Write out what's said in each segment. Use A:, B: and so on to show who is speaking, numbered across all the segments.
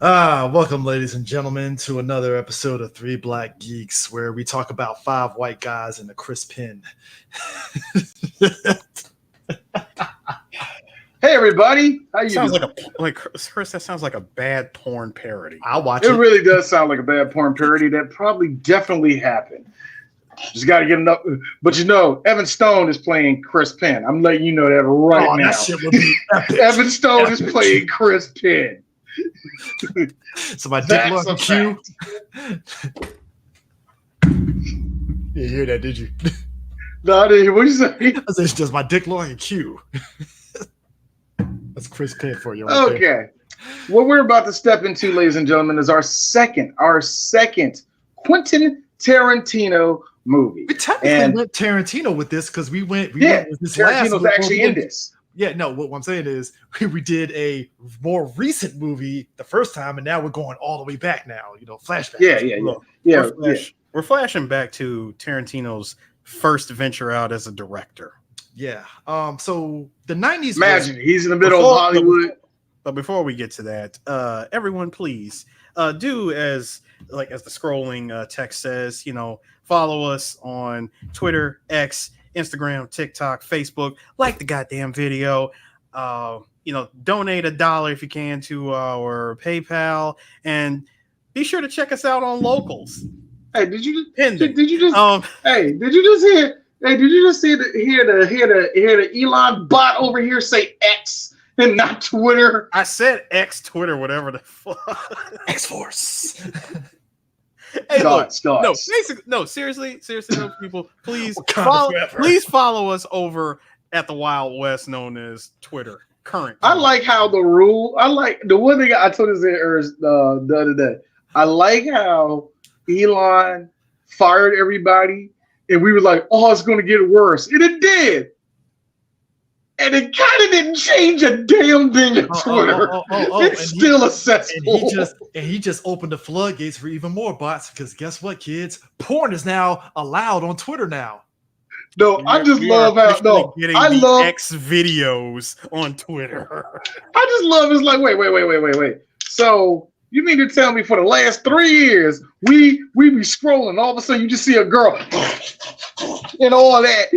A: Welcome, ladies and gentlemen, to another episode of Three Black Geeks, where we talk about five white guys and a crisp pen.
B: Hey everybody, how you
C: Sounds
B: doing?
C: like Chris. That sounds like a bad porn parody.
A: I'll watch
B: It
A: it.
B: really does sound like a bad porn parody that probably definitely happened. Just got to get enough. But you know, Evan Stone is playing Chris Penn. I'm letting you know that right now.
A: That shit would be epic.
B: Evan Stone is playing Chris Penn.
A: So my dick
B: That's
A: lord
B: a
A: Q.
B: fact.
A: You didn't hear that, did you?
B: No, I didn't hear what you say.
A: I said it's just my dick lord and Q. That's Chris Penn for you. Right
B: Okay.
A: there.
B: What we're about to step into, ladies and gentlemen, is our second Quentin Tarantino movie.
A: We technically went Tarantino with this because we went with this last
B: Tarantino's
A: movie.
B: actually in this.
A: Yeah, no, what I'm saying is we did a more recent movie the first time, and now we're going all the way back now, flashback.
C: We're flashing back to Tarantino's first venture out as a director.
A: Yeah. So the 90s.
B: Imagine he's in the middle of Hollywood.
C: But before we get to that, everyone, please do as the scrolling text says, follow us on Twitter, X, Instagram, TikTok, Facebook, like the goddamn video, donate $1 if you can to our PayPal, and be sure to check us out on Locals.
B: Hey, did you just hear the Elon bot over here say X and not Twitter?
C: I said X, Twitter, whatever the fuck.
A: X-Force.
C: Hey, seriously, people, please follow us over at the Wild West, known as Twitter. Current.
B: I like how the one thing I told this the other day. I like how Elon fired everybody, and we were like, "Oh, it's going to get worse," and it did. And it kind of didn't change a damn thing at Twitter. It's still a cesspool.
A: And he just opened the floodgates for even more bots, because guess what, kids? Porn is now allowed on Twitter now.
B: No, I just love how
C: X videos on Twitter.
B: I just love it's like, wait. So you mean to tell me for the last 3 years we be scrolling, all of a sudden you just see a girl and all that.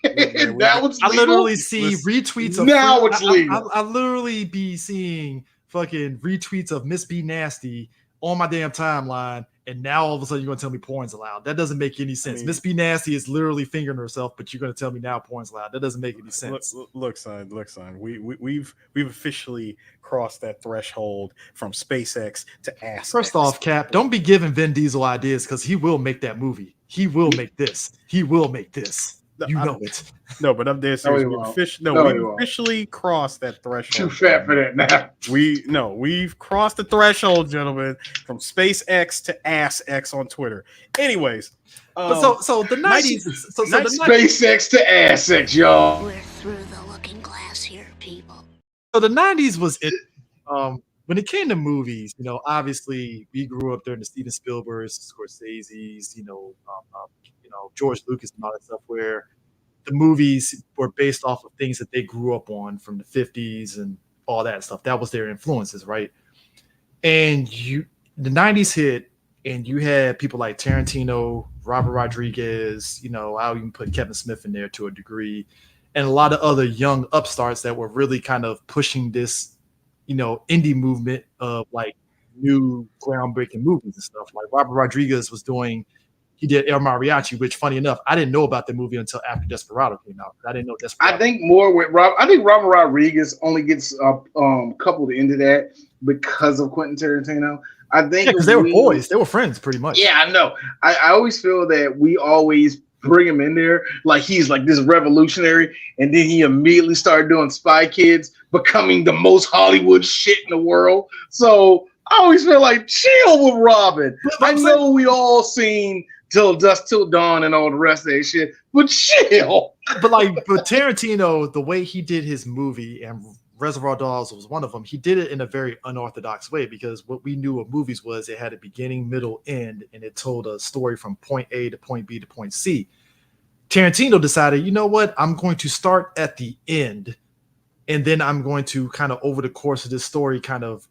B: Now it's legal?
A: I literally see retweets of
B: now it's legal.
A: I literally be seeing fucking retweets of Miss B Nasty on my damn timeline, and now all of a sudden you're gonna tell me porn's allowed. That doesn't make any sense. Miss B Nasty is literally fingering herself, but you're gonna tell me now porn's allowed. That doesn't make any sense.
C: Look, son. We've officially crossed that threshold from SpaceX to ass.
A: First off, Cap, don't be giving Vin Diesel ideas, because he will make that movie. He will make this. He will make this. You know it.
C: No, but I'm there. We officially crossed that threshold.
B: Too fat for that now.
C: We've crossed the threshold, gentlemen, from SpaceX to Ass X on Twitter. Anyways,
A: so the 90s.
B: SpaceX to Ass X, y'all.
D: We're through the looking glass here, people.
A: So the 90s was it. When it came to movies, obviously we grew up during the Steven Spielberg's, Scorsese's, George Lucas and all that stuff, where the movies were based off of things that they grew up on from the 50s and all that stuff. That was their influences, right? And the 90s hit, and you had people like Tarantino, Robert Rodriguez, I'll even put Kevin Smith in there to a degree, and a lot of other young upstarts that were really kind of pushing this, indie movement of like new groundbreaking movies and stuff. Like Robert Rodriguez he did El Mariachi, which, funny enough, I didn't know about the movie until after Desperado came out. I didn't know Desperado.
B: I think Robert Rodriguez only gets coupled into that because of Quentin Tarantino. I think
A: because they were boys, they were friends, pretty much.
B: Yeah, I know. I always feel that we always bring him in there like he's like this revolutionary, and then he immediately started doing Spy Kids, becoming the most Hollywood shit in the world. So I always feel like chill with Robin. I know we all seen Till Dusk Till Dawn and all the rest of that shit, but chill.
A: But Tarantino, the way he did his movie, and Reservoir Dogs was one of them, he did it in a very unorthodox way, because what we knew of movies was it had a beginning, middle, end, and it told a story from point A to point B to point C. Tarantino decided, you know what, I'm going to start at the end, and then I'm going to kind of over the course of this story kind of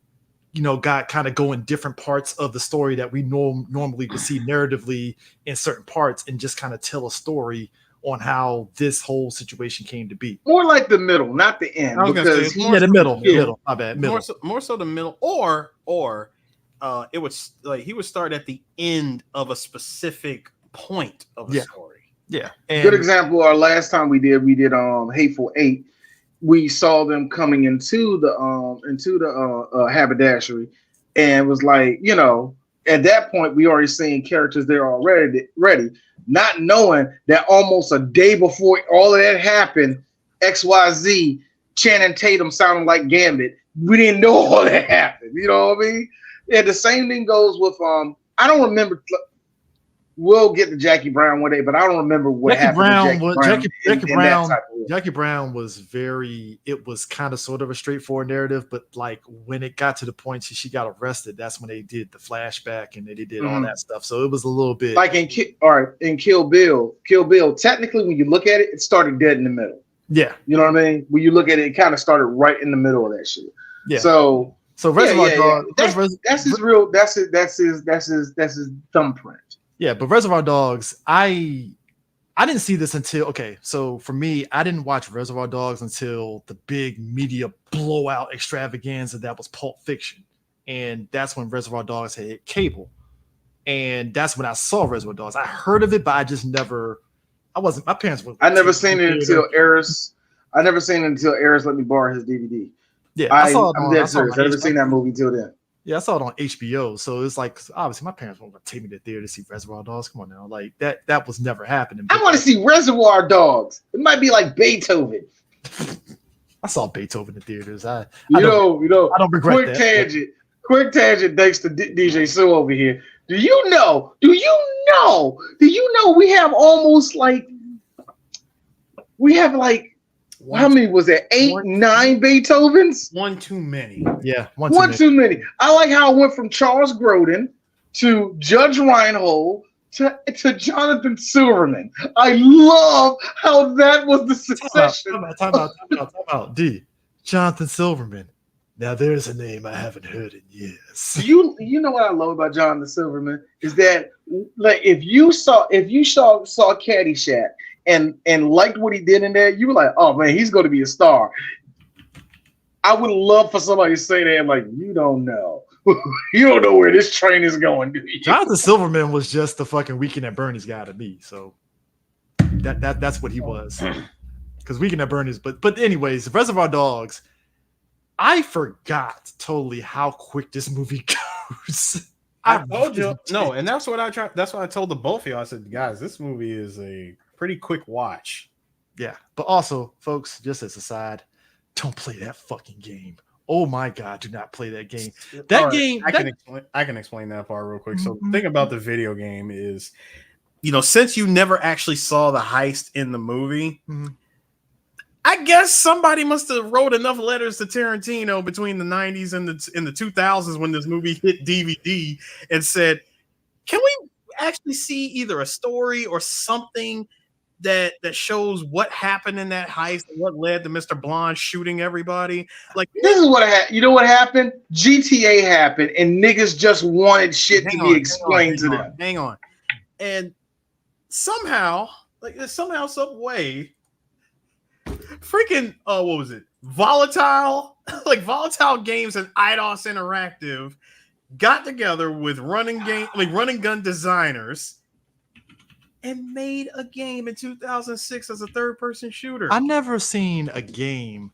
A: got kind of going different parts of the story that we normally would see narratively in certain parts, and just kind of tell a story on how this whole situation came to be.
B: More like the middle, not the end.
C: I was gonna say
A: The middle. My bad, middle.
C: More so the middle, or it was like he would start at the end of a specific point of a story.
A: Yeah.
B: Good example. Our last time we did Hateful Eight. We saw them coming into the haberdashery, and was like, at that point we already seen characters there already, not knowing that almost a day before all of that happened, XYZ Channing Tatum sounding like Gambit. We didn't know all that happened. You know what I mean? And the same thing goes with I don't remember. We'll get to Jackie Brown one day, but I don't remember what happened.
A: Jackie Brown was it was kind of sort of a straightforward narrative, but like when it got to the point she got arrested, that's when they did the flashback and they did all that stuff. So it was a little bit
B: like in Kill Bill. Technically, when you look at it, it started dead in the middle.
A: Yeah,
B: you know what I mean. When you look at it, it kind of started right in the middle of that shit.
A: Yeah.
B: So
A: Reservoir Dogs.
B: That's his real. That's his thumbprint.
A: Yeah, but Reservoir Dogs, I didn't see this until so for me, I didn't watch Reservoir Dogs until the big media blowout extravaganza that was Pulp Fiction. And that's when Reservoir Dogs had hit cable. And that's when I saw Reservoir Dogs. I heard of it, but I just never my parents were
B: I never seen it until Eris. I never seen it until Eris let me borrow his DVD.
A: Yeah,
B: I'm dead serious. I never seen that movie till then.
A: Yeah, I saw it on HBO. So it's like, obviously my parents won't take me to the theater to see Reservoir Dogs. Come on now. Like that was never happening.
B: I want to see Reservoir Dogs. It might be like Beethoven.
A: I saw Beethoven in theaters. I
B: don't regret
A: quick
B: that. Quick tangent thanks to DJ Sue over here. Do you know we have almost like how many was there? 8, 9 Beethovens?
C: One too many.
A: Yeah,
B: one too many. I like how it went from Charles Grodin to Judge Reinhold to Jonathan Silverman. I love how that was the succession.
A: Time out. D. Jonathan Silverman. Now there's a name I haven't heard in years.
B: You know what I love about Jonathan Silverman is that like if you saw Caddyshack and liked what he did in there, you were like, oh man, he's going to be a star. I would love for somebody to say that, like, you don't know. You don't know where this train is going, do you?
A: Jonathan Silverman was just the fucking Weekend at Bernie's guy to me. So that's what he was. Because Weekend at Bernie's, but anyways, Reservoir Dogs, I forgot totally how quick this movie goes.
C: I told you no, and that's what I told the both of y'all. I said, guys, this movie is a pretty quick watch.
A: Yeah, but also, folks, just as a side, don't play that fucking game. Oh my God, do not play that game.
C: I can explain that part real quick. So the thing about the video game is, since you never actually saw the heist in the movie, I guess somebody must have wrote enough letters to Tarantino between the 90s and the 2000s when this movie hit DVD and said, can we actually see either a story or something that shows what happened in that heist and what led to Mr. Blonde shooting everybody? Like,
B: this is what happened. You know what happened? GTA happened, and niggas just wanted shit to be explained to them.
C: Hang on. And somehow, some way, freaking what was it? Volatile Games and IDOS Interactive got together with running gun designers and made a game in 2006 as a third-person shooter.
A: I've never seen a game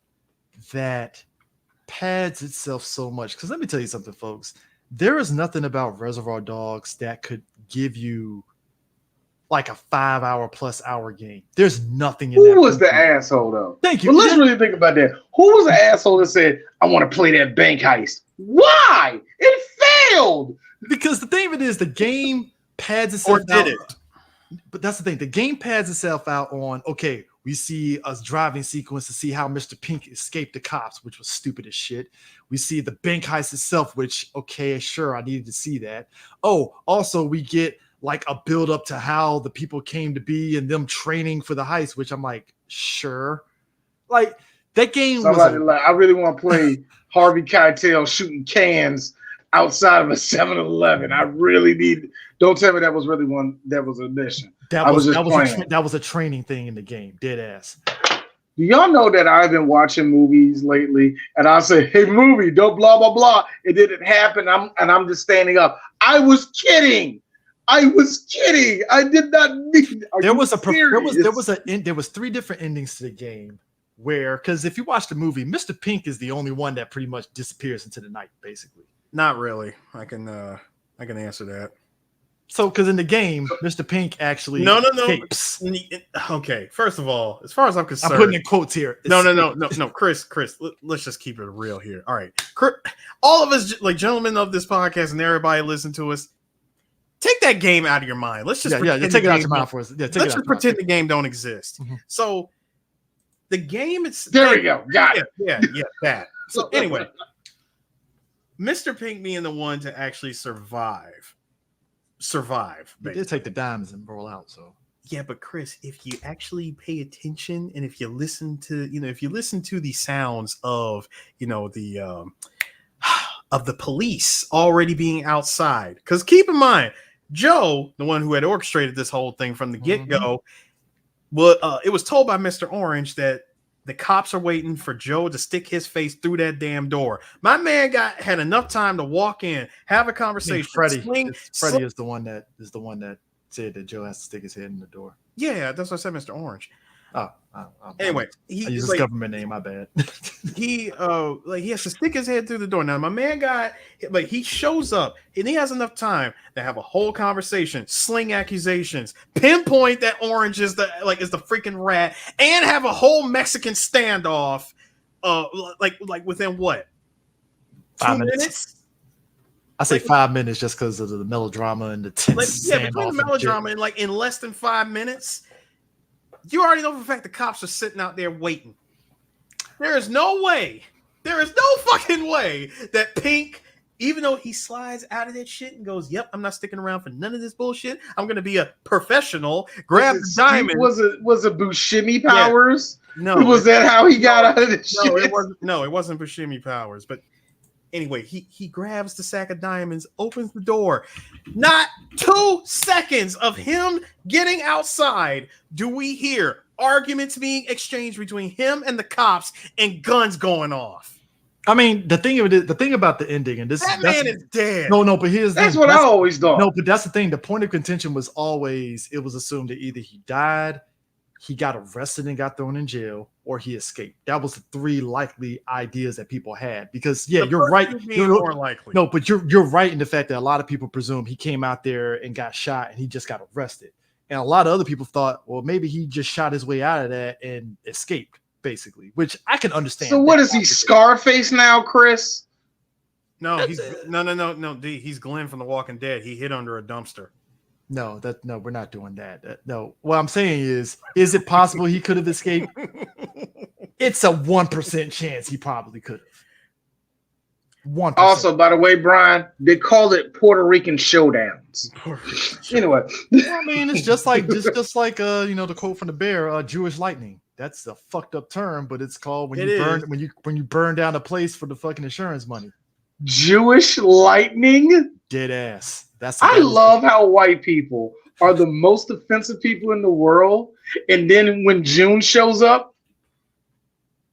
A: that pads itself so much. Because let me tell you something, folks. There is nothing about Reservoir Dogs that could give you like a 5-hour plus hour game. There's nothing in that.
B: Who was the asshole, though?
A: Thank you.
B: But let's really think about that. Who was the asshole that said, I want to play that bank heist? Why? It failed.
A: Because the thing of it is, the game pads itself out.
C: Or did it?
A: But that's the thing. The game pads itself out on, okay, we see a driving sequence to see how Mr. Pink escaped the cops, which was stupid as shit. We see the bank heist itself, which, okay, sure, I needed to see that. Oh, also we get like a build up to how the people came to be and them training for the heist, which I'm like, sure. Like That game
B: Somebody like, I really want to play Harvey Keitel shooting cans outside of a 7-Eleven. I really need. Don't tell me that was really one. That was a mission. I was just playing.
A: That was a training thing in the game. Dead ass.
B: Do y'all know that I've been watching movies lately, and I say, "Hey, movie, don't blah blah blah." It didn't happen. I'm just standing up. I was kidding. I did not mean.
A: There was 3 different endings to the game. Where, because if you watch the movie, Mr. Pink is the only one that pretty much disappears into the night, basically.
C: Not really. I can answer that.
A: So, because in the game, Mr. Pink actually escapes.
C: Okay, first of all, as far as I'm concerned,
A: I'm putting in quotes here.
C: No, Chris, let's just keep it real here. All right, all of us, like gentlemen of this podcast, and everybody listen to us. Take that game out of your mind. Let's just
A: take it out of your mind for us. Yeah,
C: let's just pretend the game don't exist. Mm-hmm. So. The game is
B: there. We go. Got it.
C: Yeah, that. So anyway, Mr. Pink being the one to actually survive.
A: They did take the diamonds and roll out. So
C: yeah, but Chris, if you actually pay attention and if you listen to, the sounds of, the police already being outside, because keep in mind, Joe, the one who had orchestrated this whole thing from the get-go. Well, it was told by Mr. Orange that the cops are waiting for Joe to stick his face through that damn door. My man had enough time to walk in, have a conversation.
A: Freddie is the one that said that Joe has to stick his head in the door.
C: Yeah, that's what I said, Mr. Orange.
A: Anyway, I use his government name. My bad.
C: He has to stick his head through the door. Now my man he shows up and he has enough time to have a whole conversation, sling accusations, pinpoint that Orange is the freaking rat, and have a whole Mexican standoff. Within what?
A: 5 minutes? I say 5 minutes just because of the melodrama and the tense.
C: Between the melodrama and in less than 5 minutes. You already know for a fact the cops are sitting out there waiting. There is no fucking way that Pink, even though he slides out of that shit and goes, "Yep, I'm not sticking around for none of this bullshit. I'm going to be a professional." Grab the diamond.
B: Was it Buscemi powers?
C: Yeah. No.
B: Was that how he got out of this shit?
C: It wasn't Buscemi powers. But anyway, he grabs the sack of diamonds, opens the door. Not 2 seconds of him getting outside do we hear arguments being exchanged between him and the cops and guns going off.
A: I mean, the thing about the ending, and that
C: man is dead.
A: No, but here's
B: that's what I always thought.
A: No, but that's the thing. The point of contention was always it was assumed that either he died, he got arrested and got thrown in jail, or he escaped. That was the 3 likely ideas that people had. Because you're right.
C: You're more likely.
A: No, but you're right in the fact that a lot of people presume he came out there and got shot and he just got arrested. And a lot of other people thought, well, maybe he just shot his way out of that and escaped, basically, which I can understand.
B: So what is he, Scarface now, Chris?
C: No, he's he's Glenn from The Walking Dead. He hid under a dumpster.
A: No, we're not doing that. No, what I'm saying is it possible he could have escaped? It's a 1% chance he probably could have. 1%.
B: Also, by the way, Brian, they call it Puerto Rican showdowns. Anyway,
A: I mean, it's just like the quote from the Bear, Jewish lightning. That's a fucked up term, but it's called when you burn down a place for the fucking insurance money.
B: Jewish lightning?
A: Dead ass.
B: I love how white people are the most offensive people in the world, and then when June shows up,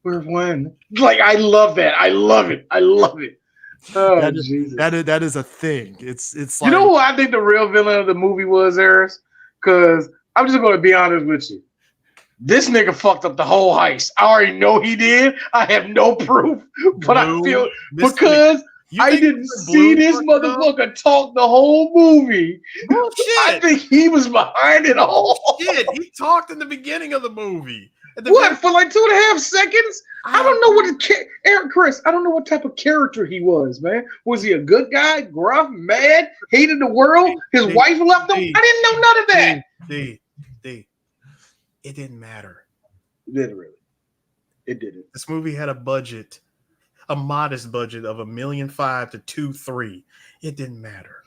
B: we're one. I love that. I love it. Oh,
A: that is a thing. It's like,
B: you know who I think the real villain of the movie was, Eris? Because I'm just going to be honest with you. This nigga fucked up the whole heist. I already know he did. I have no proof, but I feel because I didn't see this motherfucker talk the whole movie. I think he was behind it all.
C: Shit, he talked in the beginning of the movie.
B: What, for 2.5 seconds? I don't know what Chris. I don't know what type of character he was, man. Was he a good guy, gruff, mad, hated the world? His wife left him. I didn't know none of that.
C: It didn't matter.
B: Literally, it didn't.
C: This movie had a modest budget of $1.5 million to $2.3 million. It didn't matter.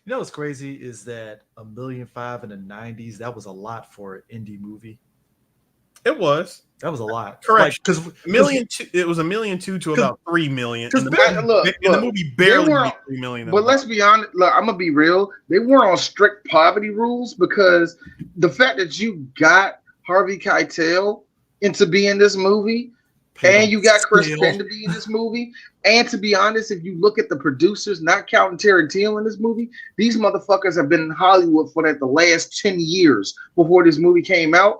A: You know what's crazy is that $1.5 million in the 90s, that was a lot for an indie movie.
C: It was.
A: That was a lot.
C: Correct.
A: Because
C: it was $1.2 million to about $3 million. And
B: look,
C: the movie barely made $3 million.
B: But let's be honest. Look, I'm gonna be real. They weren't on strict poverty rules because the fact that you got Harvey Keitel into being in this movie, and you got Chris Penn to be in this movie, and to be honest, if you look at the producers, not counting Tarantino in this movie, these motherfuckers have been in Hollywood for the last 10 years before this movie came out.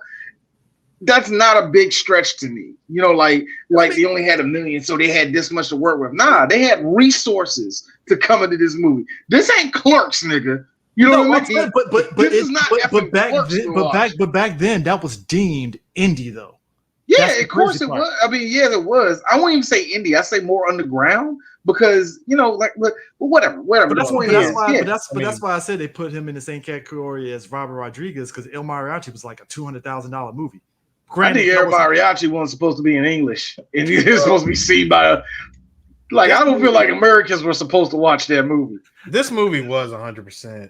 B: That's not a big stretch to me. You know, like they only had $1 million, so they had this much to work with. Nah, they had resources to come into this movie. This ain't Clerks, nigga. You know what I mean?
A: But this is not but back then that was deemed indie though.
B: Yeah, of course it was. I mean, yeah, it was. I won't even say indie. I say more underground because whatever. But that's why I said they put him in the same category as Robert Rodriguez because El Mariachi was like a $200,000 movie. Granted, I think El Mariachi wasn't supposed to be in English. It was supposed to be seen by I don't feel like Americans were supposed to watch that movie.
C: This movie was 100%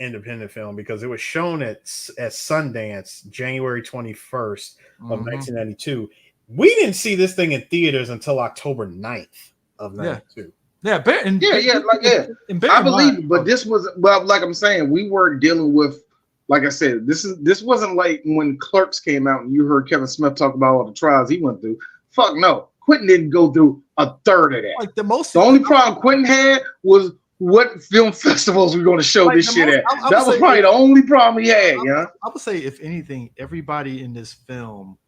C: independent film because it was shown at Sundance January 21st of 1992. We didn't see this thing in theaters until October 9th of 92.
B: I believe it, but this was like I'm saying, we weren't dealing with, like I said, this wasn't like when Clerks came out and you heard Kevin Smith talk about all the trials he went through. Fuck no. Quentin didn't go through a third of that. The only problem Quentin had was what film festivals we're going to show this shit at. That was probably the only problem he had. I
A: would say, if anything, everybody in this film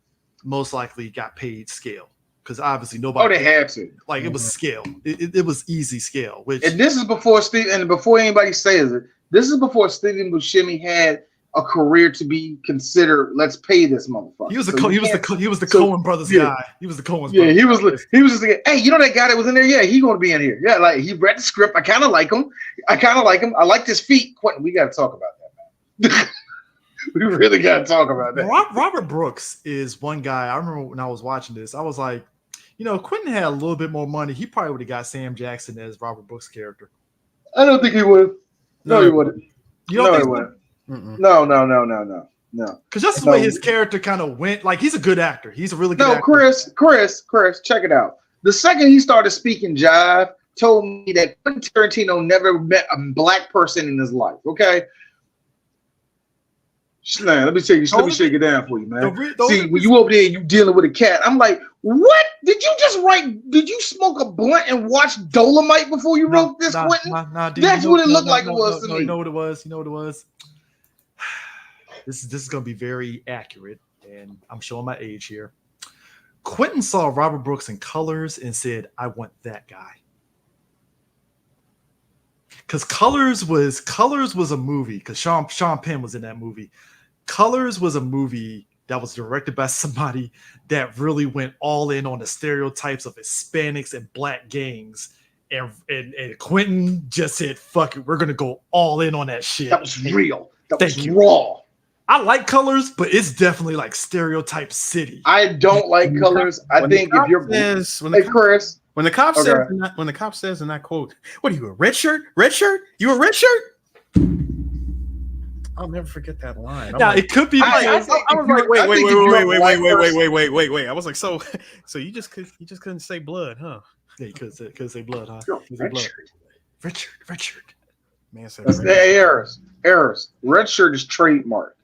A: most likely got paid scale because obviously nobody.
B: Oh, they had to.
A: It was scale. It was easy scale.
B: And this is before before anybody says it. This is before Stephen Buscemi had a career to be considered. Let's pay this motherfucker.
A: He was the Coen brothers guy. He was the Coen.
B: Yeah, he was just like, hey, you know that guy that was in there? Yeah, he's gonna be in here. Yeah, like he read the script. I kind of like him. I like his feet. Quentin, we got to talk about that, man. We really got to talk about that.
A: Robert Brooks is one guy. I remember when I was watching this, I was like, Quentin had a little bit more money. He probably would have got Sam Jackson as Robert Brooks' character.
B: I don't think he would. No, he wouldn't.
A: You don't think he would?
B: No.
A: Because that's the way his character kind of went. Like, he's a good actor. He's a really good actor.
B: Chris, check it out. The second he started speaking jive, told me that Quentin Tarantino never met a black person in his life. Okay. Man, let me shake it down for you, man. When you over there, you dealing with a cat. I'm like, what? Did you smoke a blunt and watch Dolomite before you wrote this, Quentin? That's what it looked like it was to me.
A: You know what it was? This is going to be very accurate, and I'm showing my age here. Quentin saw Robert Brooks in Colors and said, I want that guy. Because Colors was a movie, because Sean Penn was in that movie. Colors was a movie that was directed by somebody that really went all in on the stereotypes of Hispanics and black gangs. And Quentin just said, fuck it, we're going to go all in on that shit.
B: That was real. That was raw.
A: I like Colors, but it's definitely like stereotype city.
B: I don't like Colors. I think if you're Chris,
C: when the cop says, and I quote, "What are you, a red shirt? Red shirt? You a red shirt?" I'll never forget that line.
A: It could be.
C: I was like, wait. I was like, so you just couldn't say blood, huh?
A: Yeah, you could say blood, huh? Red shirt.
C: Man said
B: that's the errors. Red shirt is trademarked.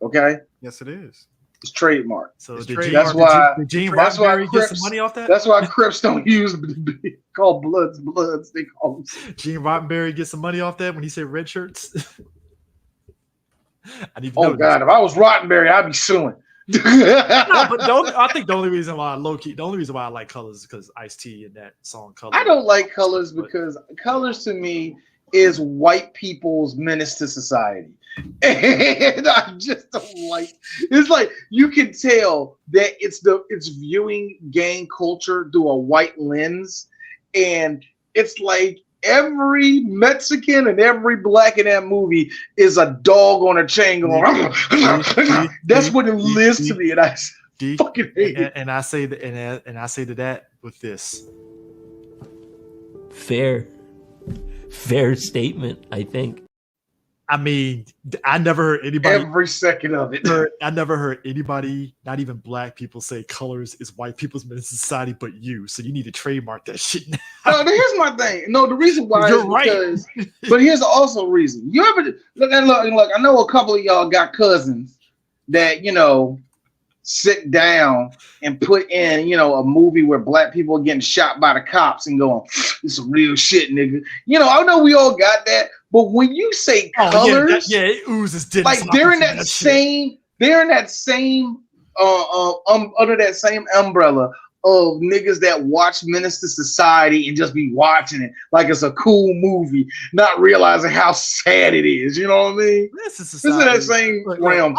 B: Okay.
C: Yes, it is.
B: It's trademarked.
A: So
B: that's why
A: Gene Roddenberry get some money off that.
B: That's why Crips don't use call bloods. They call them.
A: Gene Roddenberry get some money off that when he said red shirts.
B: God! If I was Roddenberry, I'd be suing.
A: I think the only reason why I like Colors is because Ice-T and that song Colors.
B: I don't like Colors because Colors to me is white people's menace to society. And I just don't like. It's like you can tell that it's viewing gang culture through a white lens, and it's like every Mexican and every black in that movie is a dog on a chain going. That's what it is to me, and I fucking hate it.
A: And I say that, and I say to that with this.
E: Fair statement, I think.
A: I mean, I never heard anybody.
B: Every second of it.
A: I never heard anybody, not even black people, say colors is white people's menace to society, but you. So you need to trademark that shit now.
B: No, here's my thing. No, the reason why
A: You're
B: is
A: right.
B: because, but here's also a reason. You ever look? I know a couple of y'all got cousins that sit down and put in a movie where black people are getting shot by the cops and going, "This is some real shit, nigga." I know we all got that, but when you say colors,
A: it oozes.
B: Like they're in that same under that same umbrella of niggas that watch Menace to Society and just be watching it like it's a cool movie, not realizing how sad it is. You know what I mean?
A: Menace to
B: This is
A: Society.
B: that same realm.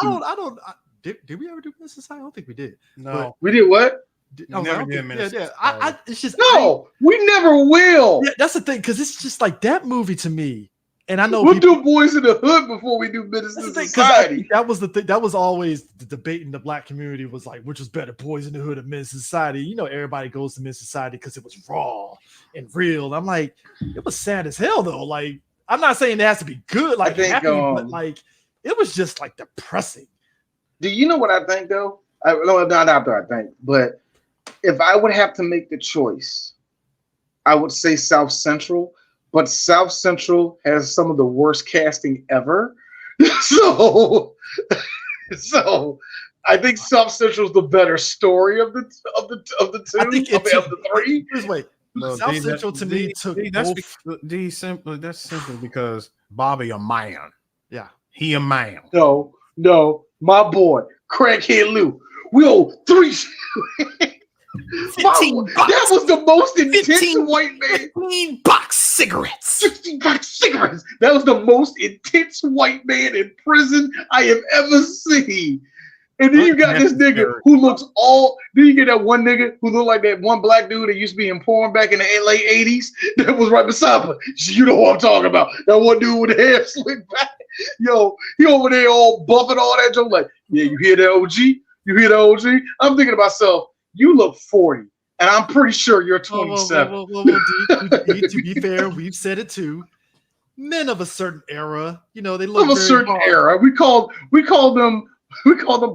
A: Did we ever do Menace to Society? I don't think we did.
C: No,
B: we did what?
C: Never did Menace to
A: Society. It's just
B: we never will.
A: Yeah, that's the thing, because it's just like that movie to me. And I know
B: we'll do Boys in the Hood before we do Menace to Society.
A: That was the thing. That was always the debate in the black community, was like, which was better, Boys in the Hood or Menace to Society? Everybody goes to Menace to Society because it was raw and real. I'm like, it was sad as hell though. Like, I'm not saying it has to be good, like happy, but like it was just like depressing.
B: Do you know what I think though? Not after I think, but if I would have to make the choice, I would say South Central. But South Central has some of the worst casting ever. So I think South Central is the better story of the two.
A: I think
B: of the three.
A: Wait, South Central to me took
C: that's simply because Bobby a man.
A: Yeah,
C: he a man.
B: No, my boy, Crackhead Lou. We owe $3. That was the most intense white man.
A: 15 box cigarettes.
B: 60 box cigarettes. That was the most intense white man in prison I have ever seen. And then you got this nigga who looks then you get that one nigga who looked like that one black dude that used to be in porn back in the late 80s that was right beside him. You know what I'm talking about. That one dude with the hair slicked back. Yo, he over there all buffing all that joke like, yeah, you hear that OG? You hear that OG? I'm thinking to myself, you look 40, and I'm pretty sure you're 27.
A: To be fair, we've said it too. Men of a certain era, they look
B: of a certain era. We call them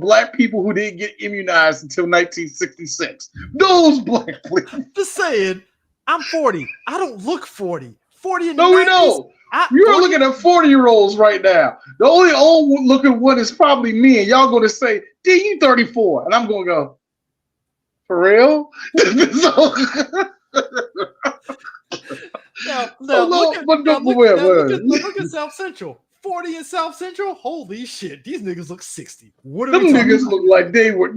B: black people who didn't get immunized until 1966. Those black people.
A: Just saying, I'm 40. I don't look 40. 40 in the 90s.
B: No, we know. You're looking at 40-year-olds right now. The only old looking one is probably me, and y'all going to say, "D, you 34," and I'm going to go, "For real?"
A: Look at South Central. 40 in South Central? Holy shit. These niggas look 60. What are
B: them niggas look like they were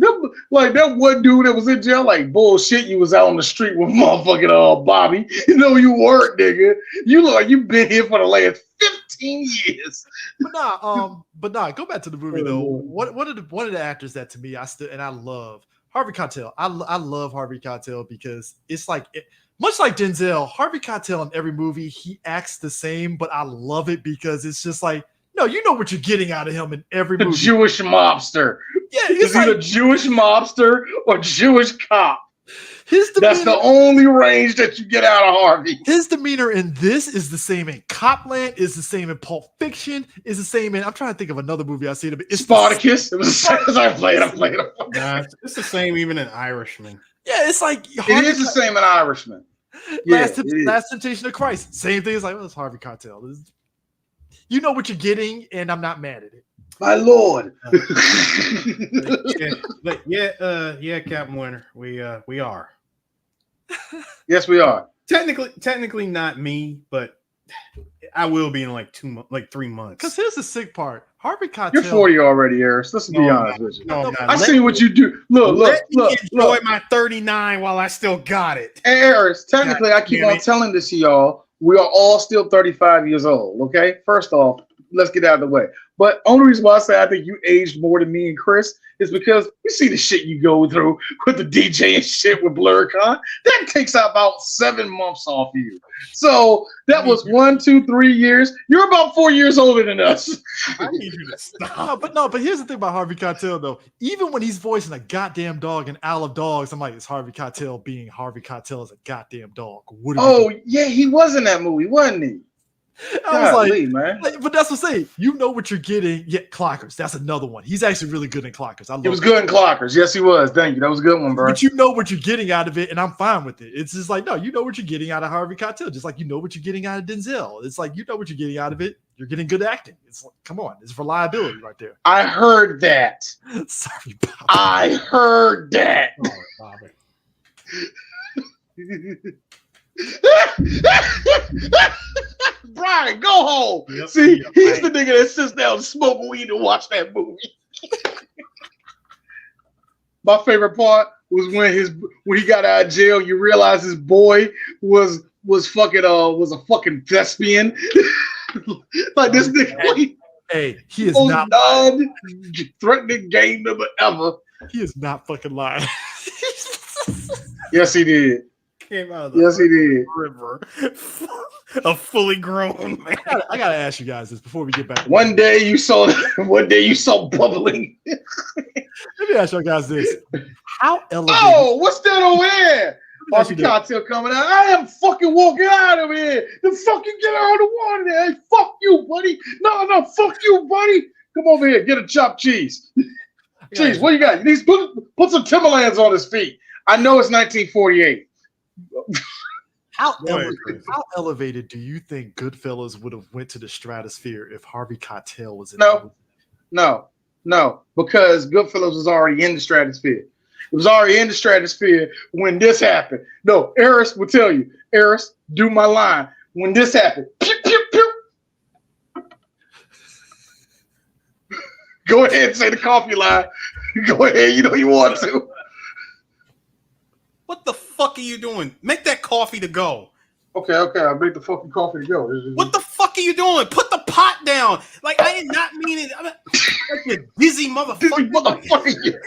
B: like that one dude that was in jail, like, bullshit, you was out on the street with motherfucking Bobby. You weren't, nigga. You look like you've been here for the last 15 years.
A: But go back to the movie though. One of the actors that to me I love Harvey Keitel. I love Harvey Keitel because it's like much like Denzel, Harvey Keitel in every movie, he acts the same, but I love it because it's just like, no, you know what you're getting out of him in every movie.
B: The Jewish mobster.
A: Yeah,
B: it's either Jewish mobster or Jewish cop. That's the only range that you get out of Harvey.
A: His demeanor in this is the same in Copland, is the same in Pulp Fiction, is the same in, I'm trying to think of another movie I've seen. It's
B: Spartacus. It was the same as I played it.
C: Nah, it's the same even in Irishman.
A: Yeah, it's like
B: it is the same in Irishman.
A: Last Temptation of Christ. Same thing. It's like, it's Harvey Keitel. You know what you're getting, and I'm not mad at it.
B: My lord.
C: Captain Winter. We are.
B: Yes, we are.
C: Technically not me, but I will be in like 3 months.
A: Because here's the sick part. Harvey Keitel.
B: You're 40 already, Eris. Let's be honest with you.
C: No,
B: I see what you do. Look.
C: Enjoy my 39 while I still got it.
B: Hey, Eris, technically, I keep on telling this to y'all. We are all still 35 years old, okay? First off, let's get out of the way. But only reason why I say I think you aged more than me and Chris is because you see the shit you go through with the DJ and shit with BlurCon. That takes about 7 months off you. So that was 1, 2, 3 years. You're about 4 years older than us.
C: I need you to stop.
A: But here's the thing about Harvey Keitel though. Even when he's voicing a goddamn dog in Isle of Dogs, I'm like, it's Harvey Keitel being Harvey Keitel as a goddamn dog.
B: Yeah, he was in that movie, wasn't he?
A: I was like,
B: Golly, man.
A: but that's what I'm saying. You know what you're getting. Yeah, Clockers. That's another one. He's actually really good in Clockers. I love
B: He was good in Clockers. Yes, he was. Thank you. That was a good one, bro.
A: But you know what you're getting out of it, and I'm fine with it. It's just like, no, you know what you're getting out of Harvey Keitel, just like you know what you're getting out of Denzel. It's like you know what you're getting out of it. You're getting good acting. It's like, come on, it's reliability right there.
B: I heard that.
A: Sorry, Bobby.
B: I heard that.
C: Oh, Bobby.
B: Brian, go home.
C: Yep,
B: See,
C: yep,
B: he's the nigga that sits down and smoke weed and watch that movie. My favorite part was when he got out of jail. You realize his boy was a fucking thespian. Like this nigga.
A: Hey, he is
B: most
A: not
B: non-threatening gang member ever.
A: He is not fucking lying.
B: Yes, he did.
C: Came out of the
B: Yes, he did.
C: river. A fully grown man.
A: I gotta ask you guys this before we get back.
B: One day you saw bubbling.
A: Let me ask you guys this: how elevated?
B: Oh, what's that over there?
A: Let me
B: Harvey
A: ask you
B: Keitel coming out. I am fucking walking out of here. The fucking get out of the water there. Hey, fuck you, buddy. No, fuck you, buddy. Come over here. Get a chopped cheese. Cheese, what you got? You need to put some Timberlands on his feet. I know it's 1948.
A: How elevated do you think Goodfellas would have went to the stratosphere if Harvey Keitel was in it?
B: No, because Goodfellas was already in the stratosphere. It was already in the stratosphere when this happened. No, Eris will tell you. Eris, do my line. When this happened. Pew, pew, pew. Go ahead and say the coffee line. Go ahead, you know you want to.
C: What the fuck are you doing? Make that coffee to go.
B: Okay, I'll make the fucking coffee to go.
C: What the fuck are you doing? Put the pot down. Like, I did not mean it. Like you dizzy motherfucker.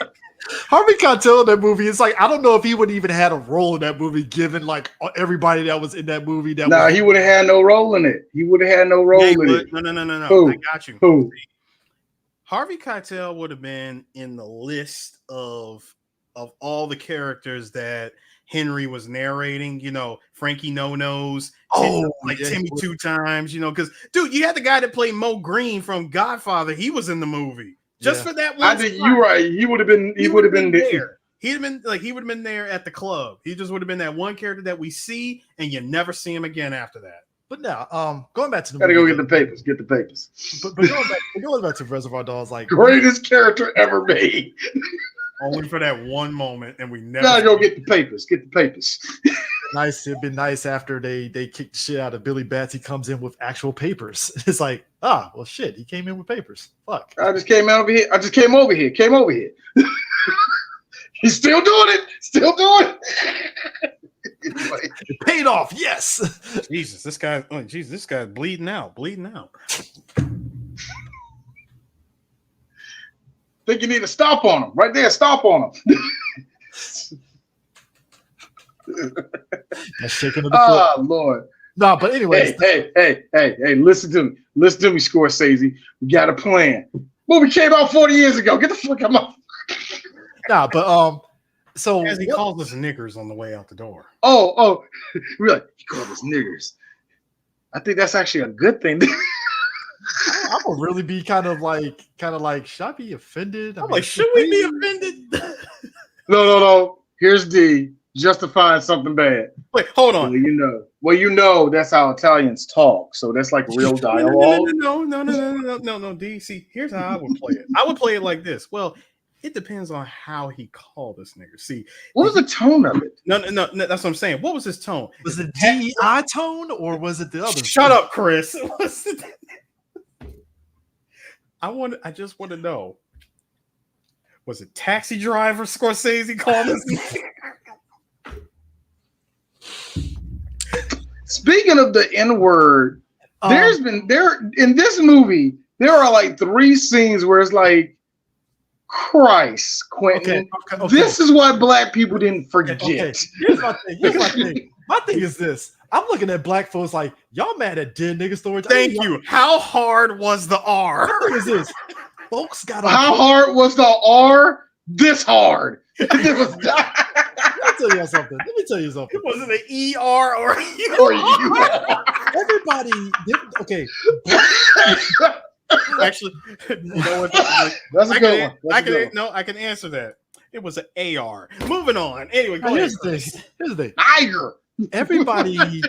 A: Harvey Keitel in that movie, it's like, I don't know if he would even had a role in that movie, given like everybody that was in that movie.
B: He would have had no role in it. He would have had no role in it.
C: No.
B: Who?
C: I got you.
B: Who?
C: Harvey Keitel would have been in the list of all the characters that Henry was narrating, you know, Frankie No-Nos, Timmy Two Times, you know, because dude, you had the guy that played Mo Green from Godfather. He was in the movie just for that one.
B: I think you're right. He would have been. He would have been
C: there. He would have been there at the club. He just would have been that one character that we see, and you never see him again after that.
A: But now, going back to the
B: gotta
A: movie,
B: go get the papers. Get the papers.
A: But going back to Reservoir Dogs, like
B: greatest character ever made.
C: Only for that one moment, and we never
B: gotta go get the papers. Get the papers.
A: Nice. It'd been nice after they kicked the shit out of Billy Bats. He comes in with actual papers. It's like, well, shit. He came in with papers. Fuck.
B: I just came over here. Came over here. He's still doing it.
A: It paid off. Yes.
C: Jesus, this guy's bleeding out.
B: Think you need to stop on him right there. Stop on him.
A: That's shaking of the floor.
B: Oh Lord.
A: No, but anyways.
B: Hey, listen to me. Scorsese. We got a plan. Movie came out 40 years ago. Get the fuck out of my.
A: Nah, but so
C: as he calls us niggers on the way out the door.
B: Oh, really? He called us niggers. I think that's actually a good thing.
A: I would really be kind of like, should I be offended?
C: I'm like, should we be offended?
B: No. Here's D justifying something bad.
C: Wait, hold on.
B: Well, you know that's how Italians talk. So that's like real dialogue.
C: No, D. See, here's how I would play it. I would play it like this. Well, it depends on how he called us nigger. See,
B: what was the tone of it?
C: No, that's what I'm saying. What was his tone?
A: Was it DEI tone or was it the other?
C: Shut up, Chris. I just want to know. Was it Taxi Driver Scorsese called us?
B: Speaking of the N-word, in this movie, there are like 3 scenes where it's like, Christ, Quentin. Okay. This is why black people didn't forget.
A: Okay. Here's my thing. My thing is this. I'm looking at black folks like, y'all mad at dead nigga stories.
C: Thank you. How hard was the R?
A: My thing is this. Folks got
B: how hard was the R? This hard. It was
A: Let me tell you something.
C: It wasn't an ER or
B: you.
A: everybody. Okay,
C: Actually, you know what?
B: That's a good one.
C: I can answer that. It was an AR. Moving on. Anyway, go
A: now,
C: ahead.
A: here's the thing.
B: Tiger.
A: Everybody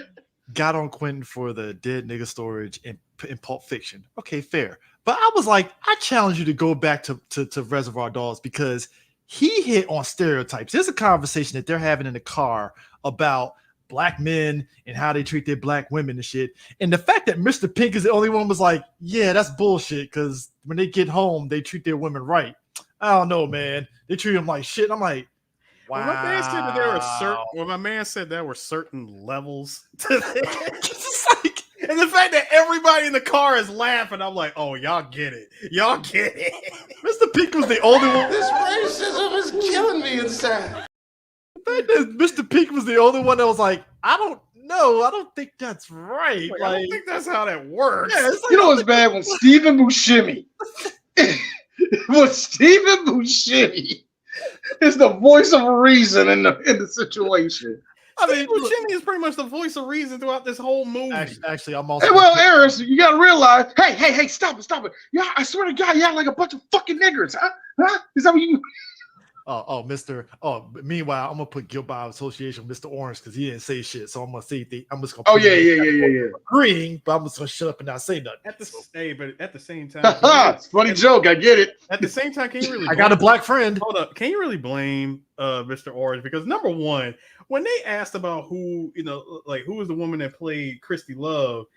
A: got on Quentin for the dead nigga storage in Pulp Fiction. Okay, fair. But I was like, I challenge you to go back to Reservoir Dogs because he hit on stereotypes. There's a conversation that they're having in the car about black men and how they treat their black women and shit. And the fact that Mr. Pink is the only one was like, yeah, that's bullshit because when they get home, they treat their women right. I don't know, man. They treat them like shit. I'm like, wow.
C: Well, my man said that there were certain. Well, my man said there were certain levels to this.
A: Like,
C: and the fact that everybody in the car is laughing, I'm like, oh, y'all get it. Y'all get it.
A: Mr. Pink was the only one.
E: This racism is killing me inside.
A: The fact that Mr. Pink was the only one that was like, I don't know. I don't think that's right.
C: Like, I don't think that's how that works.
A: Yeah, it's like,
B: You know what's bad when Stephen Buscemi is the voice of reason in the situation.
C: I mean, Jimmy is pretty much the voice of reason throughout this whole movie.
A: Actually, I'm also.
B: Hey, well, Eris, you gotta realize, hey, stop it. Yeah, I swear to God, yeah, like a bunch of fucking niggers, huh? Is that what you?
A: Meanwhile, I'm gonna put guilt by association with Mr. Orange because he didn't say shit. So I'm gonna say I'm just gonna.
B: Oh yeah.
A: Agreeing, but I'm just gonna shut up and not say nothing.
C: But at the same time,
B: It's a funny joke. I get it.
C: At the same time, can you really?
A: I got a black friend.
C: Hold up. Can you really blame Mr. Orange? Because number one, when they asked about who was the woman that played Christy Love,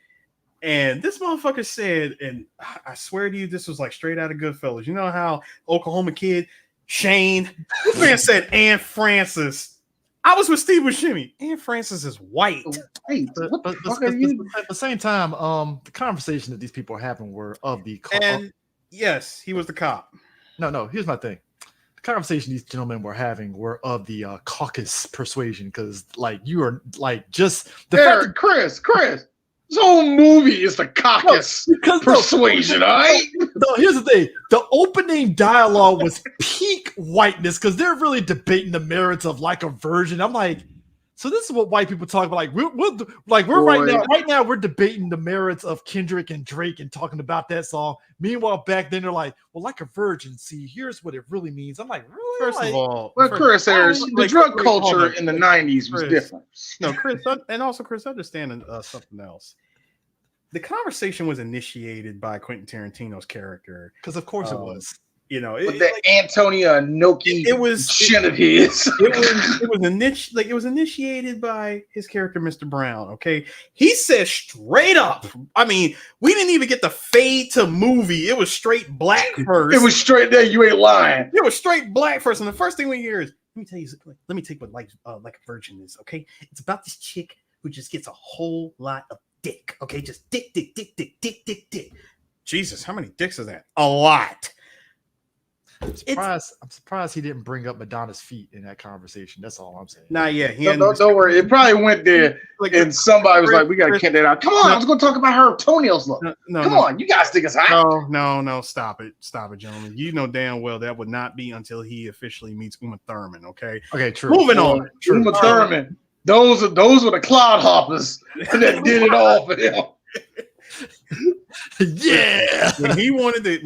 C: and this motherfucker said, and I swear to you, this was like straight out of Goodfellas. You know how Oklahoma kid Shane, this man said Anne Francis. I was with Steve Buscemi. Anne Francis is white.
B: Hey, what the fuck are you?
A: At the same time, the conversation that these people are having were of the.
C: And yes, he was the cop.
A: No. Here's my thing. The conversation these gentlemen were having were of the caucus persuasion because, like, you are like just the fact that,
B: Chris. This whole movie is the caucus persuasion, all right?
A: No, here's the thing. The opening dialogue was peak whiteness because they're really debating the merits of like a virgin. I'm like, so this is what white people talk about. Like we're right now we're debating the merits of Kendrick and Drake and talking about that song. Meanwhile, back then they're like, well, like a virgin. See, here's what it really means. I'm like, really?
C: First of all,
B: Chris Harris, the drug culture in the '90s was different.
C: No, Chris, and also Chris, understand something else. The conversation was initiated by Quentin Tarantino's character,
A: because of course it was.
C: You know,
B: with that Antonia Inoki shit of his.
C: It was initiated by his character, Mr. Brown. Okay, he said straight up. I mean, we didn't even get the fade to movie. It was straight black first.
B: It was straight there. You ain't lying.
C: It was straight black first, and the first thing we hear is, let me tell you what like a virgin is. Okay, it's about this chick who just gets a whole lot of dick. Okay, just dick. Jesus, how many dicks is that? A lot.
A: I'm surprised he didn't bring up Madonna's feet in that conversation. That's all I'm saying.
C: Nah, yeah.
B: Don't worry. It probably went there, and somebody was like, "We gotta get that out." Come on, I was gonna talk about her toenails. Look, come on, you guys think it's hot?
C: No, stop it, gentlemen. You know damn well that would not be until he officially meets Uma Thurman. Okay,
A: true.
C: Moving on.
B: Uma Thurman. Those were the clod hoppers that did it all for him.
A: Yeah.
C: When he wanted to,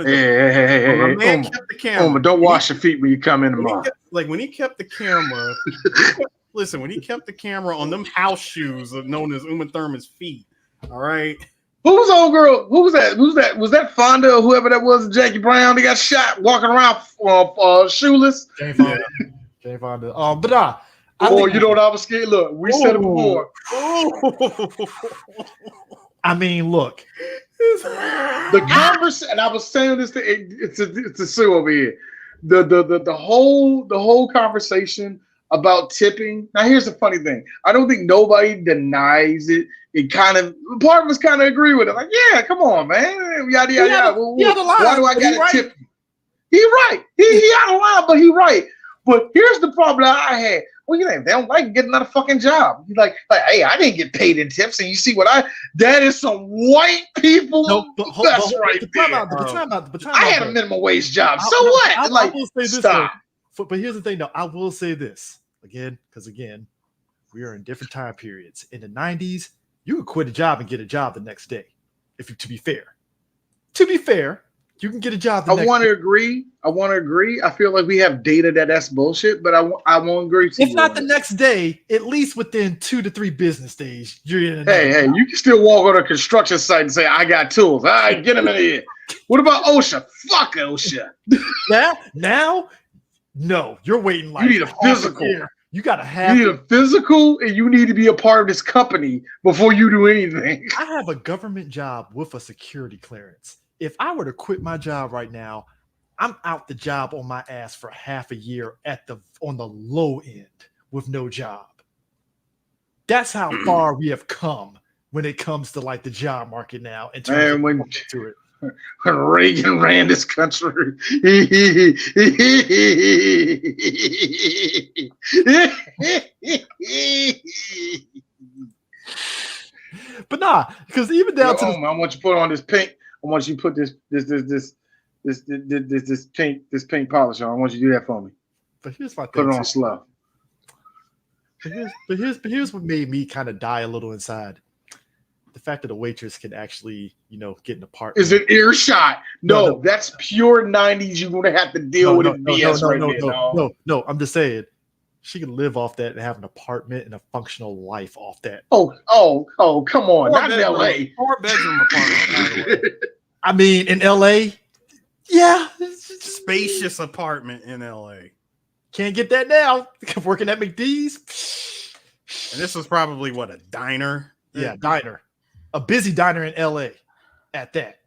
B: hey,
C: my man kept the camera.
B: Don't wash your feet when you come in tomorrow.
C: When he kept the camera, when he kept the camera on them house shoes known as Uma Thurman's feet. All right.
B: Who was old girl? Who was that? Was that Fonda or whoever that was? Jackie Brown. They got shot walking around shoeless.
A: Jane Fonda.
B: You know what I was scared? Look, we said it before.
A: I mean, look.
B: The conversation, and I was saying this to Sue over here. The whole conversation about tipping. Now, here's the funny thing. I don't think nobody denies it. It kind of part of us kind of agree with it. Like, yeah, come on, man. Yada yada. Why do I got to tip? He right. He out of line, but he right. But here's the problem that I had. Well, they don't like getting another fucking job. He's like, hey, I didn't get paid in tips, and you see that is some white people.
A: No, but
B: I had a minimum wage job. So what?
A: I will say this. Stop. But here's the thing, though. I will say this again, because we are in different time periods. In the 90s, you could quit a job and get a job the next day. To be fair, you can get a job.
B: I want to agree. I feel like we have data that's bullshit, but I won't agree.
A: If not the next day, at least within 2 to 3 business days, you're in.
B: Hey, you can still walk on a construction site and say, "I got tools." All right, get them in here. What about OSHA? Fuck OSHA.
A: Now, no, you're waiting. Like
B: you need a physical.
A: You gotta have.
B: You need a physical, and you need to be a part of this company before you do anything.
A: I have a government job with a security clearance. If I were to quit my job right now, I'm out the job on my ass for half a year on the low end with no job. That's how far we have come when it comes to like the job market now. In terms of
B: when Reagan ran this country,
A: but nah, because even down to
B: I want you to put on this pink. I want you to put this pink polish on. I want you to do that for me.
A: But here's my thing.
B: Put it on slow.
A: But here's what made me kind of die a little inside. The fact that a waitress can actually, get an apartment.
B: Is an earshot. No, that's pure 90s. You're going to have to deal with it.
A: No, I'm just saying. She can live off that and have an apartment and a functional life off that.
B: Oh, come on. Not in LA.
C: 4-bedroom apartment.
A: I mean, in LA, yeah.
C: Spacious apartment in LA.
A: Can't get that now. Working at McD's.
C: And this was probably a diner?
A: Yeah, diner. A busy diner in LA at that.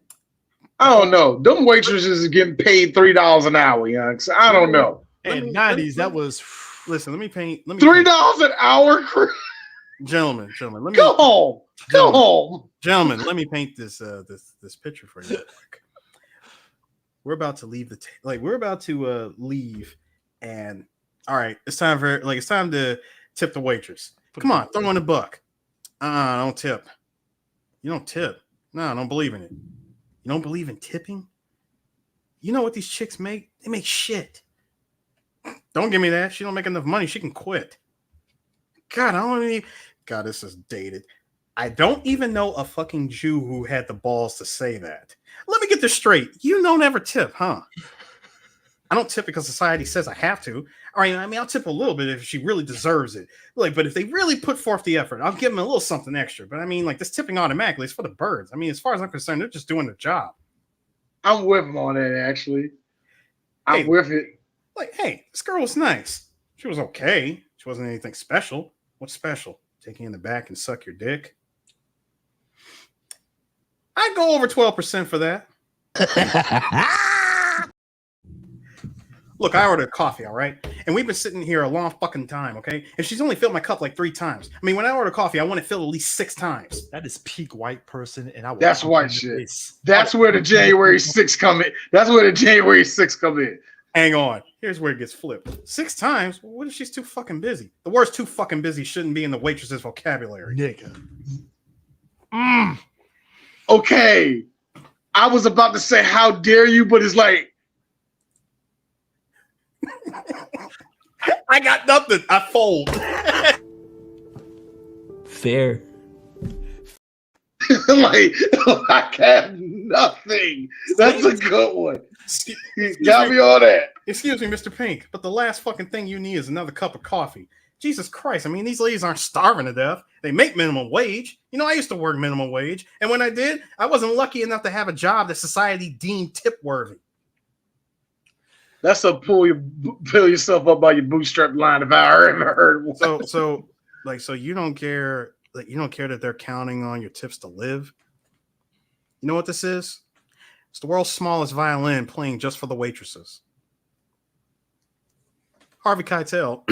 B: I don't know. Them waitresses is getting paid $3 an hour, young. So I don't know.
A: In the 90s, that was.
C: Listen, let me paint.
B: $3 an hour,
C: gentlemen.
B: Go home.
C: Gentlemen, let me paint this picture for you. We're about to leave we're about to leave, and all right, it's time to tip the waitress. Come on, throw in $1. Don't tip. You don't tip. No, I don't believe in it. You don't believe in tipping? You know what these chicks make? They make shit. Don't give me that. She don't make enough money. She can quit. God, this is dated. I don't even know a fucking Jew who had the balls to say that. Let me get this straight. You don't ever tip, huh? I don't tip because society says I have to. All right, I mean, I'll tip a little bit if she really deserves it. But if they really put forth the effort, I'll give them a little something extra. But I mean, this tipping automatically is for the birds. I mean, as far as I'm concerned, they're just doing their job.
B: I'm with them on that, actually. I'm with it.
C: Hey, this girl was nice. She was okay. She wasn't anything special. What's special? Take you in the back and suck your dick? I'd go over 12% for that. Look, I ordered coffee, all right? And we've been sitting here a long fucking time, okay? And she's only filled my cup 3 times. I mean, when I order coffee, I want it filled at least 6 times.
A: That is peak white person, and
B: that's white shit. That's where the January 6th come in. That's where the January 6th come in.
C: Hang on. Here's where it gets flipped. 6 times? What if she's too fucking busy? The word's too fucking busy shouldn't be in the waitress's vocabulary.
A: Nigga.
B: Okay. I was about to say, how dare you, but it's like.
C: I got nothing. I fold.
F: Fair.
B: I have nothing. That's a good one. Got me on that.
C: Excuse me, Mr. Pink, but the last fucking thing you need is another cup of coffee. Jesus Christ. I mean, these ladies aren't starving to death. They make minimum wage. You know, I used to work minimum wage. And when I did, I wasn't lucky enough to have a job that society deemed tip worthy.
B: That's a pull yourself up by your bootstrap line if I ever heard one.
C: So you don't care, you don't care that they're counting on your tips to live. You know what this is? It's the world's smallest violin playing just for the waitresses. Harvey Keitel,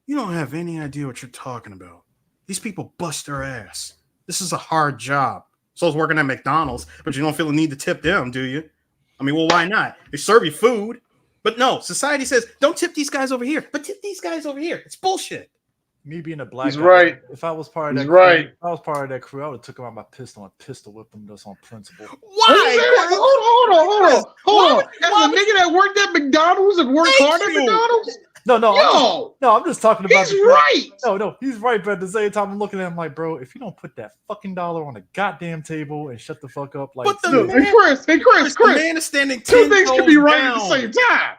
C: you don't have any idea what you're talking about. These people bust their ass. This is a hard job. So is working at McDonald's, but you don't feel the need to tip them, do you? I mean, well, why not? They serve you food. But no, society says, don't tip these guys over here, but tip these guys over here. It's bullshit.
A: Me being a black
B: He's
A: guy,
B: right.
A: if I was part of
B: He's
A: that crew,
B: right.
A: if I was part of that crew, I would have took him out my pistol and pistol whipped him just on principle.
C: Why?
B: Hold on. As a nigga that worked at McDonald's and worked hard at McDonald's,
A: I'm just talking about.
B: he's right.
A: No, he's right. But at the same time, I'm looking at him like, bro, if you don't put that fucking dollar on the goddamn table and shut the fuck up, like,
C: But the
B: Look,
C: man,
B: hey Chris,
C: the man is standing
B: two things can be right
C: down.
B: at the same time.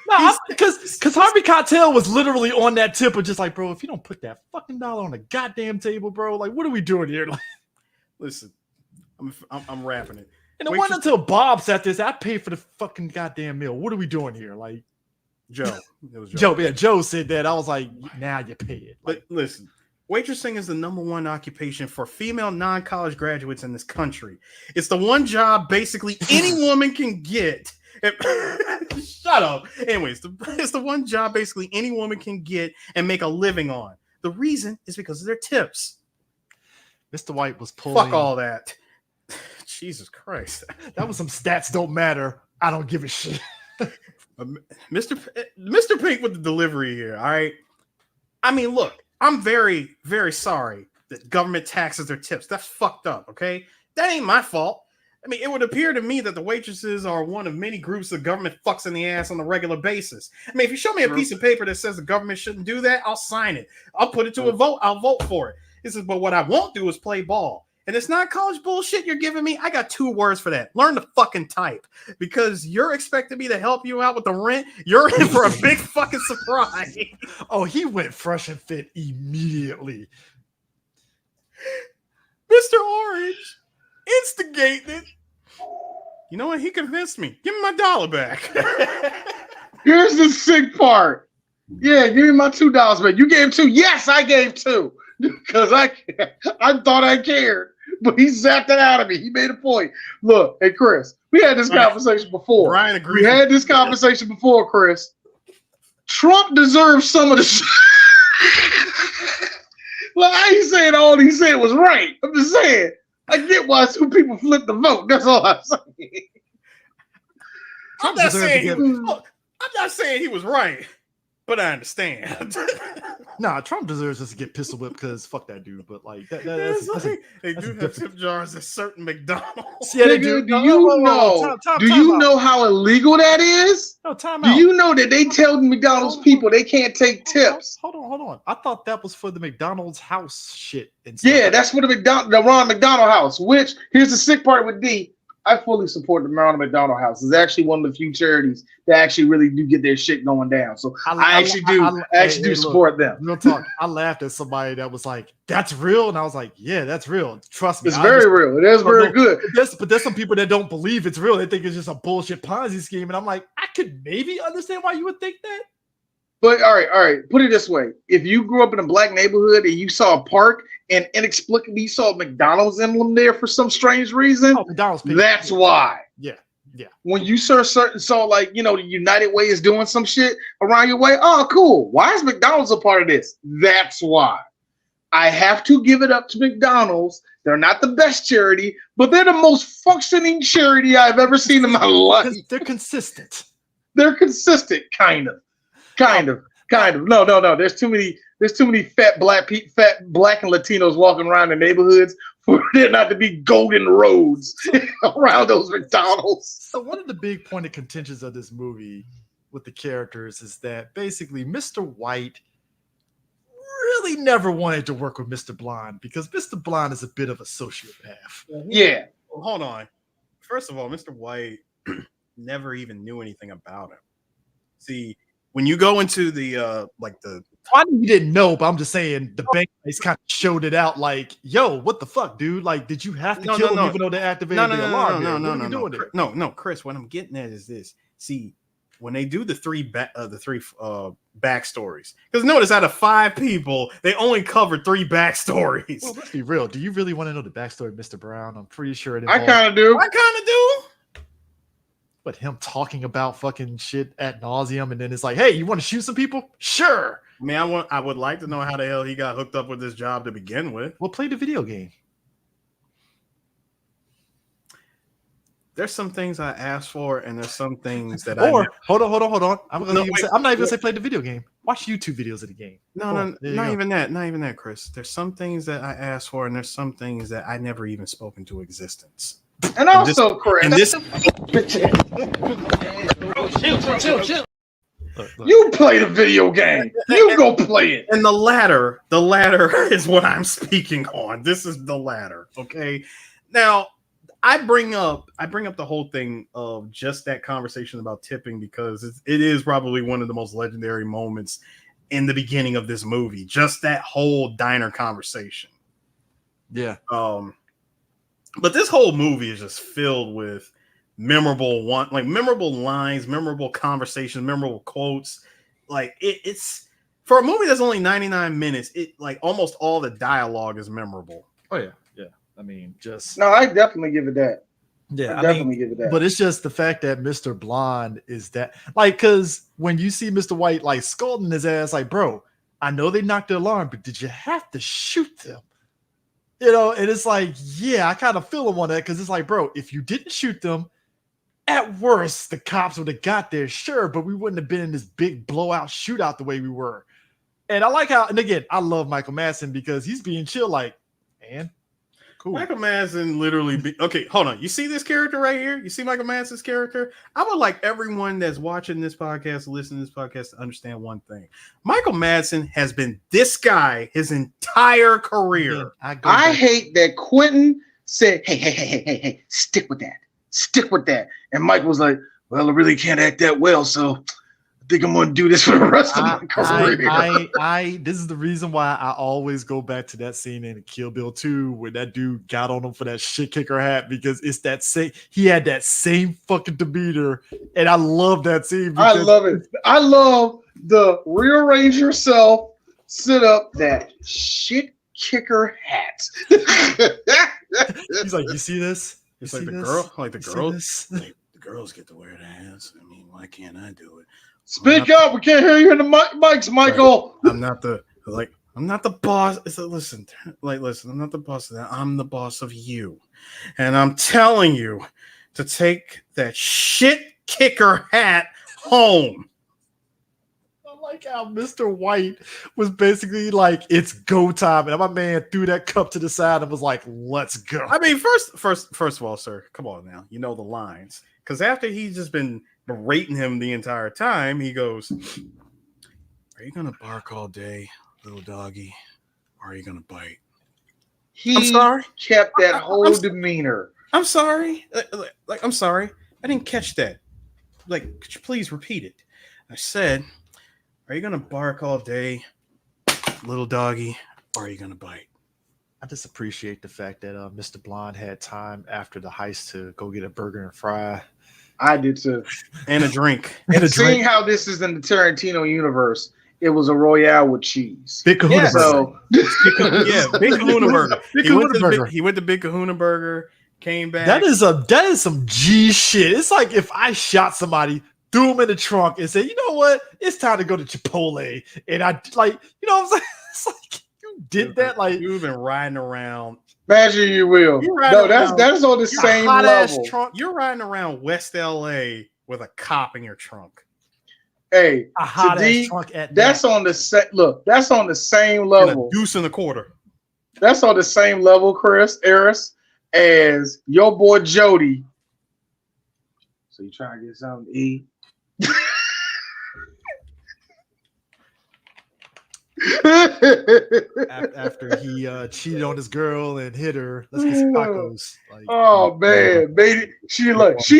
A: no, because Harvey Keitel was literally on that tip of just like, bro, if you don't put that fucking dollar on the goddamn table, bro, like, what are we doing here? Like,
C: Listen, I'm rapping it.
A: and it wasn't until Bob sat there, I paid for the fucking goddamn meal. What are we doing here? Like,
C: Joe. It was Joe.
A: Joe said that. I was like, now you pay it. Like,
C: But listen, waitressing is the #1 occupation for female non-college graduates in this country. It's the one job basically any woman can get. Shut up. Anyways, it's the one job basically any woman can get and make a living on. The reason is because of their tips.
A: Mr. White was pulling.
C: Fuck all that. Jesus Christ.
A: That was some stats don't matter. I don't give a shit.
C: Mr. Pink with the delivery here. All right. I mean, look, I'm very, very sorry that government taxes their tips. That's fucked up. Okay. That ain't my fault. I mean, it would appear to me that the waitresses are one of many groups the government fucks in the ass on a regular basis. I mean, if you show me a piece of paper that says the government shouldn't do that, I'll sign it. I'll put it to a vote. I'll vote for it. This is, but what I won't do is play ball. And it's not college bullshit you're giving me. I got 2 words for that. Learn to fucking type. Because you're expecting me to help you out with the rent. You're in for a big fucking surprise.
A: Oh, he went fresh and fit immediately.
C: Mr. Orange instigated it. You know what? He convinced me. Give me my dollar back.
B: Here's the sick part. Yeah, give me my $2 back. You gave 2. Yes, I gave 2. Because I thought I cared. But he zapped it out of me. He made a point. Look, hey, Chris, we had this conversation before.
C: Brian agrees.
B: We had this conversation before, Chris. Trump deserves some of the shit. Like, I ain't saying all he said was right. I'm just saying, I get why some people flip the vote. That's all I'm saying.
C: I'm not saying he was right, but I understand.
A: Nah, Trump deserves us to get pistol whipped because fuck that dude. But like,
C: they do have tip jars at certain McDonald's.
A: Yeah, they
B: Nigga,
A: do.
B: do you know? Do you know how illegal that is?
A: No, time
B: Do
A: out.
B: you know that they tell McDonald's people they can't take tips?
A: Hold on. I thought that was for the McDonald's house shit. And stuff.
B: Yeah, that's for the Ronald McDonald House. Which, here's the sick part with D. I fully support the Ronald McDonald House. It's actually one of the few charities that actually really do get their shit going down. So I actually do support them.
A: Real talk. I laughed at somebody that was like, "That's real," and I was like, "Yeah, that's real. Trust me,
B: It's very real. It is very good.
A: But there's some people that don't believe it's real. They think it's just a bullshit Ponzi scheme, and I'm like, I could maybe understand why you would think that.
B: But all right. Put it this way: if you grew up in a black neighborhood and you saw a park and inexplicably you saw a McDonald's emblem there for some strange reason,
A: McDonald's.
B: That's why.
A: Yeah.
B: When you saw like, you know, the United Way is doing some shit around your way. Oh, cool. Why is McDonald's a part of this? That's why. I have to give it up to McDonald's. They're not the best charity, but they're the most functioning charity I've ever seen in my life.
A: They're consistent.
B: They're consistent, kind of. No. There's too many fat black and Latinos walking around the neighborhoods for there not to be golden roads around those McDonald's.
A: So one of the big point of contentions of this movie with the characters is that basically Mr. White really never wanted to work with Mr. Blonde because Mr. Blonde is a bit of a sociopath.
B: Yeah.
C: Well, hold on. First of all, Mr. White never even knew anything about him. See, when you go into the
A: I know you didn't know, but I'm just saying the bank guys kind of showed it out like, yo, what the fuck, dude? Like, did you have to kill him even though they activated the alarm?
C: No, Chris, what I'm getting at is this. See, when they do the three backstories, because notice out of 5 people, they only covered 3 backstories.
A: Well, let's be real. Do you really want to know the backstory of Mr. Brown? I'm pretty sure it
B: I kind of do.
A: But him talking about fucking shit ad nauseum, and then it's like, hey, you want to shoot some people? Sure.
C: I mean, I would like to know how the hell he got hooked up with this job to begin with.
A: Well, play the video game.
C: there's some things I asked for, and there's some things that I
A: Or hold on. I'm not even
C: wait.
A: say play the video game. Watch YouTube videos of the game.
C: No, not even that, Chris. There's some things that I asked for, and there's some things that I never even spoke into existence.
B: And also, Chris,
A: Look.
B: you play the video game. You go play it.
C: And the latter is what I'm speaking on. This is the latter. Okay. Now, I bring up the whole thing of just that conversation about tipping because it is probably one of the most legendary moments in the beginning of this movie. Just that whole diner conversation.
A: Yeah.
C: But this whole movie is just filled with memorable lines, memorable conversations, memorable quotes. Like it's for a movie that's only 99 minutes, it like almost all the dialogue is memorable.
A: Oh yeah. I mean, just
B: no, I definitely give it that.
A: Yeah,
B: give it that.
A: But it's just the fact that Mr. Blonde is that like because when you see Mr. White like scolding his ass, like, bro, I know they knocked the alarm, but did you have to shoot them? You know, and it's like, yeah, I kind of feel him on that because it's like, bro, if you didn't shoot them, at worst, the cops would have got there, sure, but we wouldn't have been in this big blowout shootout the way we were. And I like how, and again, I love Michael Madsen because he's being chill, like, man, cool.
C: Michael Madsen literally okay, hold on. You see this character right here? You see Michael Madsen's character? I would like everyone that's watching this podcast, listening to this podcast to understand one thing. Michael Madsen has been this guy his entire career.
B: I hate that Quentin said, hey, stick with that. And Mike was like, well, I really can't act that well, so I think I'm going to do this for the rest of my career.
A: This is the reason why I always go back to that scene in Kill Bill 2 where that dude got on him for that shit kicker hat because it's that same. He had that same fucking demeanor, and I love that scene.
B: I love it. I love the rearrange yourself, sit up that shit kicker hat.
A: He's like, you see this?
C: It's like the girls get to wear the hats. I mean, why can't I do it?
B: Speak up! We can't hear you in the mics, Michael.
C: Right. I'm not the boss. Listen, I'm not the boss of that. I'm the boss of you, and I'm telling you to take that shit kicker hat home.
A: I like how Mr. White was basically like, "It's go time," and my man threw that cup to the side and was like, "Let's go."
C: I mean, first of all, sir, come on now. You know the lines because after he's just been berating him the entire time, he goes, "Are you gonna bark all day, little doggy, or are you gonna bite?" I'm sorry.
B: Kept that whole demeanor.
C: I'm sorry. I'm sorry. I didn't catch that. Like, could you please repeat it? I said, "Are you gonna bark all day, little doggy, or are you gonna bite?"
A: I just appreciate the fact that Mr. Blonde had time after the heist to go get a burger and fry.
B: I did too.
C: And a drink.
B: Seeing how this is in the Tarantino universe, it was a Royale with cheese.
A: Big Kahuna
B: Burger.
C: Big Kahuna Burger.
A: Big Kahuna Burger.
C: He went to Big Kahuna Burger, came back.
A: That is some G shit. It's like if I shot somebody, threw him in the trunk, and said, "You know what? It's time to go to Chipotle." And I like, you know what I'm saying? It's like you did that. Like
C: you've been riding around.
B: Imagine you will. No, that's on the same level.
C: You're riding around West LA with a cop in your trunk.
B: Hey,
A: a hot ass trunk at
B: that's on the that's on the same level.
C: And a deuce in a quarter.
B: That's on the same level, Chris Eris, as your boy Jody. So you trying to get something to eat?
A: After he cheated on his girl and hit her, let's get some tacos. Like,
B: oh man, baby, she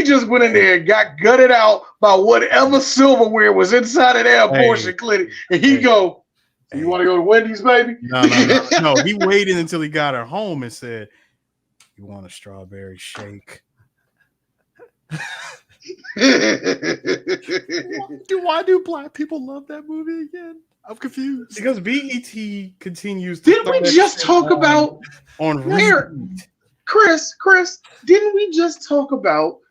B: just went in there and got gutted out by whatever silverware was inside of that abortion clinic, and he go, "You want to go to Wendy's, baby?"
C: No. He waited until he got her home and said, "You want a strawberry shake?"
A: Why do black people love that movie again? I'm confused.
C: Because BET continues to.
B: Didn't we just talk about
C: on
B: where, Chris? Didn't we just talk about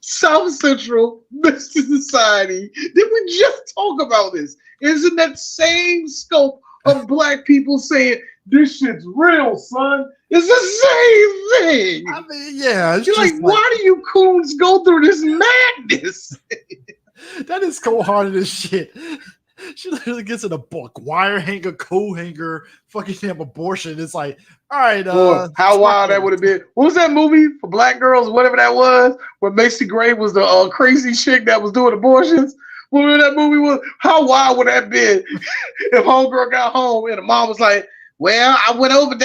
B: South Central Mystery Society? Didn't we just talk about this? Isn't that same scope of black people saying This shit's real, son. It's the same thing.
A: I mean, yeah, it's
B: You're
A: just
B: like, why do you coons go through this madness?
A: that is cold-hearted as shit. She literally gets in a book, wire hanger, coat hanger, fucking damn abortion. It's like, all right,
B: Boy, how wild that would have been. What was that movie for black girls, whatever that was, where Macy Gray was the crazy chick that was doing abortions? Whatever that movie was, how wild would that have been if homegirl got home and the mom was like, well, I went over to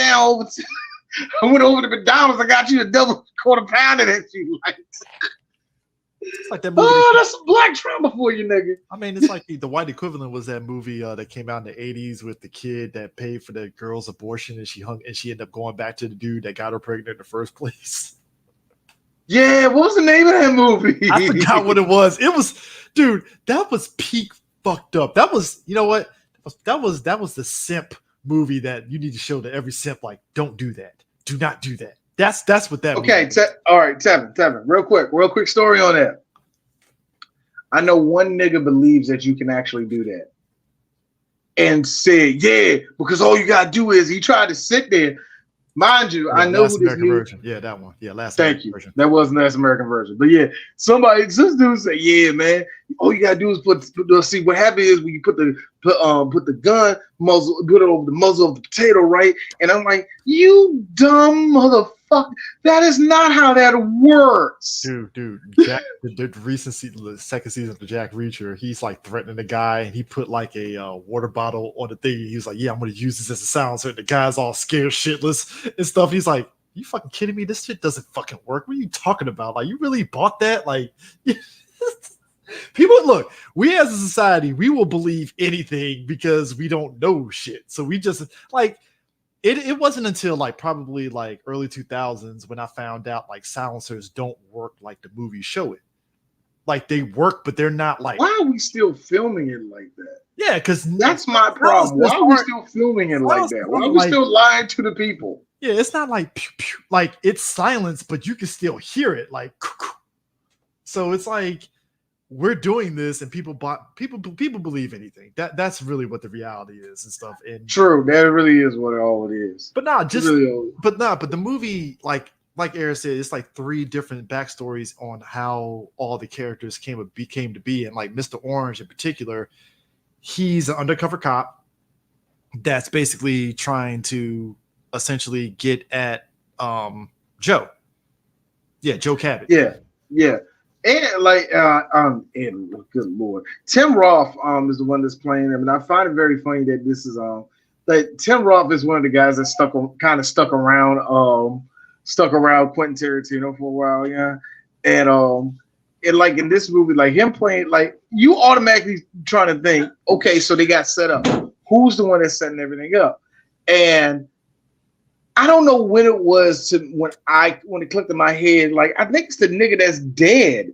B: McDonald's, I got you a double quarter pounder that you liked.
A: It's like that movie.
B: Oh, that's some black trauma for you, nigga.
A: I mean, it's like the white equivalent was that movie that came out in the 80s with the kid that paid for the girl's abortion and she ended up going back to the dude that got her pregnant in the first place.
B: Yeah, what was the name of that movie?
A: I forgot what it was. It was, dude, that was peak fucked up. That was, you know what? That was the simp movie that you need to show to every simp, like, don't do that. Do not do that. That's what that.
B: Okay, all right, Tevin, real quick story on that. I know one nigga believes that you can actually do that, and said, yeah, because all you gotta do is he tried to sit there. Mind you, I know who this
A: version. Yeah, that one. Yeah, last.
B: Thank you.
A: Version.
B: That wasn't the last American version, but yeah, this dude said, yeah, man, all you gotta do is see what happens is when you put the gun muzzle, put it over the muzzle of the potato, right? And I'm like, you dumb motherfucker, that is not how that works,
A: dude. Jack, the recent season, the second season of the Jack Reacher, he's like threatening the guy, and he put like a water bottle on the thing. He was like, yeah, I'm gonna use this as a silencer. And the guy's all scared shitless and stuff. He's like, you fucking kidding me? This shit doesn't fucking work. What are you talking about? Like, you really bought that? Like, people, look, we as a society, we will believe anything because we don't know shit. So we just like it wasn't until like probably like early 2000s when I found out like silencers don't work like the movies show it. Like they work, but they're not like.
B: Why are we still filming it like that?
A: Yeah, because
B: that's my problem. Why are we still filming it like that? Why are we still lying to the people?
A: Yeah, it's not like pew, pew, like it's silence, but you can still hear it. Like, so it's like we're doing this, and people believe anything. That's really what the reality is and stuff. And
B: true, that really is what all it is.
A: But but the movie, like Eric said, it's like 3 different backstories on how all the characters came to be, and like Mr. Orange in particular, he's an undercover cop that's basically trying to essentially get at Joe. Yeah, Joe Cabot.
B: Yeah. And like and good lord. Tim Roth is the one that's playing him. And I find it very funny that this is like Tim Roth is one of the guys that stuck around Quentin Tarantino for a while, yeah. And like in this movie, like him playing, like you automatically trying to think, okay, so they got set up. Who's the one that's setting everything up? And I don't know when it was when it clicked in my head. Like I think it's the nigga that's dead.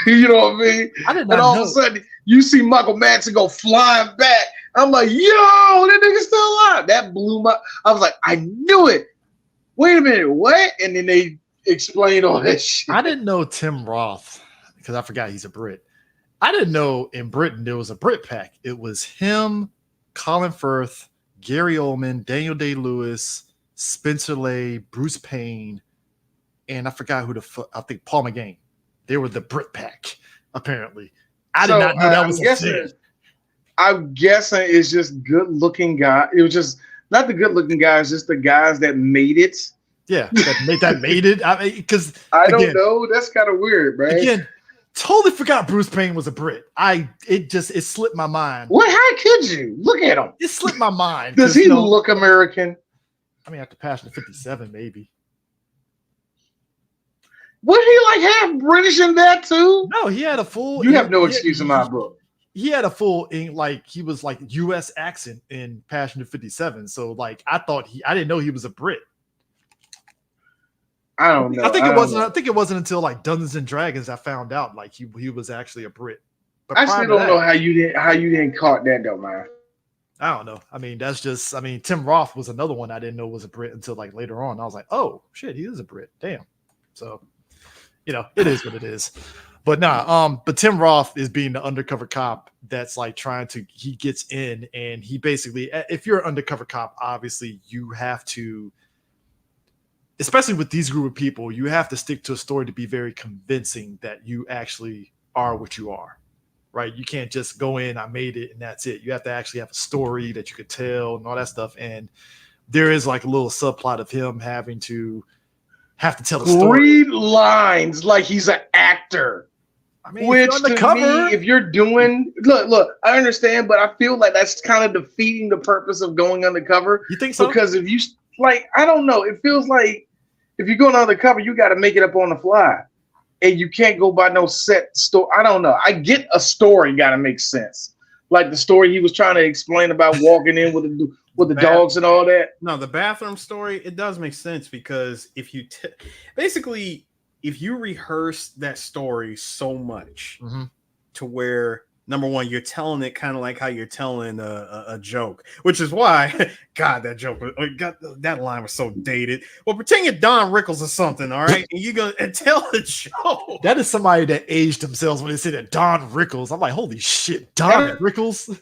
B: You know what I mean?
A: I did not
B: and all
A: know.
B: Of a sudden you see Michael Madsen go flying back. I'm like, yo, that nigga's still alive. That blew my. I was like, I knew it. Wait a minute, what? And then they explained all that shit.
A: I didn't know Tim Roth because I forgot he's a Brit. I didn't know in Britain there was a Brit pack. It was him, Colin Firth, Gary Oldman, Daniel Day-Lewis, Spencer Lay, Bruce Payne, and I forgot who I think Paul McGann. They were the Brit pack, apparently. I did not know that was a thing.
B: I'm guessing it's just good-looking guy. It was just not the good-looking guys, just the guys that made it.
A: Yeah, that made it. I mean, because
B: I don't know. That's kind of weird, man.
A: Again, totally forgot Bruce Payne was a Brit. It slipped my mind.
B: What? How could you? Look at him.
A: It slipped my mind.
B: Does he look American?
A: I mean, after Passion 57, maybe.
B: Was he like half British in that too?
A: No, he had a full.
B: You have no excuse in my book.
A: He had a full, like he was like U.S. accent in Passion 57. So like I didn't know he was a Brit.
B: I don't know.
A: I think it wasn't until like Dungeons and Dragons I found out like he was actually a Brit. But
B: I still don't know how you didn't caught that though, man.
A: I don't know. I mean, Tim Roth was another one I didn't know was a Brit until like later on. I was like, oh shit, he is a Brit. Damn. So, it is what it is. But but Tim Roth is being the undercover cop that's like he gets in, and he basically, if you're an undercover cop, obviously you have to, especially with these group of people, you have to stick to a story to be very convincing that you actually are what you are, right? You can't just go in, I made it, and that's it. You have to actually have a story that you could tell and all that stuff. And there is like a little subplot of him having to tell a story.
B: Read lines like he's an actor.
A: I mean,
B: Which to me, if you're doing look, I understand, but I feel like that's kind of defeating the purpose of going undercover.
A: You think so?
B: Because if you like, I don't know, it feels like if you're going undercover, you got to make it up on the fly, and you can't go by no set story. I don't know. I get a story got to make sense, like the story he was trying to explain about walking in with the dogs and all that.
C: No, the bathroom story, it does make sense because if you basically. If you rehearse that story so much to where, number one, you're telling it kind of like how you're telling a joke, which is why, God, that line was so dated. Well, pretend you're Don Rickles or something, all right? And you're going to tell a joke.
A: That is somebody that aged themselves when they say that Don Rickles. I'm like, holy shit, Don Rickles?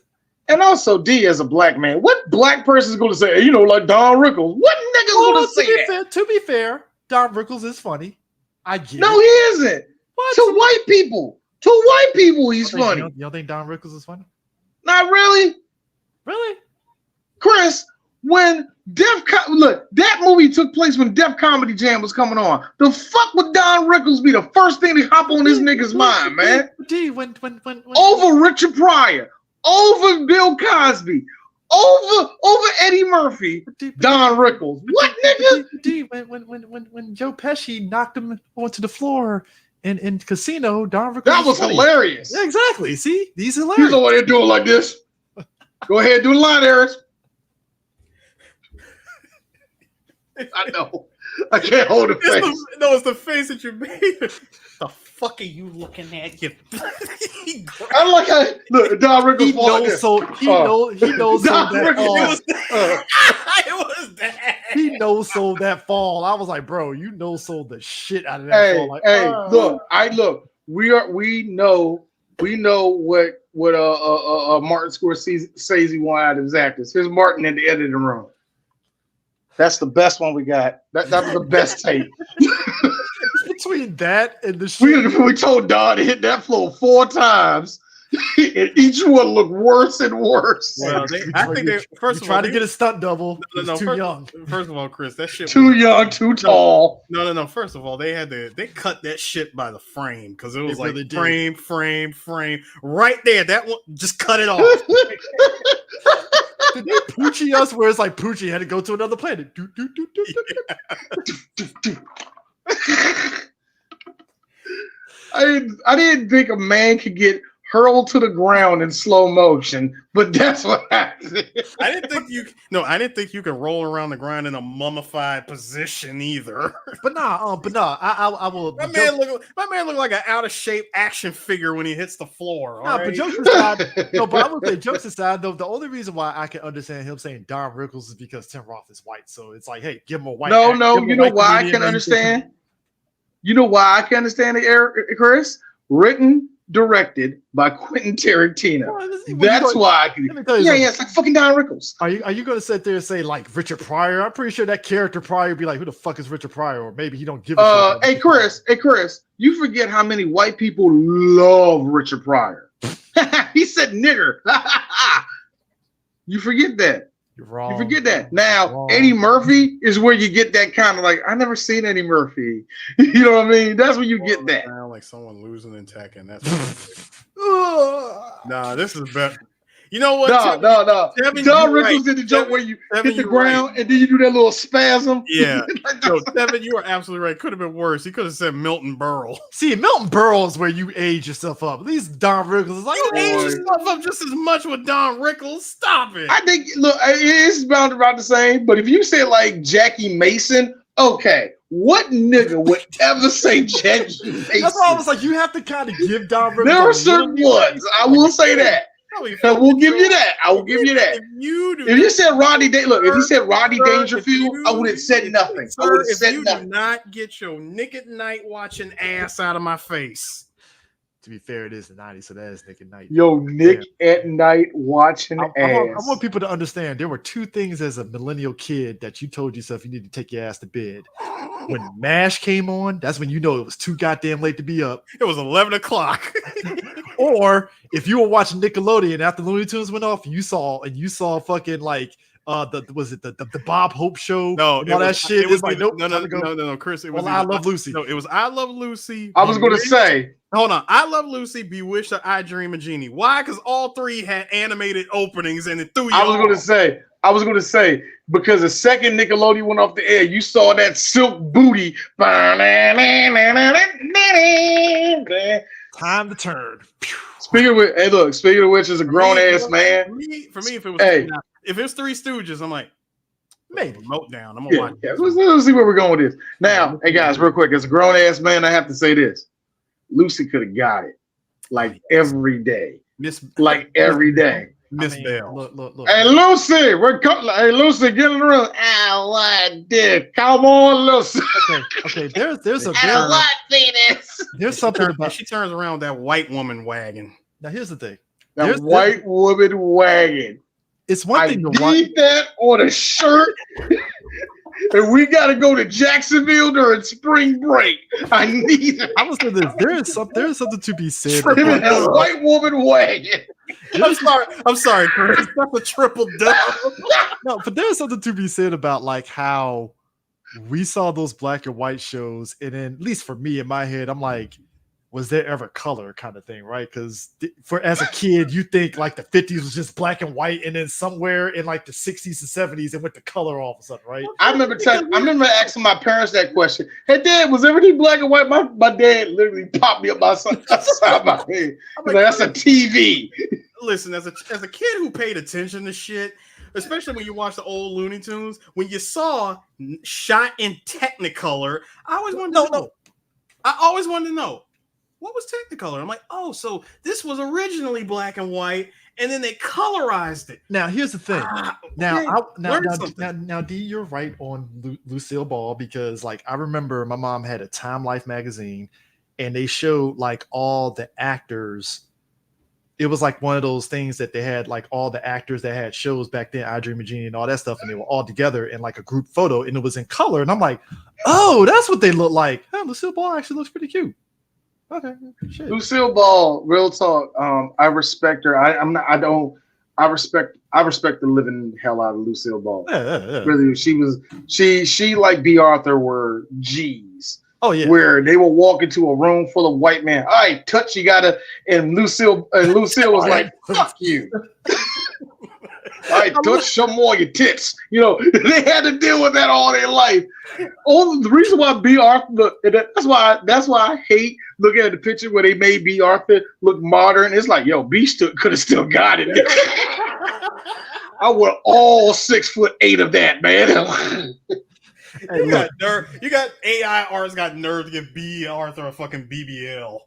B: And also, D, as a black man, what black person is going to say, like Don Rickles? What nigga's going to say that?
A: To be fair, Don Rickles is funny. I get
B: No,
A: it.
B: he isn't. What? To white people, he's funny.
A: You don't think Don Rickles is funny?
B: Not really.
A: Really?
B: Chris, when that movie took place when Def Comedy Jam was coming on. The fuck would Don Rickles be the first thing to hop on this nigga's mind, man?
A: When
B: over Richard Pryor, over Bill Cosby, over Eddie Murphy, Don Rickles. What, nigga?
A: When Joe Pesci knocked him onto the floor in Casino, Don Rickles.
B: That was hilarious.
A: Yeah, exactly. See, these hilarious.
B: He's the one they're doing like this. Go ahead, do the line, Harris. I know. I can't hold the face.
C: It's the face that you made. The fuck are you looking at? You.
B: I like how look. Don Rickles.
A: He knows
B: Don
A: that
B: Rickles.
C: It was that.
A: He no-sold that fall. I was like, bro, you no-sold the shit out of that fall. Like,
B: Look. We know what Martin Scorsese wanted out of his actors. Here's Martin in the editing room. That's the best one we got. That was the best tape.
A: Between that and the shit.
B: We told Don to hit that floor 4 times. And each one looked worse and worse.
C: Well, I think they
A: tried to get a stunt double. No, too young.
C: First of all, Chris, that shit
B: too young, too tall.
C: No. First of all, they cut that shit by the frame because it was
A: really
C: frame, right there. That one just cut it off.
A: Did they Poochie us where it's like Poochie had to go to another planet?
B: I didn't think a man could get hurled to the ground in slow motion, but that's what happened.
C: I didn't think you could roll around the ground in a mummified position either.
A: But I will.
C: My man looked like an out of shape action figure when he hits the floor.
A: But jokes aside, but I would say jokes aside though, the only reason why I can understand him saying Don Rickles is because Tim Roth is white. So it's like, hey, give him a white.
B: No, you know why I can understand? You know why I can understand it, Chris? Written, directed by Quentin Tarantino. That's why I can. It's like fucking Don Rickles.
A: Are you going to sit there and say like Richard Pryor? I'm pretty sure that character Pryor would be like, who the fuck is Richard Pryor? Or maybe he don't give a
B: shit. Hey Chris, you forget how many white people love Richard Pryor. He said nigger. You forget that.
A: You're wrong.
B: You forget that. Now, Eddie Murphy is where you get that kind of like, I never seen Eddie Murphy. You know what I mean? That's where you get that.
C: Sound like someone losing and Tekken. That's nah, this is better. You know what?
B: No. Don Rickles did the joke where you hit the ground and then you do that little spasm.
C: Yeah. No, Devin, you are absolutely right. Could have been worse. He could have said Milton Berle.
A: See, Milton Berle is where you age yourself up. At least Don Rickles is like,
C: you age yourself up just as much with Don Rickles. Stop it.
B: I think, look, it is bound about the same, but if you say like Jackie Mason, okay. What nigga would ever say Jackie Mason?
A: That's why I was like, you have to kind of give Don Rickles.
B: There are certain ones. I will say that. I will give you that. If you said Rodney, if you said Rodney Dangerfield, I would have said nothing.
C: Sir, if you do not get your Nick at Night watching ass out of my face,
A: to be fair, it is the 90s, so that is Nick at Night.
B: Yo, Nick at Night watching ass.
A: I want people to understand there were two things as a millennial kid that you told yourself you need to take your ass to bed. When MASH came on, that's when you know it was too goddamn late to be up.
C: It was 11 o'clock.
A: Or if you were watching Nickelodeon after Looney Tunes went off, you saw fucking like the Bob Hope show?
C: No,
A: and all that shit.
C: It was
A: like
C: no, Chris. It was
A: I Love Lucy.
C: No, it was I Love Lucy.
B: I was going to say,
C: hold on, I Love Lucy, Bewitched, or I Dream of Jeannie. Why? Because all three had animated openings, and it threw you.
B: I was going to say because the second Nickelodeon went off the air, you saw that silk booty.
A: Time to turn.
B: Speaking of which, is a grown ass man.
C: For me, if it's Three Stooges, I'm like,
A: maybe
C: remote down. I'm gonna watch.
B: Yeah. Let's see where we're going with this. Now, hey guys, real quick, as a grown ass man, I have to say this: Lucy could have got it like every day, every day.
C: Miss Bell.
A: Look.
B: Hey Lucy, we're coming. Hey Lucy, get in the room. Ah, what did? Come on, Lucy.
A: Okay. There's something about.
C: She turns around with that white woman wagon.
A: Now here's the thing.
B: That white woman wagon.
A: It's one thing to watch.
B: I need that on a shirt. And we got to go to Jacksonville during spring break. I need it.
A: I was saying this. There is something to be said.
B: That white woman wagon.
C: I'm sorry, Chris. That's a triple dub.
A: No, but there's something to be said about like how we saw those black and white shows, and then at least for me in my head, I'm like, was there ever color kind of thing, right? Because as a kid, you think like the 50s was just black and white, and then somewhere in like the 60s and 70s, it went to color all of a sudden, right?
B: I remember asking my parents that question. Hey, Dad, was everything black and white? My dad literally popped me up outside my head. Like, that's a TV.
C: Listen, as a kid who paid attention to shit, especially when you watch the old Looney Tunes, when you saw shot in Technicolor, I always wanted to know. What was Technicolor? I'm like, oh, so this was originally black and white, and then they colorized it.
A: Now, here's the thing. Now, D, you're right on Lucille Ball, because like I remember my mom had a Time Life magazine, and they showed like all the actors. It was like one of those things that they had like all the actors that had shows back then, I Dream of Jeannie and all that stuff, and they were all together in like a group photo, and it was in color. And I'm like, oh, that's what they look like. Hey, Lucille Ball actually looks pretty cute. Okay, shit.
B: Lucille Ball, real talk. I respect her. I respect the living hell out of Lucille Ball.
A: Yeah.
B: Really, she like B. Arthur were G's.
A: Oh yeah.
B: Where they will walk into a room full of white men. All right, touch, you gotta. And Lucille was like, fuck you. All right, touch some more of your tits. You know, they had to deal with that all their life. The reason why B. Arthur, that's why I hate looking at the picture where they made B. Arthur look modern. It's like, yo, B could have still got it. I want all 6'8" of that, man.
C: You got AI artists got nerve to give B. Arthur a fucking BBL.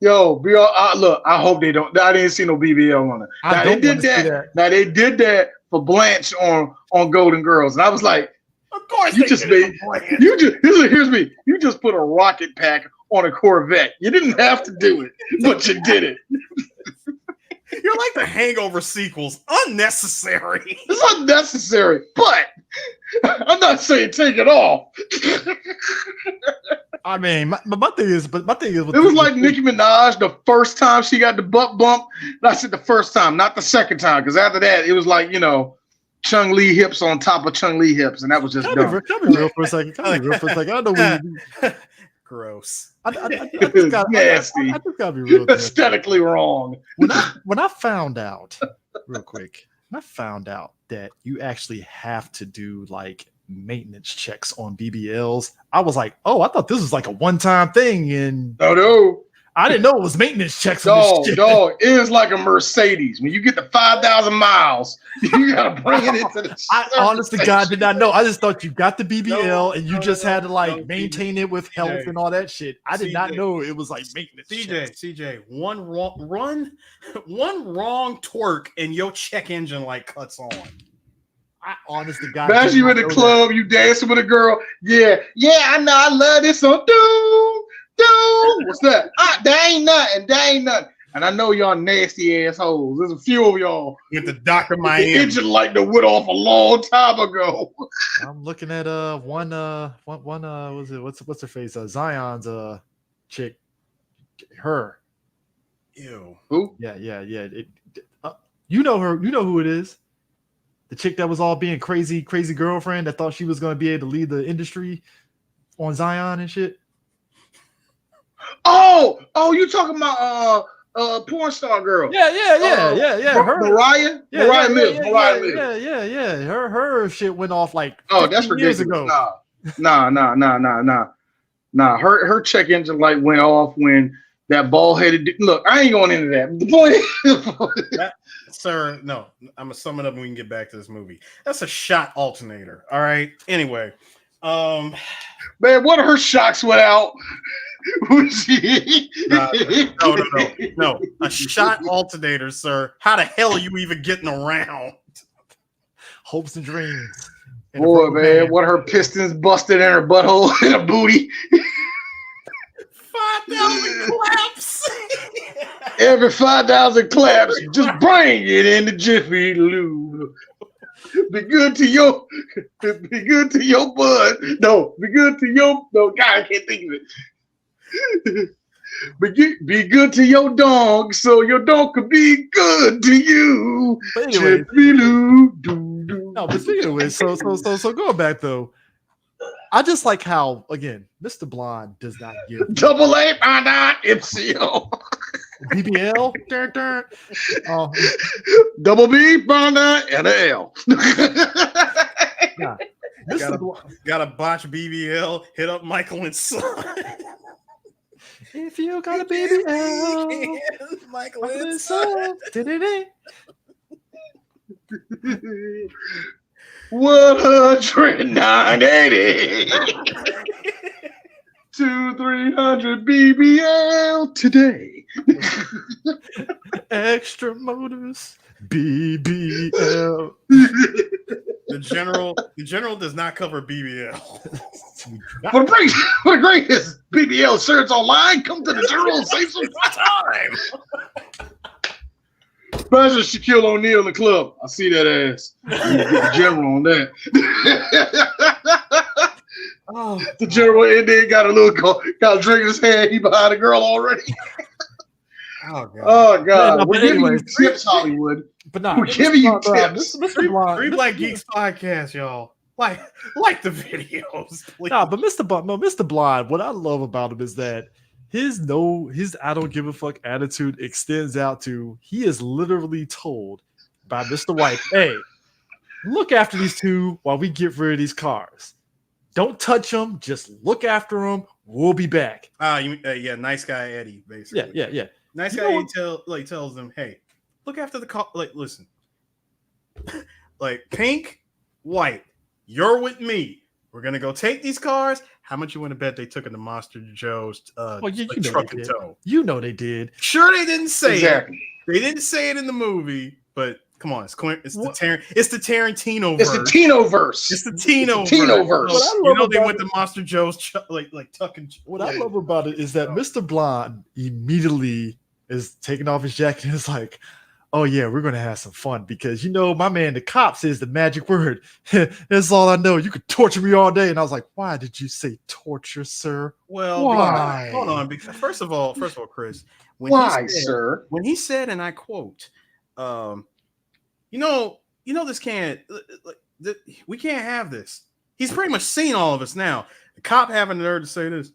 B: Yo, look, I hope they don't. I didn't see no BBL on it. Now they did that. Now they did that for Blanche on Golden Girls, and I was like,
C: of course,
B: here's me. You just put a rocket pack on a Corvette. You didn't have to do it, but you did it.
C: You're like the Hangover sequels, unnecessary.
B: It's unnecessary, but I'm not saying take it off.
A: I mean, my thing is, it
B: was like Nicki Minaj the first time she got the butt bump. I said the first time, not the second time, because after that it was like, you know, Chung Lee hips on top of Chung Lee hips, and that was just dumb.
A: Can be real for a second. I don't know what you
C: gross.
B: I just gotta be real. Aesthetically wrong.
A: When I found out, real quick, that you actually have to do like maintenance checks on BBLs, I was like, oh, I thought this was like a one-time thing, and
B: no,
A: I didn't know it was maintenance checks.
B: Dog, it is like a Mercedes. When you get to 5,000 miles, you gotta bring it into the.
A: I honestly, God, did not know. I just thought you got the BBL and you just had to like maintain it with health and all that shit. I did not know it was like maintenance.
C: CJ, one wrong twerk and your check engine light cuts on.
A: I honestly, God,
B: imagine you in the club, you dancing with a girl. Yeah, I know, I love this song. Dude, what's that? That ain't nothing. That ain't nothing. And I know y'all nasty assholes. There's a few of y'all
C: with the Dr.
B: The
C: Miami.
B: engine light that went off a long time ago.
A: I'm looking at one was it what's her face? Zion's chick. Her.
C: Ew.
B: Who?
A: Yeah. You know her. You know who it is. The chick that was all being crazy girlfriend that thought she was going to be able to lead the industry on Zion and shit.
B: Oh, you talking about porn star girl?
A: Yeah. Her,
B: Mariah Mills.
A: Yeah. Her shit went off like 15
B: that's
A: years
B: ridiculous.
A: ago.
B: Nah. Her check engine light went off when that bald headed. Look, I ain't going into that. The point.
C: Sir, no. I'm gonna sum it up and we can get back to this movie. That's a shot alternator. All right. Anyway,
B: man, one of her shocks went out.
C: No. A shot alternator, sir. How the hell are you even getting around?
A: Hopes and dreams.
B: Boy, man, one of her pistons busted in her butthole in a booty.
C: 5,000 claps.
B: Every 5,000 claps, just bring it in the Jiffy Lube. Be good to your bud. No, be good to your God, I can't think of it. Be good to your dog, so your dog could be good to you.
A: But anyway,
B: Jiffy Lube.
A: No, but speaking of which, so going back though, I just like how again Mr. Blonde does not give
B: Double A, MCO.
A: BBL.
B: Double B, Bonda, and an L.
A: Nah,
C: Gotta botch BBL. Hit up Michael and Son.
A: If you got a BBL,
C: Michael and Son.
B: 190 to 300 BBL today.
A: Extra motors, BBL.
C: The general does not cover BBL.
B: For the greatest BBL shirts online, come to the general and save some time. Imagine Shaquille O'Neal in the club. I see that ass. Get the general on that. The general Indian got a drink in his hand. He behind a girl already.
C: Oh god.
B: Oh god.
A: No,
B: We're giving you tips, Hollywood.
A: But nah,
B: we're giving you tips.
A: Mr. Blonde,
C: Three Black Geeks podcast, y'all. Like the videos. Please.
A: Nah, but Mr. Blonde, what I love about him is that his I don't give a fuck attitude extends out to he is literally told by Mr. White, hey, look after these two while we get rid of these cars. Don't touch them, just look after them. We'll be back.
C: Yeah, nice guy Eddie, basically.
A: Yeah.
C: Nice guy Eddie tells them, hey, look after the car. Like, listen, like pink, white, you're with me. We're gonna go take these cars. How much you want to bet they took in the Monster Joe's truck and tow?
A: You know they did.
C: Sure, they didn't say it. They didn't say it in the movie, but come on, it's the Tarantino verse.
B: It's the Tino verse.
C: It's the Tino verse. You know they went to Monster Joe's like tucking.
A: What I love about it is that Mr. Blonde immediately is taking off his jacket and is like, oh yeah, we're gonna have some fun because my man, the cop says the magic word. That's all I know. You could torture me all day. And I was like, why did you say torture, sir?
C: Well,
A: why?
C: Hold on. Because first of all, Chris,
B: sir?
C: When he said, and I quote, this can't. We can't have this. He's pretty much seen all of us now. The cop having the nerve to say this.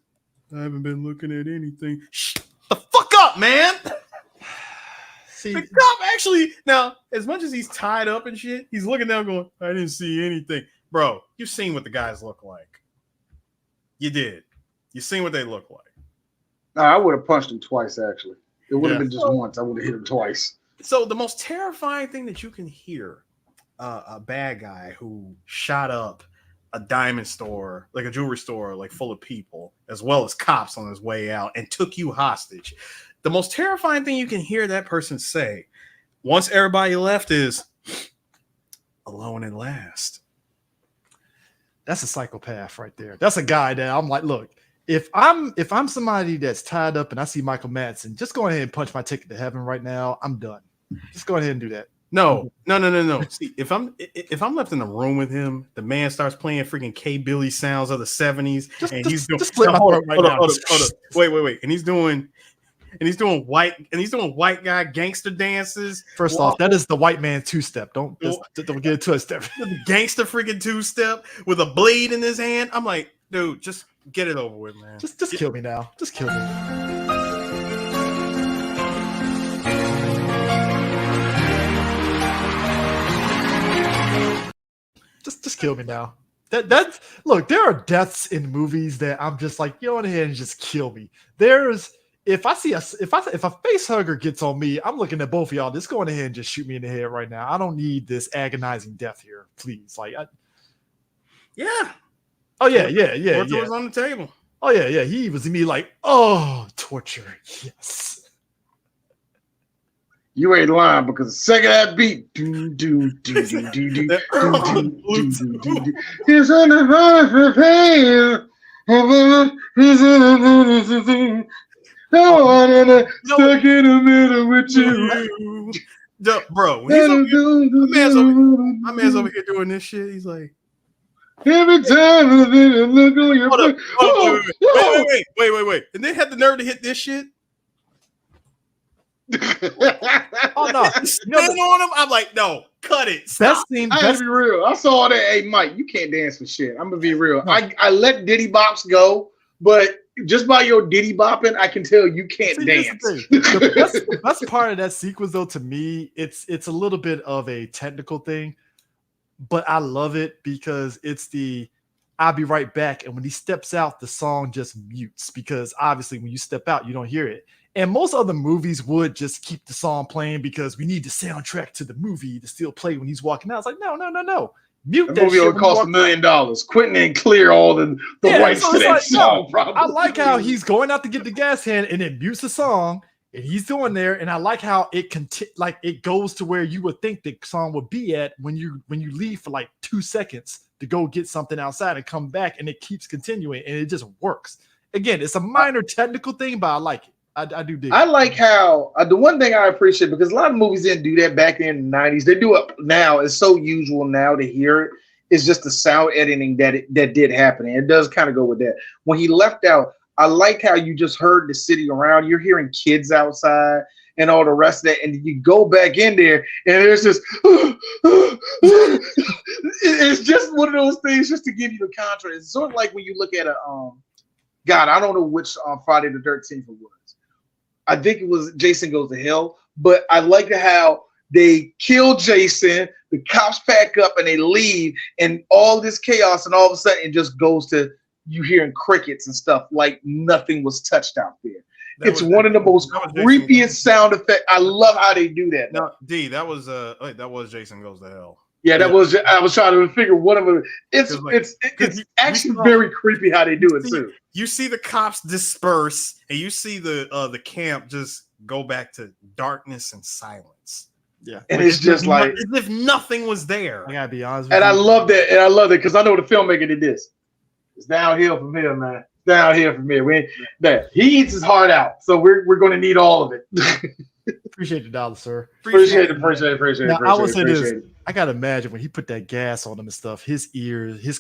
C: I haven't been looking at anything. Shut the fuck up, man. See, the cop actually, now, as much as he's tied up and shit, he's looking down going, I didn't see anything. Bro, you've seen what the guys look like. You did. You've seen what they look like.
B: I would have punched him twice, actually. It would have been just once. I would have hit him twice.
C: So the most terrifying thing that you can hear a bad guy who shot up a diamond store, like a jewelry store, like full of people, as well as cops on his way out and took you hostage. The most terrifying thing you can hear that person say once everybody left is alone at last.
A: That's a psychopath right there. That's a guy that I'm like, look, if I'm somebody that's tied up and I see Michael Madsen, just go ahead and punch my ticket to heaven right now. I'm done. Just go ahead and do that.
C: No. See, if I'm left in the room with him, the man starts playing freaking K Billy sounds of the 70s, and he's doing
A: slit my throat right now.
C: Hold up. Wait. And he's doing white guy gangster dances.
A: First off, that is the white man two-step. Don't get it twisted.
C: Gangster freaking two-step with a blade in his hand. I'm like, dude, just get it over with, man.
A: Just kill me now. Just kill me. Just kill me now. That's look, there are deaths in movies that I'm just like, you go ahead and just kill me. If a face hugger gets on me, I'm looking at both of y'all. Just go ahead and just shoot me in the head right now. I don't need this agonizing death here, please. Like,
C: yeah.
A: Oh yeah.
C: Was on the table.
A: Oh yeah. He was me like, oh, torture. Yes.
B: You ain't lying because the second that beat, he's on the run for pain. Stuck in the middle with you.
C: Bro, my man's over here doing this shit. He's like,
B: every time I look on your face.
C: Wait. And they had the nerve to hit this shit.
A: Oh no!
C: Spin on him. I'm like, no, cut it.
A: Best scene.
B: I gotta be real. I saw that. Hey, Mike, you can't dance for shit. I'm gonna be real. I let Diddy Bops go, but just by your Diddy bopping, I can tell you can't dance.
A: The best part of that sequence, though, to me, it's a little bit of a technical thing, but I love it because it's the "I'll be right back," and when he steps out, the song just mutes because obviously when you step out, you don't hear it. And most other movies would just keep the song playing because we need the soundtrack to the movie to still play when he's walking out. It's like, no. Mute
B: that movie would cost $1 million. Quentin didn't clear all the rights to that song.
A: No. I like how he's going out to get the gas can and it mutes the song and he's doing there. And I like how it goes to where you would think the song would be at when you leave for like 2 seconds to go get something outside and come back, and it keeps continuing and it just works. Again, it's a minor technical thing, but I like it. I do dig.
B: I like how the one thing I appreciate, because a lot of movies didn't do that back in the 90s. They do it now. It's so usual now to hear it. It's just the sound editing that did happen. And it does kind of go with that. When he left out, I like how you just heard the city around. You're hearing kids outside and all the rest of that. And you go back in there and there's this, it's just one of those things just to give you the contrast. It's sort of like when you look at God, I don't know which Friday the 13th it was. I think it was Jason Goes to Hell, but I like how they kill Jason, the cops pack up and they leave, and all this chaos, and all of a sudden it just goes to you hearing crickets and stuff like nothing was touched out there. It's one of the most creepiest sound effects. I love how they do that.
C: No, D, that was Jason Goes to Hell.
B: Yeah, that was. I was trying to figure one of them. It's actually very creepy how they do it too.
C: You see the cops disperse, and you see the camp just go back to darkness and silence.
A: Yeah,
B: and it's just like
C: as if nothing was there.
A: I gotta be honest with
B: you.
A: I
B: love that. And I love it because I know the filmmaker did this. It's downhill from here, man. It's downhill from here. He eats his heart out, so we're going to need all of it.
A: Appreciate the dollar, sir.
B: Appreciate it.
A: Now, I will say this. I gotta imagine when he put that gas on him and stuff, his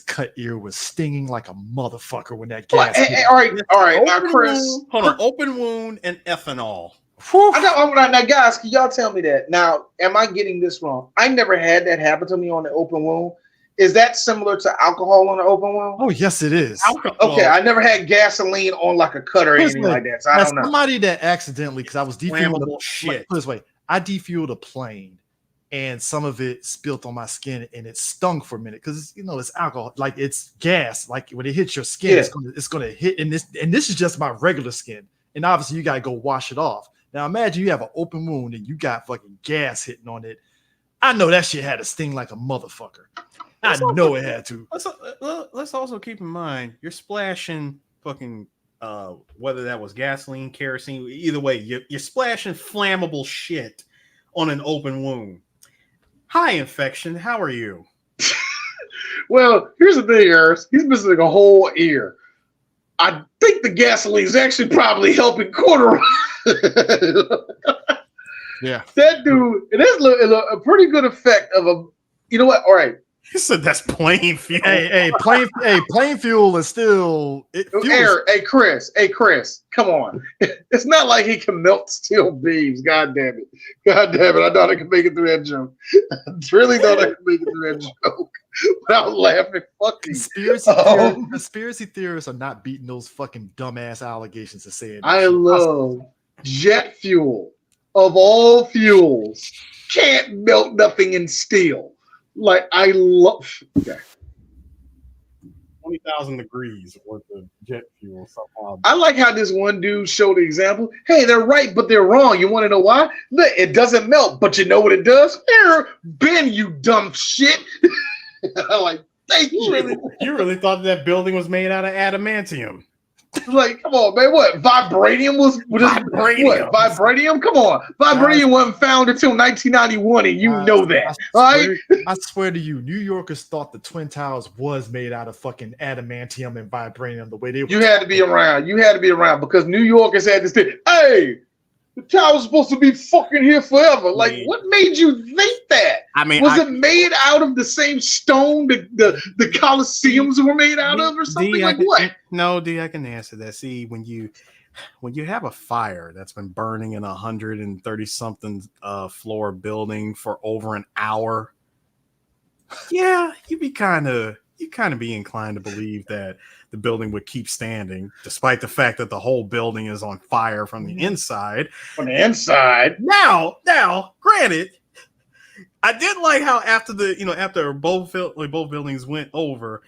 A: cut ear was stinging like a motherfucker when that gas.
B: All right. Now, Chris,
C: hold on. Open wound and ethanol.
B: Now, guys, can y'all tell me that? Now, am I getting this wrong? I never had that happen to me on the open wound. Is that similar to alcohol on the open wound?
A: Oh, yes, it is.
B: Okay, I never had gasoline on like a cut or anything like that, so I don't know.
A: Somebody that accidentally, because I was defueling
C: shit.
A: Put this way, I defueled a plane, and some of it spilled on my skin, and it stung for a minute because it's alcohol, like it's gas. Like when it hits your skin, it's gonna hit. And this is just my regular skin, and obviously you gotta go wash it off. Now imagine you have an open wound and you got fucking gas hitting on it. I know that shit had a sting like a motherfucker. I know it had to.
C: Let's also keep in mind you're splashing fucking whether that was gasoline, kerosene, either way, you're splashing flammable shit on an open wound. Hi, infection. How are you?
B: Well, here's the thing, Harris. He's missing a whole ear. I think the gasoline is actually probably helping quarter.
A: Yeah.
B: That dude, it is a pretty good effect of a. You know what? All right.
C: He said that's plain fuel.
A: Hey, plane fuel is still
B: Air. Hey, Chris, come on. It's not like he can melt steel beams. God damn it. I thought I could make it through that joke. I really thought I could make it through that joke. But I was laughing.
A: Conspiracy theorists are not beating those fucking dumbass allegations of saying
B: I love jet fuel of all fuels. Can't melt nothing in steel. Like, I love. Okay.
C: 20,000 degrees worth of jet fuel somehow.
B: I like how this one dude showed the example. Hey, they're right, but they're wrong. You want to know why? Look, it doesn't melt, but you know what it does? Here, Ben, you dumb shit. I'm like, thank you.
C: You really thought that building was made out of adamantium?
B: Like, come on, man. What? Vibranium was
C: Vibranium.
B: What? Vibranium? Come on. Vibranium wasn't found until 1991, and you know that.
A: I swear to you, New Yorkers thought the Twin Towers was made out of fucking adamantium and vibranium the way they were.
B: You had to be around. Because New Yorkers had this thing. Hey, the tower's supposed to be fucking here forever. Like, what made you think that?
C: I mean,
B: was it made out of the same stone that the Colosseums were made out of, or something? What?
C: No, D, I can answer that. See, when you have a fire that's been burning in 130 something floor building for over an hour, yeah, you kind of be inclined to believe that the building would keep standing, despite the fact that the whole building is on fire from the inside.
B: From the inside.
C: Now, granted, I did like how after both buildings went over,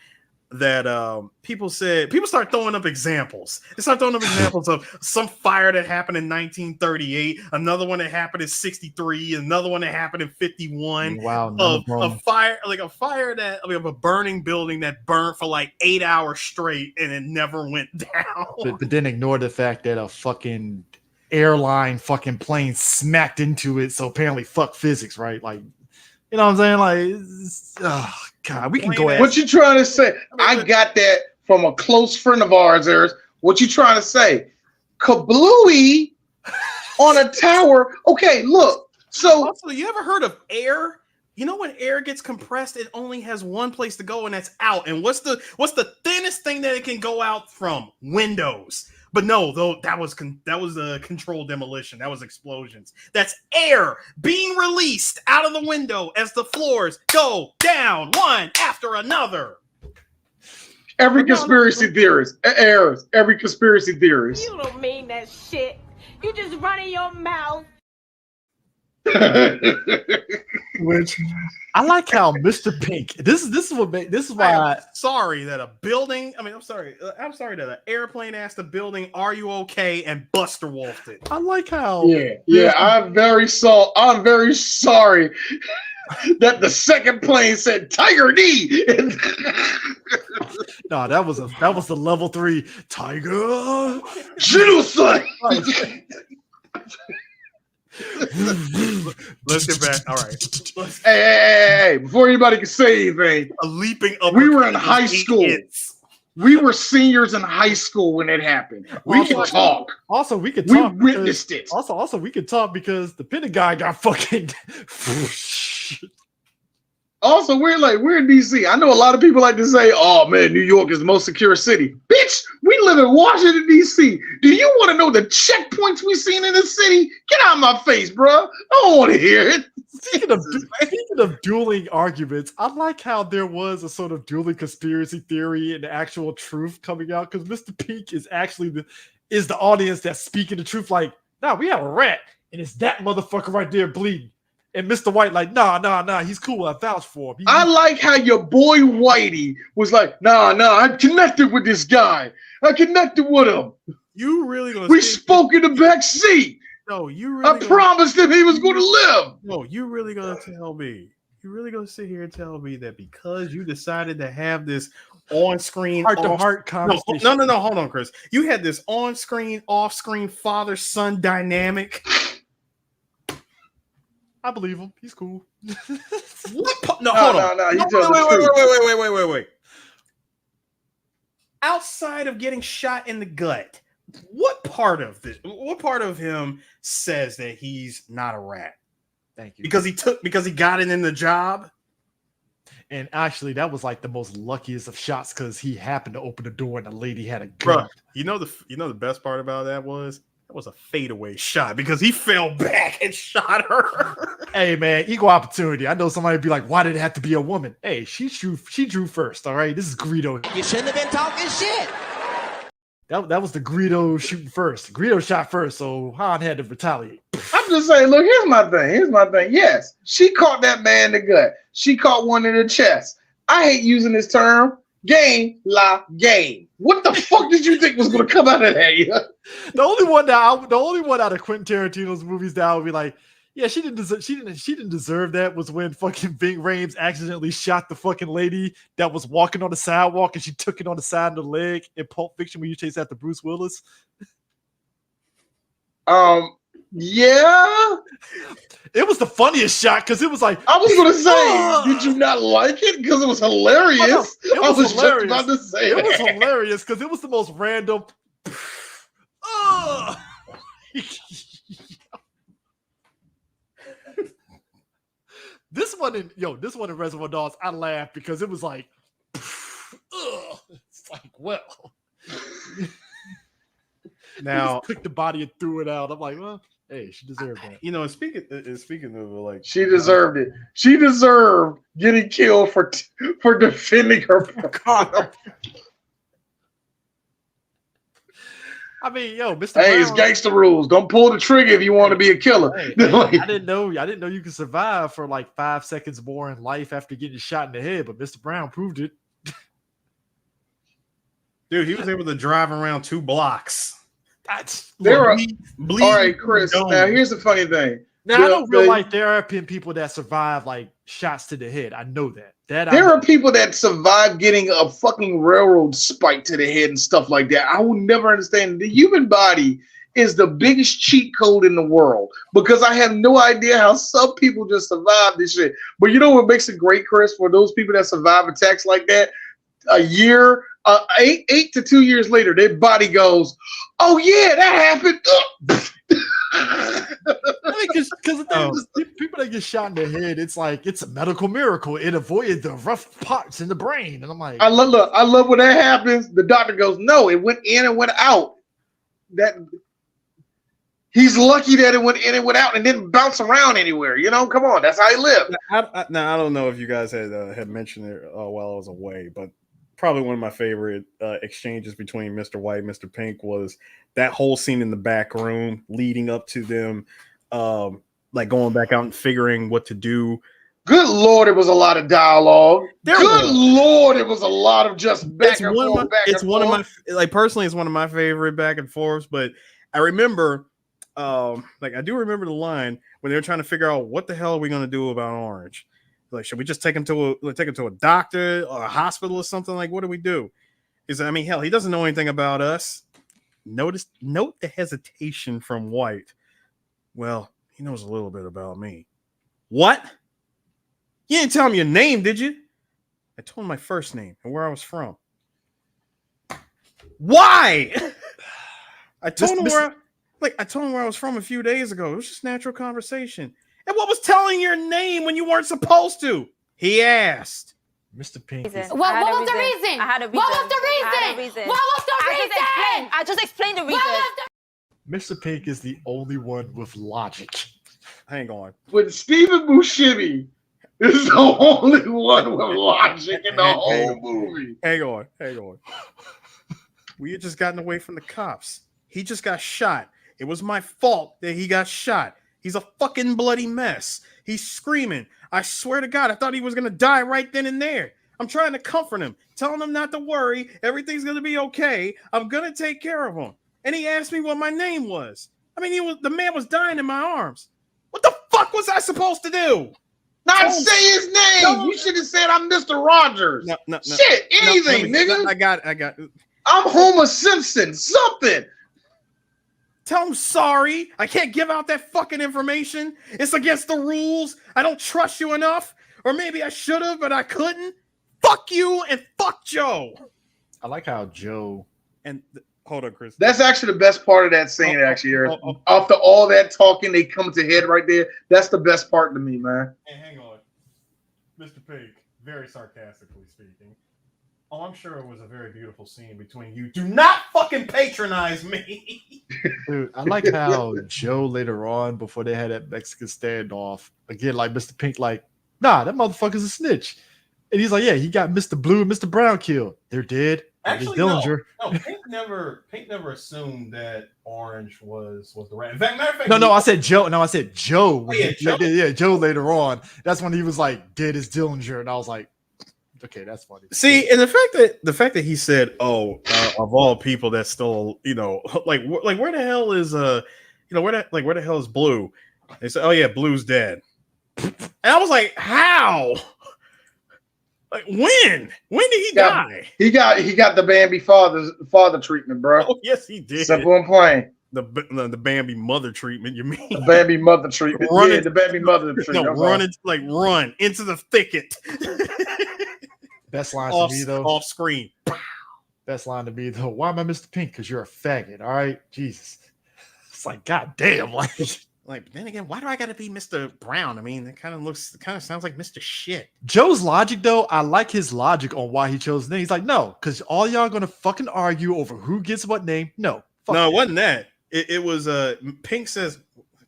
C: that people start throwing up examples. They start throwing up examples of some fire that happened in 1938, another one that happened in 63, another one that happened in 51.
A: Wow,
C: a fire of a burning building that burned for like 8 hours straight and it never went down.
A: But then ignore the fact that a fucking airline fucking plane smacked into it. So apparently, fuck physics, right? Like, you know what I'm saying? Like, oh God, we can go.
B: What you trying to say? I got that from a close friend of ours. What you trying to say? Kablooey on a tower. Okay, look. So
C: also, you ever heard of air? You know, when air gets compressed, it only has one place to go, and that's out. And what's the thinnest thing that it can go out from? Windows. But no, though that was a controlled demolition. That was explosions. That's air being released out of the window as the floors go down one after another.
B: Every conspiracy theorist. Every conspiracy theorist.
F: You don't mean that shit. You just running your mouth.
A: Which I like how Mr. Pink. This is why.
C: I'm sorry that a building. I'm sorry that an airplane asked a building, "Are you okay?" and Buster Wolfed it.
A: I like how.
B: Yeah. I'm very sorry that the second plane said Tiger D.
A: No, that was the level 3 Tiger.
B: Genocide.
C: Let's get back. All right.
B: Hey! Before anybody can say anything,
C: a leaping up.
B: We were in high school. We were seniors in high school when it happened. We can talk.
A: Also, we could talk.
B: We witnessed it.
A: Also, we could talk because the Pentagon got fucking.
B: Also, we're in DC. I know a lot of people like to say, "Oh man, New York is the most secure city." Bitch, we live in Washington DC. Do you want to know the checkpoints we seen in the city? Get out of my face, bro. I don't want to hear it.
A: Speaking of dueling arguments, I like how there was a sort of dueling conspiracy theory and actual truth coming out because Mr. Pink is actually the audience that's speaking the truth. Like, nah, we have a rat, and it's that motherfucker right there bleeding. And Mr. White like, nah, he's cool. I vouch for him.
B: I like how your boy Whitey was like, nah, I connected with this guy. I connected with him.
C: You really gonna?
B: We spoke in the back seat.
C: No, you really.
B: I promised him he was going to live.
C: No, you really gonna tell me? You really gonna sit here and tell me that because you decided to have this on-screen
A: heart-to-heart conversation?
C: No. Hold on, Chris. You had this on-screen, off-screen father-son dynamic.
A: I believe him. He's cool.
B: What? No, hold on.
C: Wait. outside of getting shot in the gut, what part of him says that he's not a rat?
A: Thank you.
C: Because he got it in the job.
A: And actually, that was like the most luckiest of shots because he happened to open the door and the lady had a
C: Bro,
A: gun.
C: you know the best part about that was a fadeaway shot because he fell back and shot her.
A: Hey man, equal opportunity. I know somebody would be like, "Why did it have to be a woman?" Hey, she drew first. All right, this is Greedo.
G: You shouldn't have been talking shit.
A: That was the Greedo shooting first. Greedo shot first, so Han had to retaliate.
B: I'm just saying, look, here's my thing. Yes, she caught that man in the gut. She caught one in the chest. I hate using this term. Game la game. What the fuck did you think was gonna come out of that? Yeah?
A: The only one out of Quentin Tarantino's movies that I would be like, yeah, she didn't deserve that was when fucking Ving Rhames accidentally shot the fucking lady that was walking on the sidewalk and she took it on the side of the leg in Pulp Fiction when you chase after Bruce Willis.
B: Yeah.
A: It was the funniest shot because it was like
B: I was gonna say, did you not like it? Because it was hilarious.
A: It was
B: just
A: hilarious.
B: about to say
A: it
B: that.
A: was hilarious because it was the most random. This one in Reservoir Dogs, I laughed because it was like, it's like, well,
C: Now
A: took the body and threw it out. I'm like, well, hey, she deserved that.
C: You know, speaking of like,
B: She deserved it. She deserved getting killed for defending her product.
A: I mean, Mr.
B: Hey,
A: Brown,
B: it's gangster rules. Don't pull the trigger if you want to be a killer.
A: Hey, I didn't know you could survive for like 5 seconds more in life after getting shot in the head, but Mr. Brown proved it.
C: dude, he was able to drive around 2 blocks.
B: All right, Chris. Now here's the funny thing.
A: Now I know real life there have been people that survive like shots to the head. I know that.
B: There are people that survive getting a fucking railroad spike to the head and stuff like that. I will never understand. The human body is the biggest cheat code in the world because I have no idea how some people just survive this shit. But you know what makes it great, Chris, for those people that survive attacks like that? A year, 8 to 2 years later, their body goes, "Oh yeah, that happened."
A: Because the thing is, people that get shot in the head, it's like it's a medical miracle. It avoided the rough parts in the brain, and I'm like,
B: I love when that happens. The doctor goes, "No, it went in and went out." That he's lucky that it went in and went out and didn't bounce around anywhere. You know, come on, that's how he lived.
C: Now I don't know if you guys had mentioned it while I was away, but probably one of my favorite exchanges between Mr. White and Mr. Pink was that whole scene in the back room leading up to them like going back out and figuring what to do.
B: Good Lord, it was a lot of dialogue. Lord, it was a lot of just back and forth.
C: It's one of my favorite back and forths, but I remember I do remember the line when they were trying to figure out what the hell are we going to do about Orange. Like, should we just take him to a doctor or a hospital or something? Like, what do we do? Hell, he doesn't know anything about us. Note the hesitation from White. Well, he knows a little bit about me. What? You didn't tell him your name, did you? I told him my first name and where I was from. Why? I told him where I was from a few days ago. It was just natural conversation. And what was telling your name when you weren't supposed to? He asked.
A: Mr. Pink.
F: What was the reason? I had a reason. What was the reason? What was the reason? I just explained the reason.
A: Mr. Pink is the only one with logic.
C: Hang on.
B: When Stephen Buscemi is the only one with logic in the whole movie.
C: Hang on. We had just gotten away from the cops. He just got shot. It was my fault that he got shot. He's a fucking bloody mess. He's screaming. I swear to God, I thought he was going to die right then and there. I'm trying to comfort him, telling him not to worry. Everything's going to be okay. I'm going to take care of him. And he asked me what my name was. The man was dying in my arms. What the fuck was I supposed to do?
B: Not say his name. No. You should have said I'm Mr. Rogers.
C: No.
B: Shit, anything, nigga.
C: I got it.
B: I'm Homer Simpson. Something.
C: Tell him sorry. I can't give out that fucking information. It's against the rules. I don't trust you enough. Or maybe I should have, but I couldn't. Fuck you and fuck Joe.
A: I like how Joe
C: and hold on, Chris.
B: That's actually the best part of that scene. Actually, after all that talking, they come to head right there. That's the best part to me, man.
C: Hey, hang on, Mr. Pig. Very sarcastically speaking. Oh, I'm sure it was a very beautiful scene between you. Do not fucking patronize me.
A: Dude, I like how Joe later on, before they had that Mexican standoff, again, like Mr. Pink, like, nah, that motherfucker's a snitch. And he's like, yeah, he got Mr. Blue and Mr. Brown killed. They're dead.
C: Actually,
A: Dillinger.
C: No, Pink never assumed that Orange was the rat. In fact, matter of fact,
A: No, I said Joe. No, I said Joe.
C: Oh, yeah, Joe.
A: Yeah, Joe later on. That's when he was like, dead as Dillinger. And I was like, okay, that's funny.
C: See, and the fact that he said, "Oh, of all people, that's still, like where the hell is where the hell is Blue?" They said, "Oh yeah, Blue's dead," and I was like, "How? Like when? When did he die?"
B: He got the Bambi father treatment, bro.
C: Oh yes, he did.
B: Simple and plain.
C: The Bambi mother treatment. You mean
B: the Bambi mother treatment? Yeah, the Bambi mother treatment.
C: No, run into the thicket.
A: Best line to me though.
C: Off screen.
A: Best line to me though. Why am I Mr. Pink? Because you're a faggot. All right, Jesus. It's like, god damn, like
C: then again, why do I gotta be Mr. Brown? I mean, it kind of sounds like Mr. Shit.
A: Joe's logic though, I like his logic on why he chose the name. He's like, no, because all y'all gonna fucking argue over who gets what name. No,
C: it wasn't that. It was Pink says,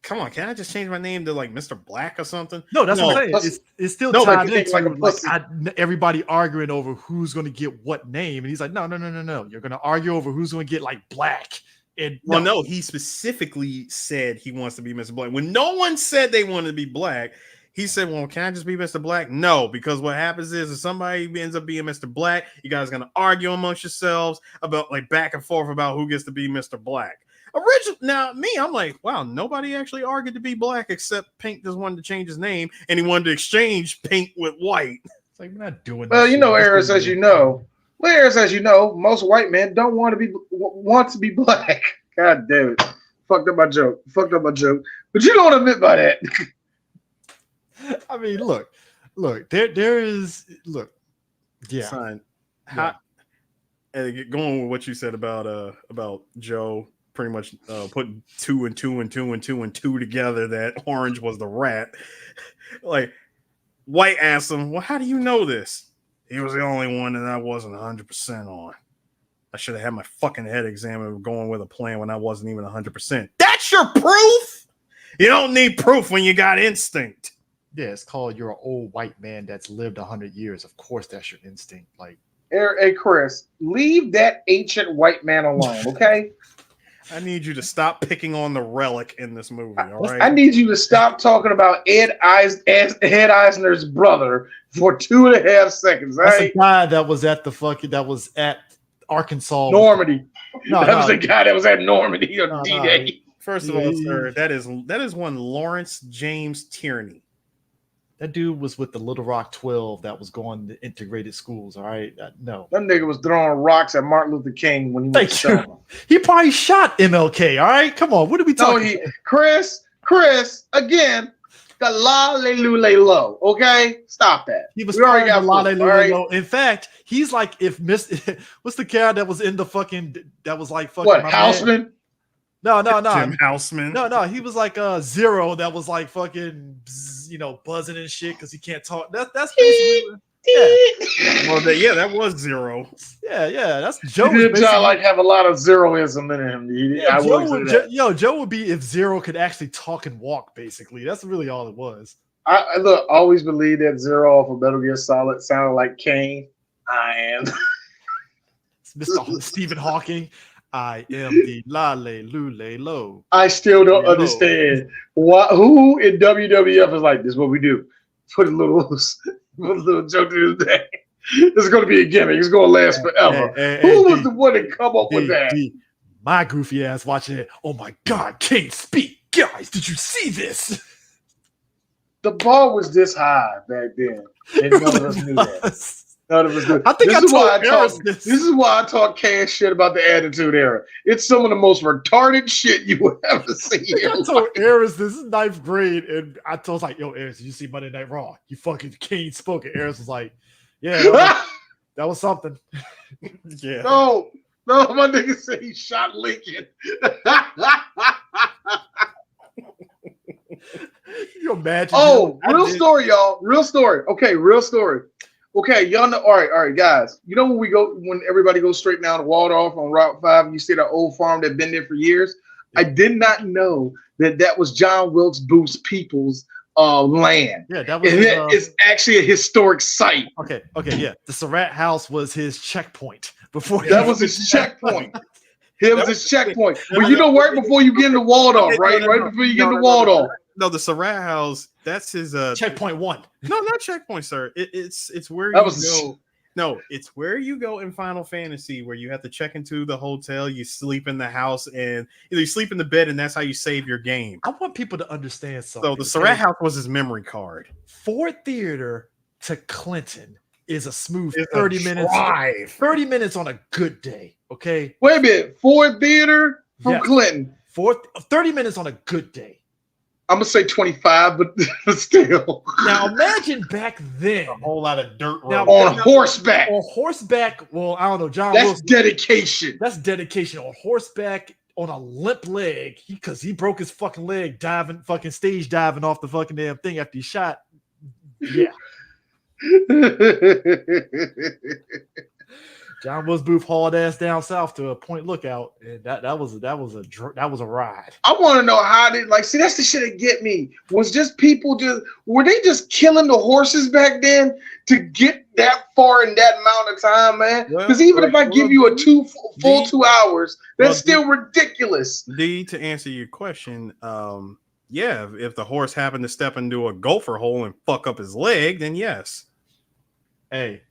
C: come on, can I just change my name to like Mr. Black or something?
A: No, that's what I'm saying. It's still tied into
B: like
A: everybody arguing over who's going to get what name. And he's like, no. You're going to argue over who's going to get like Black. And
C: no, he specifically said he wants to be Mr. Black. When no one said they wanted to be Black, he said, well, can I just be Mr. Black? No, because what happens is if somebody ends up being Mr. Black, you guys are going to argue amongst yourselves about like back and forth about who gets to be Mr. Black. Now, I'm like, wow, nobody actually argued to be Black except Pink just wanted to change his name and he wanted to exchange Pink with White.
A: It's like, we're not doing
B: well, Eris, as you know, most white men don't want to be Black. God damn it. Fucked up my joke. But you don't admit by that.
A: I mean, look, there is, yeah.
C: Son, going with what you said about Joe pretty much putting two and two together that Orange was the rat. Like, White asked him, well, how do you know this? He was the only one that I wasn't 100% on. I should have had my fucking head examined going with a plan when I wasn't even 100%. That's your proof? You don't need proof when you got instinct.
A: Yeah, it's called you're an old white man that's lived 100 years. Of course, that's your instinct. Like,
B: hey, Chris, leave that ancient white man alone, okay?
C: I need you to stop picking on the relic in this movie, all right?
B: I need you to stop talking about Ed Eisner's brother for 2.5 seconds.
A: That's a guy that was at Arkansas.
B: Normandy. That was a guy that was at Normandy on D-Day.
C: First of all, sir, that is one Lawrence James Tierney.
A: That dude was with the Little Rock 12 that was going to integrated schools. All right, no.
B: That nigga was throwing rocks at Martin Luther King when he went to Selma.
A: He probably shot MLK. All right, come on. What are we talking?
B: Chris, again, the la le lule low. Okay, stop that.
A: He was already got la le lule low. In fact, he's like if what's the character that was in the fucking that was like fucking
B: what Houseman?
A: No.
C: Jim Houseman.
A: No. He was like Zero that was like fucking, buzzing and shit because he can't talk. That's basically, yeah.
C: Well, that was Zero.
A: Yeah. That's Joe.
B: He did have a lot of zeroism in him.
A: Joe would be if Zero could actually talk and walk. Basically, that's really all it was.
B: I always believed that Zero off of Metal Gear Solid sounded like Kane. I am
A: Mr. Stephen Hawking. I am the lale lule low.
B: I still don't understand who in WWF is like this. Is what we do. Put a little joke to this day. This is going to be a gimmick. It's going to last forever. Who was the one that come up with that?
A: My goofy ass watching it. Oh my God, can't speak. Guys, did you see this?
B: The bar was this high back then. And none of us knew that. None of us knew.
A: I think
B: this is why I talk cash shit about the Attitude Era. It's some of the most retarded shit you would ever see.
A: I told Eris this is 9th grade, and I was like, yo, Eris, did you see Monday Night Raw? You fucking Kane spoke. And Eris was like, yeah. That was something.
C: Yeah.
B: No, my nigga said he shot Lincoln.
A: You imagine?
B: Oh, real story, y'all. Real story. Okay, real story. Okay, y'all know. All right, guys. You know when everybody goes straight down to Waldorf on Route 5, and you see that old farm that's been there for years? I did not know that was John Wilkes Booth's people's land.
A: Yeah, that was.
B: It's actually a historic site.
A: Okay, yeah. The Surratt House was his checkpoint before.
B: That was his checkpoint. It was his checkpoint. But you know, right before you get into Waldorf, right? Right before you get into Waldorf.
C: No, the Surratt House. That's his
A: checkpoint 1.
C: No, not checkpoint, sir. It's where you go. No, it's where you go in Final Fantasy, where you have to check into the hotel, you sleep in the house, and you sleep in the bed, and that's how you save your game.
A: I want people to understand something.
C: So the Surratt House was his memory card.
A: Ford Theater to Clinton is a smooth 30 minutes. 30 minutes on a good day. Okay.
B: Wait a minute. Ford Theater from Clinton.
A: 30 minutes on a good day.
B: I'm gonna say 25, but still.
A: Now imagine back then,
C: a whole lot of dirt
B: on horseback.
A: On horseback, well, I don't know, John.
B: That's dedication.
A: That's dedication on horseback on a limp leg because he broke his fucking leg stage diving off the fucking damn thing after he shot. Yeah. John Wilkes Booth hauled ass down south to a Point Lookout, and that was a ride.
B: I want to know how they see. That's the shit that get me. Was just people were they just killing the horses back then to get that far in that amount of time, man? Because even if I give you a full 2 hours, that's still ridiculous.
C: D, to answer your question, yeah, if the horse happened to step into a gopher hole and fuck up his leg, then yes.
A: Hey.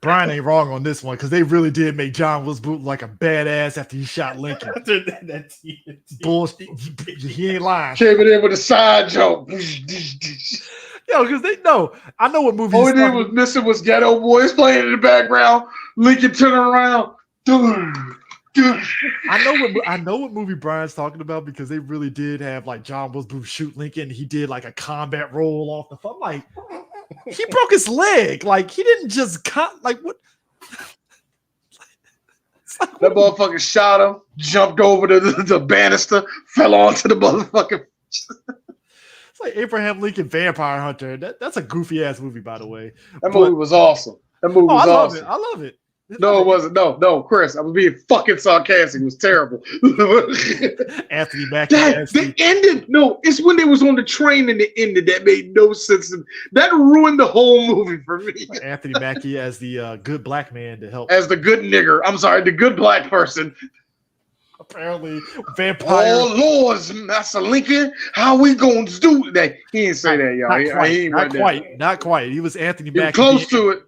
A: Brian ain't wrong on this one because they really did make John Wilkes Booth like a badass after he shot Lincoln. Bullshit. He ain't lying.
B: Came in with a side jump.
A: Yo, because I know what movie.
B: All he did was missing was Ghetto Boys playing in the background. Lincoln turning around.
A: I know what movie Brian's talking about because they really did have like John Wilkes Booth shoot Lincoln. He did like a combat roll off the phone. I'm like, he broke his leg. Like he didn't just cut. Like what?
B: That motherfucker shot him, jumped over the banister, fell onto the motherfucker.
A: It's like Abraham Lincoln Vampire Hunter. That's a goofy ass movie, by the way.
B: That movie was awesome. That movie was awesome.
A: I love it.
B: No, it wasn't. No, Chris. I'm being fucking sarcastic. It was terrible.
A: Anthony Mackie.
B: They ended. No, it's when they was on the train and they ended. That made no sense. That ruined the whole movie for me.
A: Anthony Mackie as the good black man to help.
B: As the good nigger. I'm sorry, the good black person.
A: Apparently, vampire.
B: Oh Lords, Master Lincoln, how we gonna do that? He didn't say that, y'all.
A: Not quite. He was Anthony Mackie.
B: Close to it.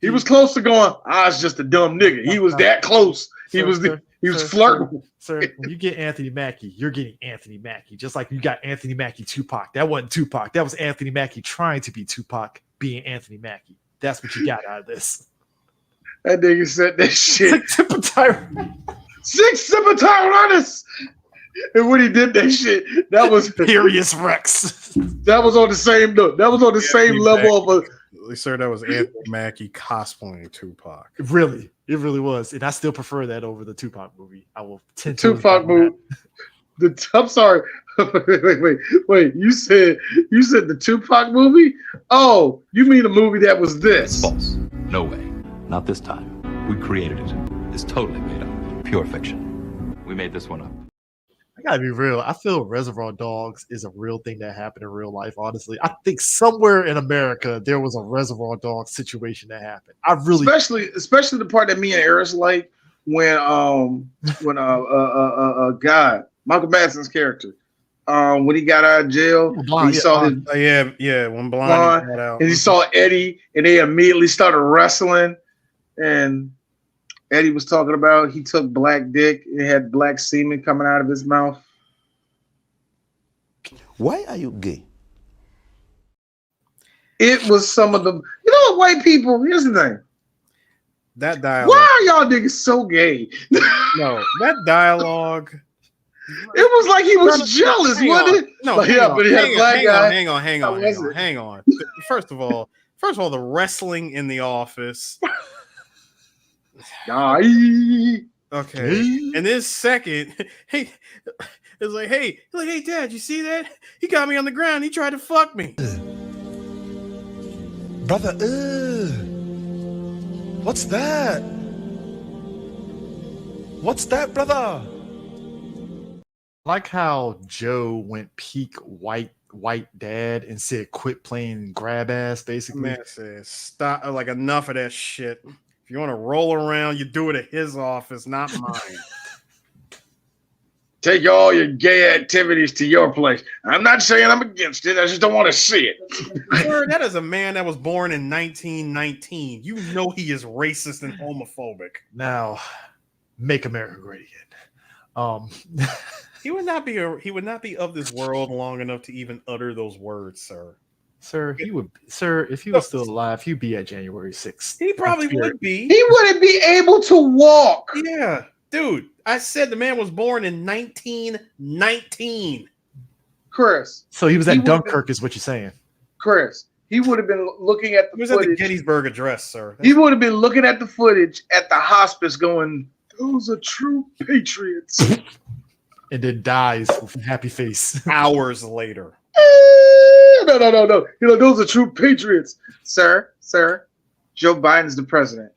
A: He
B: was close to going. I was just a dumb nigga. He was that close. He was flirting.
A: Sir, when you get Anthony Mackie, you're getting Anthony Mackie. Just like you got Anthony Mackie Tupac. That wasn't Tupac. That was Anthony Mackie trying to be Tupac, being Anthony Mackie. That's what you got out of this.
B: That nigga said that shit. Six Simple Tyrannus. And when he did that shit, that was
A: Furious Rex.
B: That was on the same note. That was on the same level of a.
C: Sir, that was Anthony Mackie cosplaying Tupac.
A: It really was, and I still prefer that over the Tupac movie. I will tend
B: to Tupac movie. I'm sorry. Wait. You said the Tupac movie? Oh, you mean a movie that was this?
G: False. No way. Not this time. We created it. It's totally made up. Pure fiction. We made this one up.
A: I gotta be real. I feel Reservoir Dogs is a real thing that happened in real life. Honestly, I think somewhere in America there was a Reservoir Dogs situation that happened. I really,
B: especially the part that me and Eris like when guy Michael Madsen's character when he got out of jail, when
C: Blondie got out,
B: and he saw Eddie, and they immediately started wrestling, and Eddie was talking about he took black dick and had black semen coming out of his mouth.
E: Why are you gay?
B: It was some of them. You know what, white people, here's the thing.
C: That dialogue.
B: Why are y'all niggas so gay?
C: No, that dialogue.
B: It was like he was jealous, wasn't it?
C: No,
B: but he had a black guy.
C: Hang on. First of all, First of all, the wrestling in The Office.
B: Die.
C: Okay. And then second, hey, it's like, hey, Dad, you see that? He got me on the ground. He tried to fuck me.
H: Brother, what's that? What's that, brother?
A: Like how Joe went peak white dad and said, "Quit playing grab ass." Basically,
C: Man says, stop. Like, enough of that shit. If you want to roll around, you do it at his office, not mine.
B: Take all your gay activities to your place. I'm not saying I'm against it. I just don't want to see it.
C: Sir, that is a man that was born in 1919. You know he is racist and homophobic.
A: now make America great again.
C: He would not be of this world long enough to even utter those words, sir.
A: Sir, he would. Sir, if he was still alive, he'd be at January 6th.
C: He probably would be.
B: He wouldn't be able to walk.
C: Yeah, dude. I said the man was born in 1919.
B: Chris.
A: So he was at Dunkirk, is what you're saying.
B: Chris. He would have been looking at the
C: He was
B: footage.
C: at the Gettysburg Address, sir.
B: He would have been looking at the footage at the hospice going, those are true patriots.
A: And then dies with a happy face.
C: Hours later.
B: No. You know, those are true patriots. Sir, Joe Biden's the president.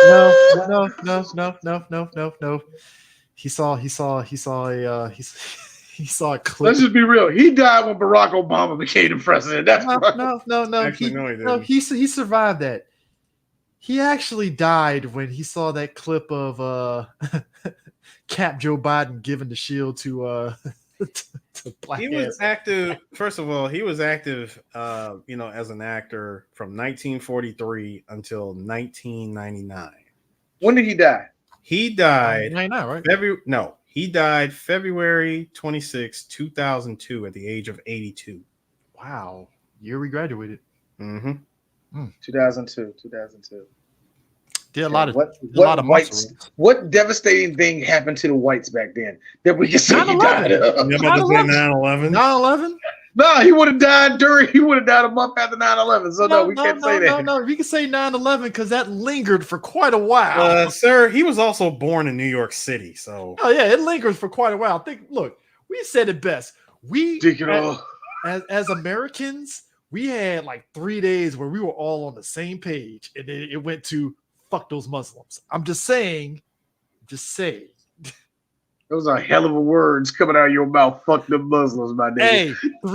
A: No. He saw a clip.
B: Let's just be real. He died when Barack Obama became the president. That's
A: No.
C: Actually, no, he didn't.
A: He survived that. He actually died when he saw that clip of Cap Joe Biden giving the shield to Black.
C: He was active. First of all, he was active, as an actor from 1943 until 1999.
B: When did he die?
C: He died
A: 99, right?
C: He died February 26, 2002 at the age of 82.
A: Wow. Year we graduated.
C: Mm-hmm.
B: 2002.
A: Did a lot of
B: whites. What devastating thing happened to the whites back then that we can say he died of?
C: 9/11.
A: 9/11?
B: No, he would have died a month after 9/11. So no, we can't say that.
A: No, we can say 9/11 because that lingered for quite a while.
C: Sir, he was also born in New York City, so
A: oh yeah, it lingers for quite a while. Look, we said it best. We as Americans, we had like 3 days where we were all on the same page, and then it went to fuck those Muslims. I'm just saying.
B: Those are hell of a words coming out of your mouth. Fuck the Muslims, my nigga.
A: Hey,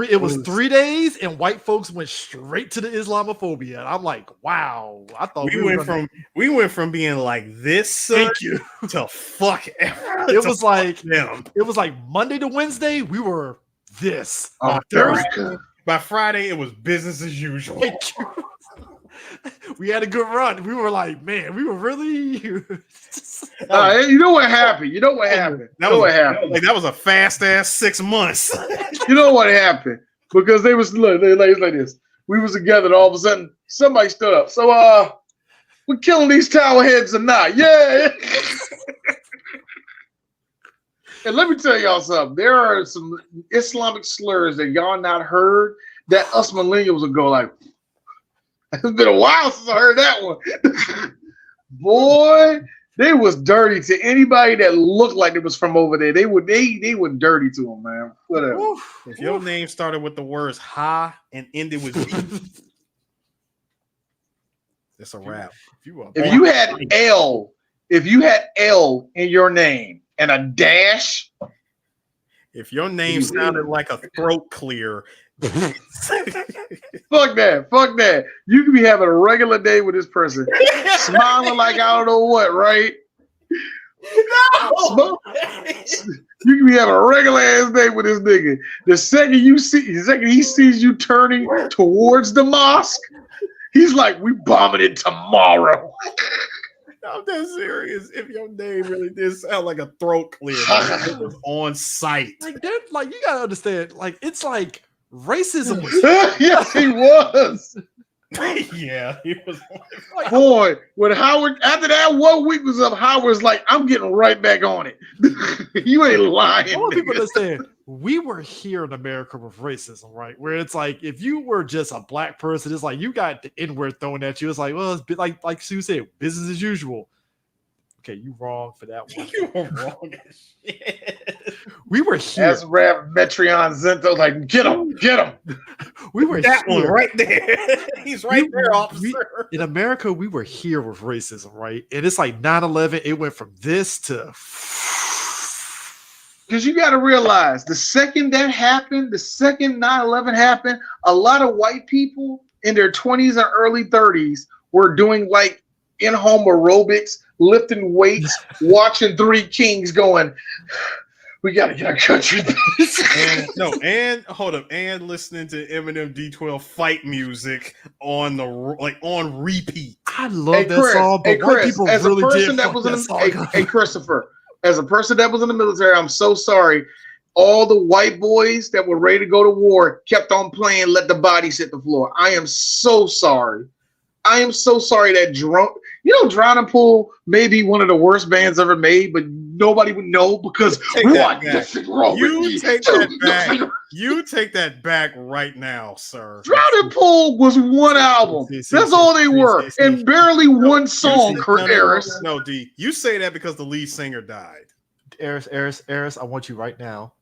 A: it was 3 days, and white folks went straight to the Islamophobia. And I'm like, wow. I thought
C: we went from being like this.
A: Thank you.
C: To fuck.
A: It was like
C: them.
A: It was like Monday to Wednesday. We were this.
B: America.
C: By Friday, it was business as usual.
A: We had a good run. We were like, man, we were really.
B: You know what happened?
C: That was a fast ass 6 months.
B: You know what happened? Because they was like this. We was together, and all of a sudden somebody stood up. So we're killing these tower heads or not? Yeah. And let me tell y'all something. There are some Islamic slurs that y'all not heard that us millennials will go like, it's been a while since I heard that one. Boy, they was dirty to anybody that looked like it was from over there. They were dirty to them, man. Whatever.
C: If your name started with the words "ha" and ended with "b," it's a wrap.
B: If you had L in your name and a dash,
C: if your name sounded like a throat clear.
B: Fuck that. You can be having a regular day with this person, smiling like I don't know what, right? No. You can be having a regular ass day with this nigga. The second he sees you turning towards the mosque, he's like, "We bombing it tomorrow."
C: I'm that serious. If your name really did sound like a throat clear, it was on site.
A: Like you gotta understand. Like it's like. Racism was
B: yes, he was.
C: Yeah, he was.
B: Boy, when Howard, after that 1 week was up, Howard's like, I'm getting right back on it. You ain't lying.
A: I want people to understand, we were here in America with racism, right? Where it's like, if you were just a black person, it's like you got the N-word thrown at you. It's like, well, it's like Sue said, business as usual. Okay, you wrong for that one.
C: You were wrong as shit.
A: We were here.
B: As Rev Metreon Zento, like, get him.
A: We were
C: that
A: here.
C: one right there. He's right there, officer.
A: In America, we were here with racism, right? And it's like 9/11, it went from this to...
B: Because you got to realize, the second that happened, the second 9/11 happened, a lot of white people in their 20s and early 30s were doing like in-home aerobics, lifting weights, watching Three Kings going, we got to get our country back.
C: and hold up, and listening to Eminem D12 fight music on repeat.
A: I love that song, but white people
B: as
A: really
B: a person
A: did
B: that
A: fuck
B: was
A: that
B: in
A: song.
B: hey, Christopher, as a person that was in the military, I'm so sorry. All the white boys that were ready to go to war kept on playing Let the Bodies Hit the Floor. I am so sorry. I am so sorry that Drowning Pool may be one of the worst bands ever made, but nobody would know because what?
C: You take that back. You take that back right now, sir.
B: Drowning Pool was one album. That's all they were, and barely one song.
C: No, D. You say that because the lead singer died.
A: Eris, I want you right now.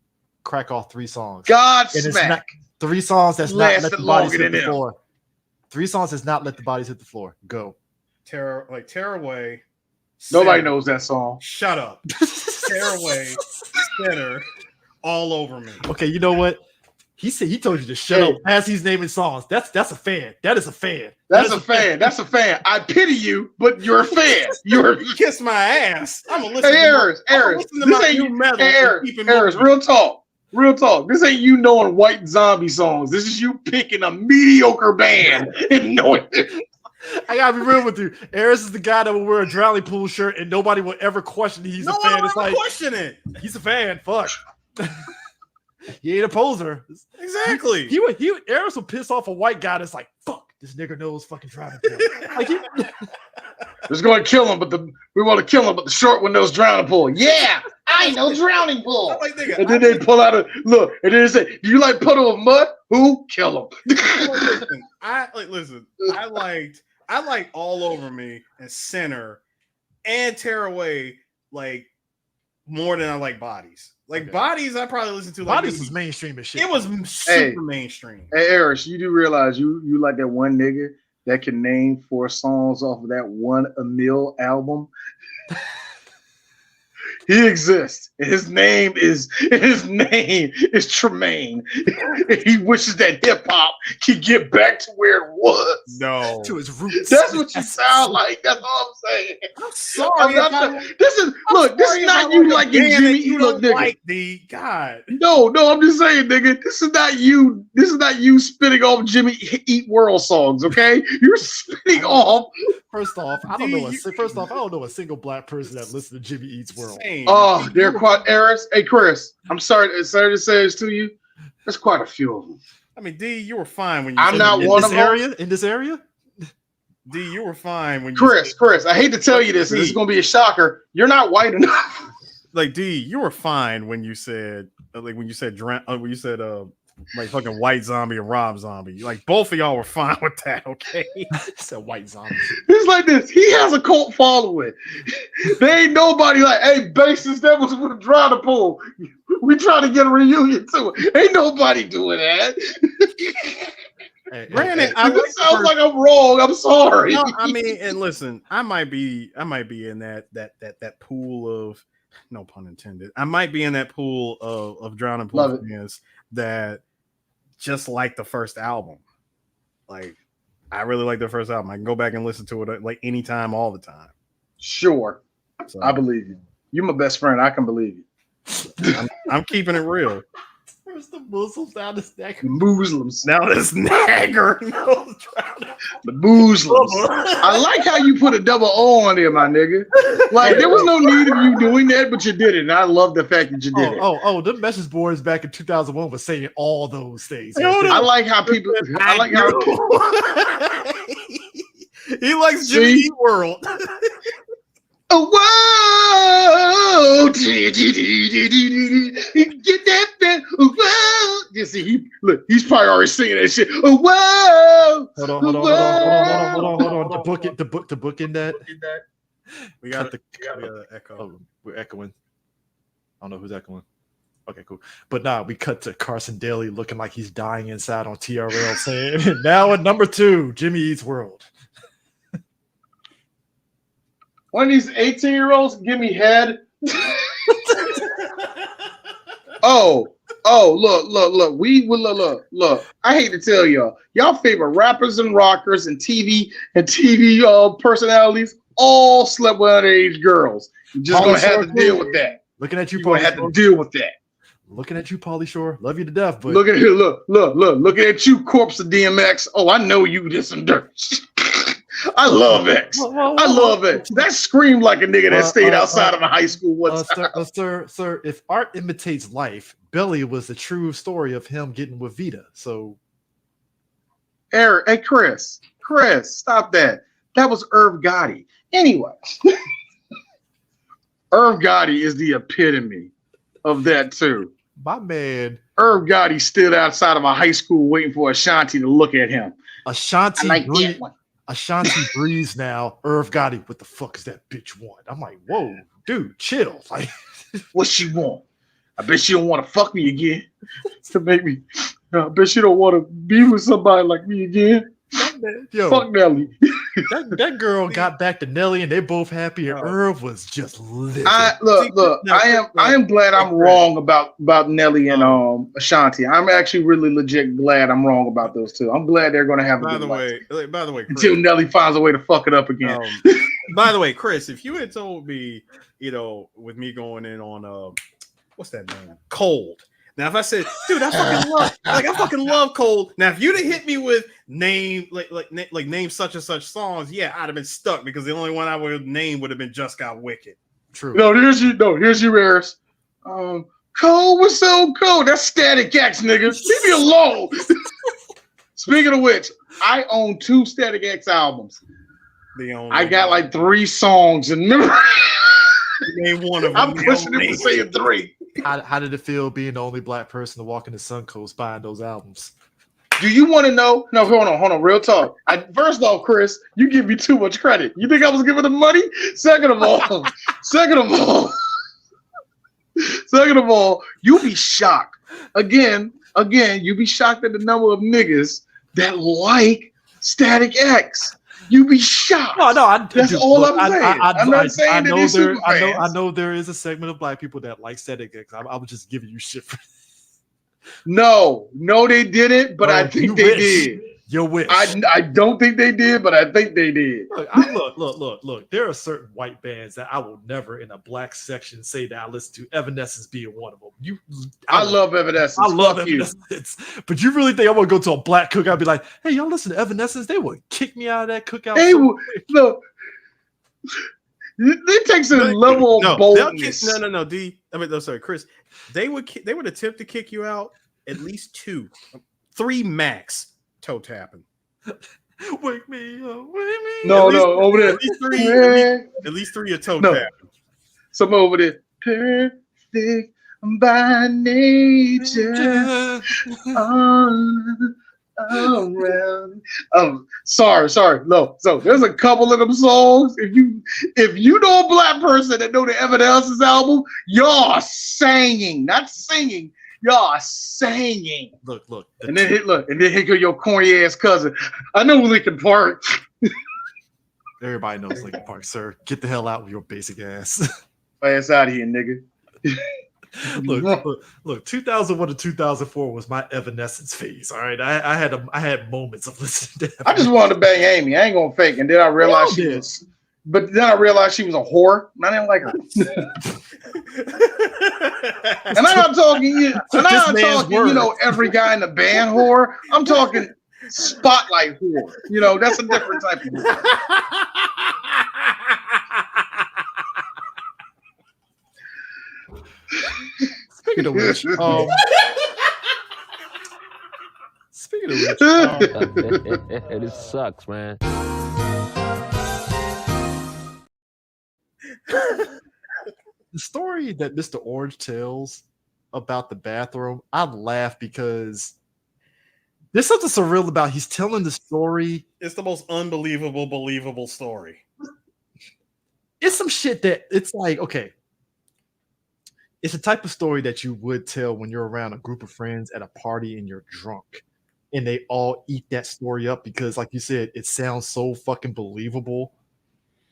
A: Crack off 3 songs.
B: Godsmack.
A: 3 songs that's not let the bodies hit the
B: them.
A: floor. 3 songs that's not let the bodies hit the floor. Go.
C: Tear Away.
B: Nobody knows that song.
C: Shut up. Tear Away. Center. All Over Me.
A: Okay, you know what? He said he told you to shut up as he's naming songs. That's a fan. That is a fan.
B: That's a fan. That's a fan. I pity you, but you're a fan. You're
C: kiss my ass. I'm gonna listen.
B: Hey, Eris, this ain't you. Hey, Eris, real talk. Real talk. This ain't you knowing White Zombie songs. This is you picking a mediocre band and knowing it.
A: I gotta be real with you. Eris is the guy that will wear a Drowning Pool shirt and nobody will ever question he's a fan. It's like
C: question it.
A: He's a fan. Fuck. He ain't a poser.
C: Exactly.
A: Eris will piss off a white guy that's like, fuck, this nigga knows fucking Drowning Pool. Like
B: We're going to kill him, but we want to kill him, but the short one knows Drowning Pool. Yeah, I know Drowning Pool. And then they pull out look, and then they say, do you like Puddle of Mud? Who? Kill him.
C: I liked All Over Me and Center and Tear Away like more than I like Bodies. Like Bodies, I probably listened to. Like
A: Bodies was mainstream as shit.
C: It was super mainstream.
B: Hey, Eris, you do realize you like that one nigga that can name 4 songs off of that one Emil album? He exists. His name is Tremaine. He wishes that hip hop could get back to where it was.
C: No,
A: to its roots.
B: That's what you sound like. That's all I'm saying.
C: I'm sorry.
B: This is not you like Jimmy Eat. Look, nigga.
C: Like the God.
B: No, I'm just saying, nigga. This is not you. This is not you spitting off Jimmy Eat World songs. Okay, you're spitting off.
A: First off, I don't know a single black person that listens to Jimmy Eats World.
B: Oh, they're quite Eris. Hey, Chris, I'm sorry to say this to you. There's quite a few of them.
C: I mean, D, you were fine when you.
B: I'm not one of them.
A: In this area,
C: D, you were fine when you.
B: Chris, I hate to tell you this, and this is going to be a shocker. You're not white enough.
C: Like D, you were fine when you said like fucking White Zombie and Rob Zombie. Like both of y'all were fine with that, okay?
A: It's a White Zombie.
B: It's like this. He has a cult following. There ain't nobody like, hey, bassist, that was with Drowning Pool. We trying to get a reunion too. Ain't nobody doing that.
C: Granted,
B: it sounds like I'm wrong. I'm sorry.
C: No, I mean, and listen, I might be in that pool of, no pun intended. I might be in that pool of Drowning Pool fans that just like the first album. Like, I really like the first album. I can go back and listen to it like anytime, all the time.
B: Sure.
C: So,
B: I believe you. You're my best friend. I can believe you.
C: I'm keeping it real.
A: First the Muslims, now this nagger.
B: Muslims.
C: Now this nagger.
B: The Boozlers. I like how you put a double O on there, my nigga. Like, there was no need of you doing that, but you did it. And I love the fact that you did it.
A: The message boards back in 2001 was saying all those things.
B: I like how people. I like how.
C: He likes Jimmy Eat World.
B: Oh, whoa! Get that man! Whoa! You see, he's probably already singing that shit. Oh, whoa!
A: Hold on. To book in that.
C: We got the echo.
A: Oh, we're echoing. I don't know who's echoing. Okay, cool. But nah, we cut to Carson Daly looking like he's dying inside on TRL saying, now at number 2, Jimmy Eats World.
B: One of these 18-year-olds give me head. Look. Look. I hate to tell y'all favorite rappers and rockers and TV personalities all slept with underage girls. You're just gonna have to deal with that.
A: Looking at you,
B: Pauly. Have to deal with that.
A: Looking at you, Pauly Shore. Love you to death, but
B: look at here. Look. Looking at you, corpse of DMX. Oh, I know you did some dirt. I love X. I love X. That screamed like a nigga that stayed outside of a high school one time.
A: Sir, if art imitates life, Belly was the true story of him getting with Vita. So,
B: Eric, hey, Chris, stop that. That was Irv Gotti. Anyway, Irv Gotti is the epitome of that too.
A: My man,
B: Irv Gotti stood outside of a high school waiting for Ashanti to look at him.
A: Ashanti,
B: I like that one.
A: Ashanti breathes now. Irv Gotti, what the fuck is that bitch want? I'm like, whoa, dude, chill. Like,
B: what she want? I bet she don't want to fuck me again. To make me. I bet she don't want to be with somebody like me again.
A: Yo,
B: fuck Nelly.
A: that girl got back to Nelly, and they both happy. And Irv was just living.
B: Look. I am glad I'm wrong about Nelly and Ashanti. I'm actually really legit glad I'm wrong about those two. I'm glad they're going to have a good life.
C: By the way, Chris,
B: until Nelly finds a way to fuck it up again.
C: By the way, Chris, if you had told me, with me going in on what's that name, Cold. Now, if I said, dude, I fucking love Cold. Now, if you'd have hit me with name such and such songs, yeah, I'd have been stuck because the only one I would name would have been Just Got Wicked.
A: True.
B: Here's you, Rares. Cold was so cold. That's Static X, nigga. Leave me alone. Speaking of which, I own 2 Static X albums. I got like 3 songs in memory.
C: Name one of them.
B: I'm pushing it for saying 3.
A: How did it feel being the only black person to walk in the Suncoast buying those albums?
B: Do you want to know? No, hold on. Real talk. First off, Chris, you give me too much credit. You think I was giving them money? Second of all, you'll be shocked. Again, you'll be shocked at the number of niggas that like Static X. You be shocked.
A: No,
B: that's all I'm saying. I'm not saying that they're super fans.
A: I know there is a segment of black people that like Static X. I was just giving you shit for
B: No, they didn't, but I think they did.
A: You wish.
B: I don't think they did, but I think they did.
A: Look. There are certain white bands that I will never in a black section say that I listen to. Evanescence being one of them.
B: I love Evanescence.
A: I love Evanescence. But you really think I'm gonna go to a black cookout and be like, hey, y'all listen to Evanescence? They would kick me out of that cookout.
B: Look. It takes a level of boldness.
C: No, D. Sorry, Chris. They would attempt to kick you out at least 2, 3 max. Toe tapping.
A: Wake me up, wake me.
B: No, over there.
C: At least 3 are toe tapping.
B: Some over there. Perfect by nature. All around. Sorry. No. So there's a couple of them songs. If you know a black person that know the Evanescence album, y'all singing, not singing. Y'all singing.
A: Look.
B: And then here go your corny ass cousin. I know Linkin Park.
A: Everybody knows Linkin Park, sir. Get the hell out with your basic ass.
B: Ass out of here, nigga.
A: Look. 2001 to 2004 was my Evanescence phase. All right, I had moments of listening to.
B: I just wanted to bang Amy. I ain't gonna fake, and then I realized she was. But then I realized she was a whore, and I didn't like her. And I'm not talking, every guy in the band whore. I'm talking spotlight horror. You know, that's a different type of movie.
A: Speaking of which,
I: This sucks, man.
A: the story that Mr. Orange tells about the bathroom, I laugh because there's something surreal about he's telling the story.
C: It's the most unbelievable, believable story.
A: It's some shit that it's like, okay, it's the type of story that you would tell when you're around a group of friends at a party and you're drunk and they all eat that story up because, like you said, it sounds so fucking believable.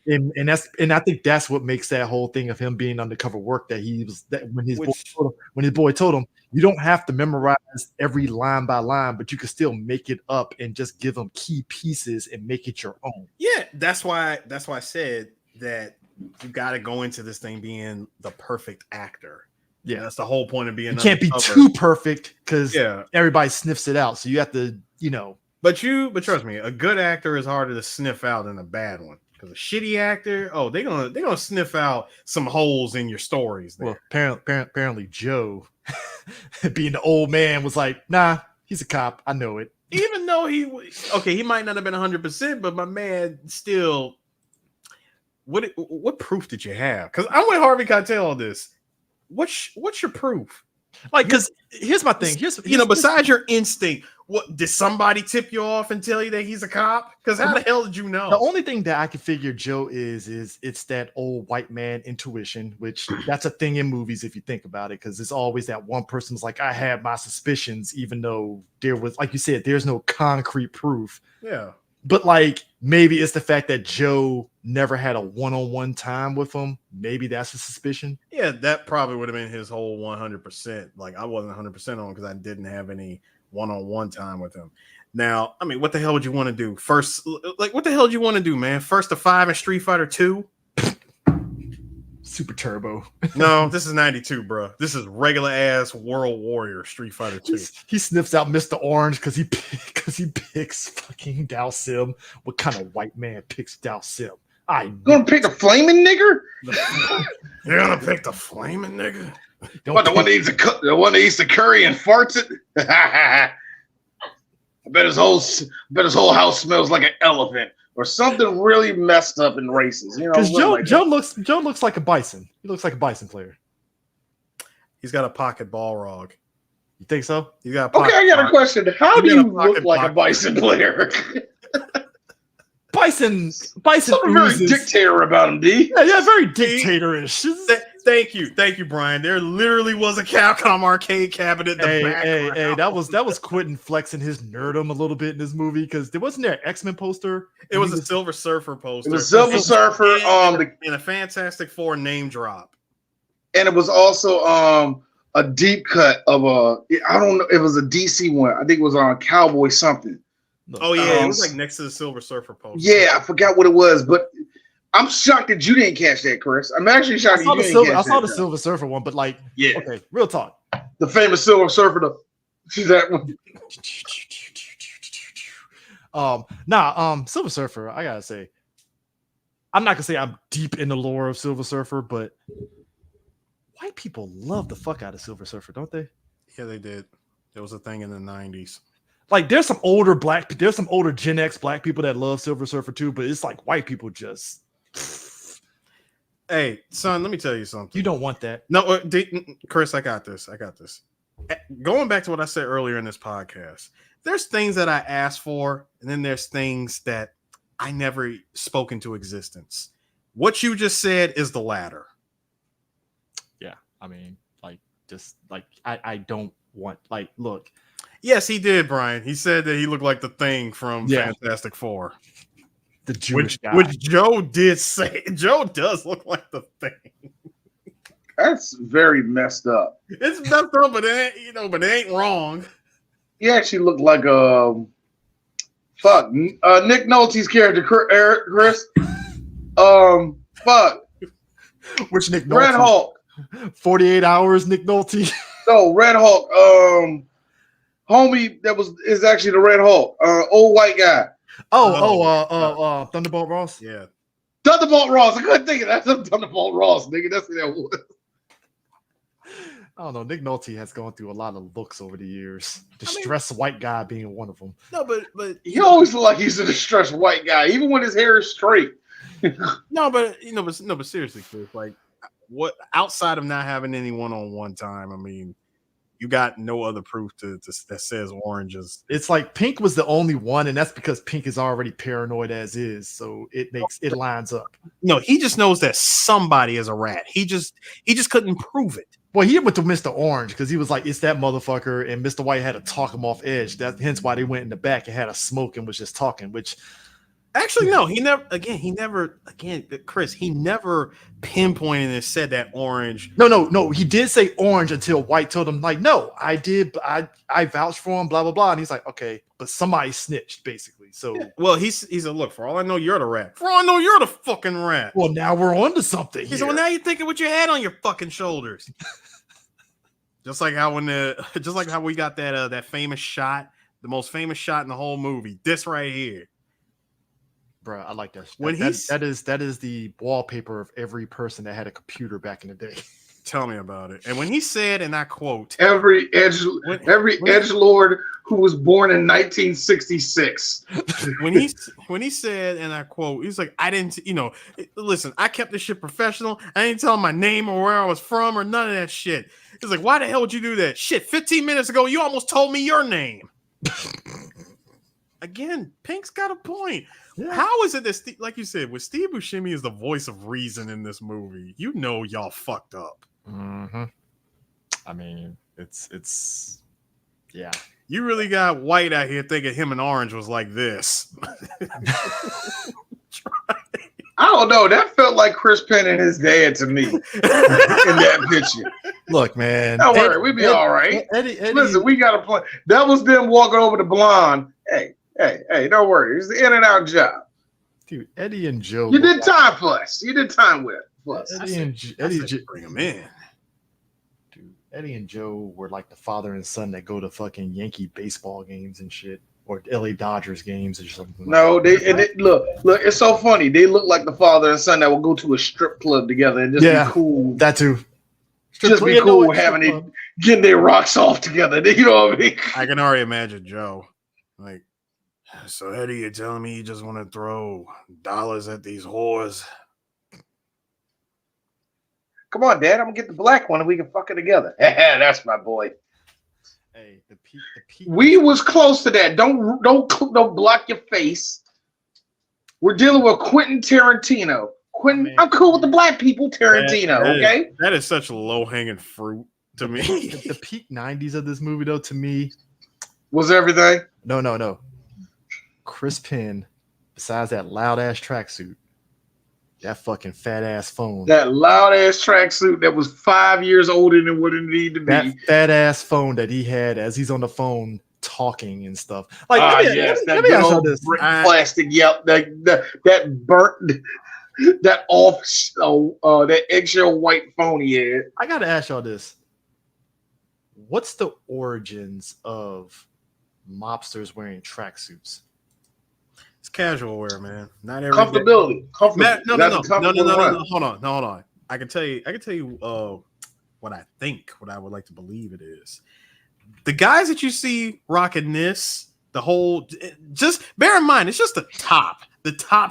A: And I think that's what makes that whole thing of him being undercover work that he was that when his boy told him you don't have to memorize every line by line, but you can still make it up and just give them key pieces and make it your own.
C: Yeah, that's why I said that you got to go into this thing being the perfect actor. Yeah, that's the whole point of being.
A: You can't be too perfect because everybody sniffs it out. So you have to,
C: But trust me, a good actor is harder to sniff out than a bad one. Because a shitty actor, they're gonna sniff out some holes in your stories. There.
A: Well, apparently Joe, being the old man, was like, "Nah, he's a cop. I know it."
C: Even though he might not have been 100%, but my man still. What proof did you have? Because I'm with Harvey Keitel on this. What's your proof?
A: Like, because here's my thing. Here's
C: besides your instinct, what did somebody tip you off and tell you that he's a cop? Because how the hell did you know?
A: The only thing that I can figure Joe is it's that old white man intuition, which that's a thing in movies if you think about it, because it's always that one person's like, I had my suspicions, even though there was, like you said, there's no concrete proof.
C: Yeah.
A: But like maybe it's the fact that Joe never had a one-on-one time with him. Maybe that's a suspicion.
C: Yeah, that probably would have been his whole 100%. Like I wasn't 100% on because I didn't have any one-on-one time with him. Now, I mean, what the hell would you want to do? First, like what the hell do you want to do, man? First to 5 in Street Fighter 2?
A: Super Turbo.
C: No, this is 92, bro. This is regular ass World Warrior Street Fighter 2.
A: He sniffs out Mr. Orange because he picks fucking Dalsim. What kind of white man picks Dalsim?
B: I'm gonna pick the flaming nigger.
C: You're gonna pick the flaming nigger.
B: The one that eats the curry and farts it. I bet his whole house smells like an elephant. Or something really messed up and racist,
A: Because Joe looks like a bison. He looks like a bison player.
C: He's got a pocket Balrog.
A: You think so?
C: He's got.
B: I got a question. How do you look like a bison player?
A: Bison.
B: Something very dictator about him, D.
A: Yeah, very dictatorish.
C: Thank you, Brian. There literally was a Capcom arcade cabinet in the background.
A: Hey, that was Quentin flexing his nerdom a little bit in this movie because there wasn't there an X-Men poster.
C: It was a Silver Surfer poster.
B: It was Silver Surfer
C: in a Fantastic Four name drop,
B: and it was also a deep cut of I don't know. It was a DC one. I think it was on Cowboy something.
C: Oh yeah, it was like next to the Silver Surfer poster.
B: Yeah, I forgot what it was, but I'm shocked that you didn't catch that, Chris. I'm actually shocked that you didn't catch that.
A: I saw the Silver Surfer one, but like,
B: yeah.
A: Okay, real talk.
B: The famous Silver Surfer, see that one?
A: Silver Surfer, I gotta say, I'm not gonna say I'm deep in the lore of Silver Surfer, but white people love the fuck out of Silver Surfer, don't they?
C: Yeah, they did. It was a thing in the 90s.
A: Like there's some older Gen X black people that love Silver Surfer too, but it's like white people just.
C: Hey, son, let me tell you something.
A: You don't want that.
C: No, Chris, I got this. Going back to what I said earlier in this podcast, there's things that I asked for, and then there's things that I never spoke into existence. What you just said is the latter.
A: Yeah, I mean, I don't want, look.
C: Yes, he did, Brian. He said that he looked like the Thing from Fantastic Four.
A: The Jewish guy.
C: Which Joe did say. Joe does look like the Thing.
B: That's very messed up.
C: It's messed up, but it ain't wrong.
B: He actually looked like Nick Nolte's character, Chris.
A: Which Nick Nolte?
B: Red Hulk.
A: 48 Hours, Nick Nolte.
B: No, Red Hulk. homie that is actually the Red Hulk, old white guy.
A: Thunderbolt Ross.
C: Yeah,
B: Thunderbolt Ross. I couldn't think of that. That's Thunderbolt Ross, nigga. That's what that was.
A: I don't know. Nick Nolte has gone through a lot of looks over the years. Distressed white guy being one of them.
C: No, but
B: he always look like he's a distressed white guy, even when his hair is straight.
C: No, but seriously, Chris, like, what outside of not having any one-on-one time? I mean, you got no other proof that says oranges.
A: It's like Pink was the only one, and that's because Pink is already paranoid as is, so it lines up.
C: No, he just knows that somebody is a rat. He just couldn't prove it.
A: Well, he went to Mr. Orange because he was like, it's that motherfucker, and Mr. White had to talk him off edge. That's hence why they went in the back and had a smoke and was just talking, which
C: actually no, Chris, he never pinpointed and said that orange.
A: No, he did say orange until White told him, like, no, I did, I vouched for him, blah blah blah. And he's like, okay, but somebody snitched, basically. So
C: well, he said, look, for all I know, you're the rat. For all I know, you're the fucking rat.
A: Well, now we're on to something.
C: He said, well, now you're thinking with your head on your fucking shoulders. Just like how we got that famous shot, the most famous shot in the whole movie. This right here.
A: Bro, I like that. That is the wallpaper of every person that had a computer back in the day.
C: Tell me about it. And when he said, and I quote,
B: every edgelord who was born in 1966.
C: when he said, and I quote, he's like, I didn't, listen, I kept this shit professional. I didn't tell him my name or where I was from or none of that shit. He's like, why the hell would you do that? Shit, 15 minutes ago, you almost told me your name. Again, Pink's got a point. Yeah. How is it that, like you said, with Steve Buscemi is the voice of reason in this movie? You know y'all fucked up.
A: Mm-hmm. I mean, it's yeah.
C: You really got White out here thinking him and Orange was like this.
B: I don't know. That felt like Chris Penn and his dad to me in that picture.
A: Look, man.
B: Don't worry, we be all right. Eddie, listen, we got to play. That was them walking over the blonde. Hey, don't worry. It's the in and out job.
A: Dude, Eddie and Joe.
B: You did time for us. You did time with us.
A: Eddie
C: bring him in.
A: Dude, Eddie and Joe were like the father and son that go to fucking Yankee baseball games and shit. Or LA Dodgers games or something.
B: No, they look, it's so funny. They look like the father and son that will go to a strip club together and just be cool.
A: That too.
B: Just be cool getting their rocks off together. You know what I mean?
C: I can already imagine Joe. Like, so Eddie, you're telling me you just want to throw dollars at these whores?
B: Come on, Dad. I'm gonna get the black one and we can fuck it together. That's my boy.
A: Hey, the peak.
B: We was close to that. Don't block your face. We're dealing with Quentin Tarantino. I'm cool with the black people, Tarantino. Okay,
C: that is such low-hanging fruit to me.
A: The peak '90s of this movie, though, to me,
B: was everything.
A: No. Chris Penn, besides that loud ass tracksuit, that fucking fat ass phone.
B: That loud ass tracksuit that was 5 years older than what it needed to be.
A: That fat ass phone that he had as he's on the phone talking and stuff. Like,
B: that big old brick plastic. Yep, that burnt, that that eggshell white phone he had.
A: I gotta ask y'all this: what's the origins of mobsters wearing tracksuits?
C: It's casual wear, man. Not every
B: comfortability.
C: No. Hold on. I can tell you what I think, what I would like to believe it is. The guys that you see rocking this, just bear in mind, it's just the top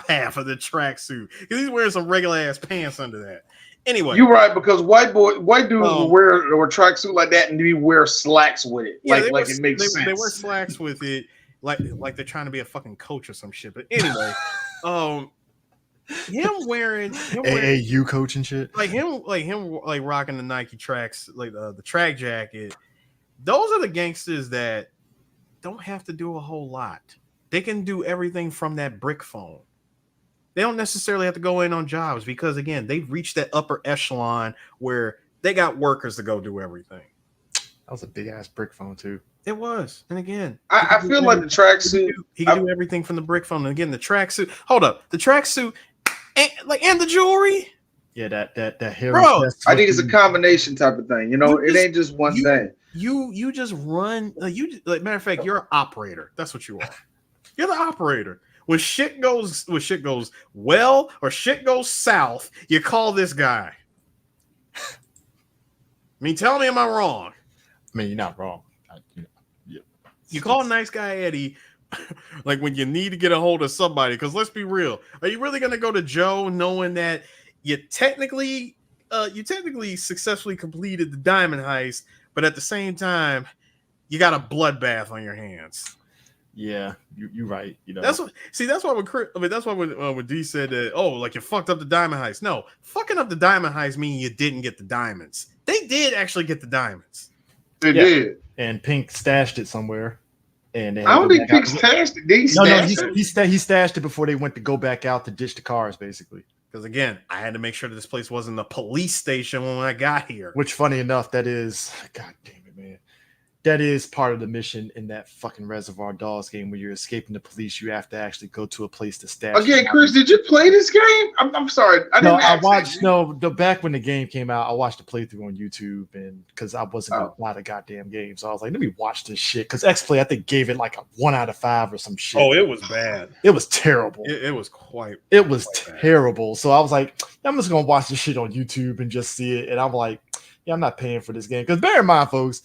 C: half of the tracksuit. Because he's wearing some regular ass pants under that. Anyway,
B: you're right, because white dudes will wear a tracksuit like that and we wear slacks with it.
C: Yeah,
B: it makes sense.
C: They wear slacks with it. Like they're trying to be a fucking coach or some shit. But anyway, him wearing
A: AAU coach and shit.
C: Like him rocking the Nike tracks, like the track jacket. Those are the gangsters that don't have to do a whole lot. They can do everything from that brick phone. They don't necessarily have to go in on jobs because, again, they've reached that upper echelon where they got workers to go do everything.
A: That was a big ass brick phone too.
C: It was, and again,
B: I feel like the tracksuit.
C: He can do everything from the brick phone. And again, the tracksuit. Hold up, the tracksuit, and the jewelry.
A: Yeah, that hair.
B: Bro, I think it's a combination type of thing. It ain't just one thing.
C: you just run. Matter of fact, you're an operator. That's what you are. You're the operator. When shit goes well or shit goes south, you call this guy. I mean, tell me, am I wrong?
A: I mean, you're not wrong.
C: You call nice guy Eddie, like when you need to get a hold of somebody. Because let's be real, are you really gonna go to Joe knowing that you technically successfully completed the diamond heist, but at the same time, you got a bloodbath on your hands?
A: Yeah, you're right.
C: That's why when D said that, like you fucked up the diamond heist. No, fucking up the diamond heist means you didn't get the diamonds. They did actually get the diamonds.
B: They did.
A: And Pink stashed it somewhere. And
B: I don't think Pink stashed it. Did he stash it?
A: He stashed it before they went to go back out to ditch the cars, basically.
C: Because again, I had to make sure that this place wasn't a police station when I got here.
A: Which, funny enough, that is, God damn it, man. That is part of the mission in that fucking Reservoir Dogs game where you're escaping the police. You have to actually go to a place to stash.
B: Okay, Chris, did you play this game? I'm sorry.
A: Back when the game came out, I watched the playthrough on YouTube, and because I wasn't going to buy the goddamn game. So I was like, let me watch this shit. Because X-Play, I think, gave it like a 1 out of 5 or some shit.
C: Oh, it was bad.
A: It was terrible.
C: It was quite
A: terrible. So I was like, I'm just going to watch this shit on YouTube and just see it. And I'm like, yeah, I'm not paying for this game. Because bear in mind, folks,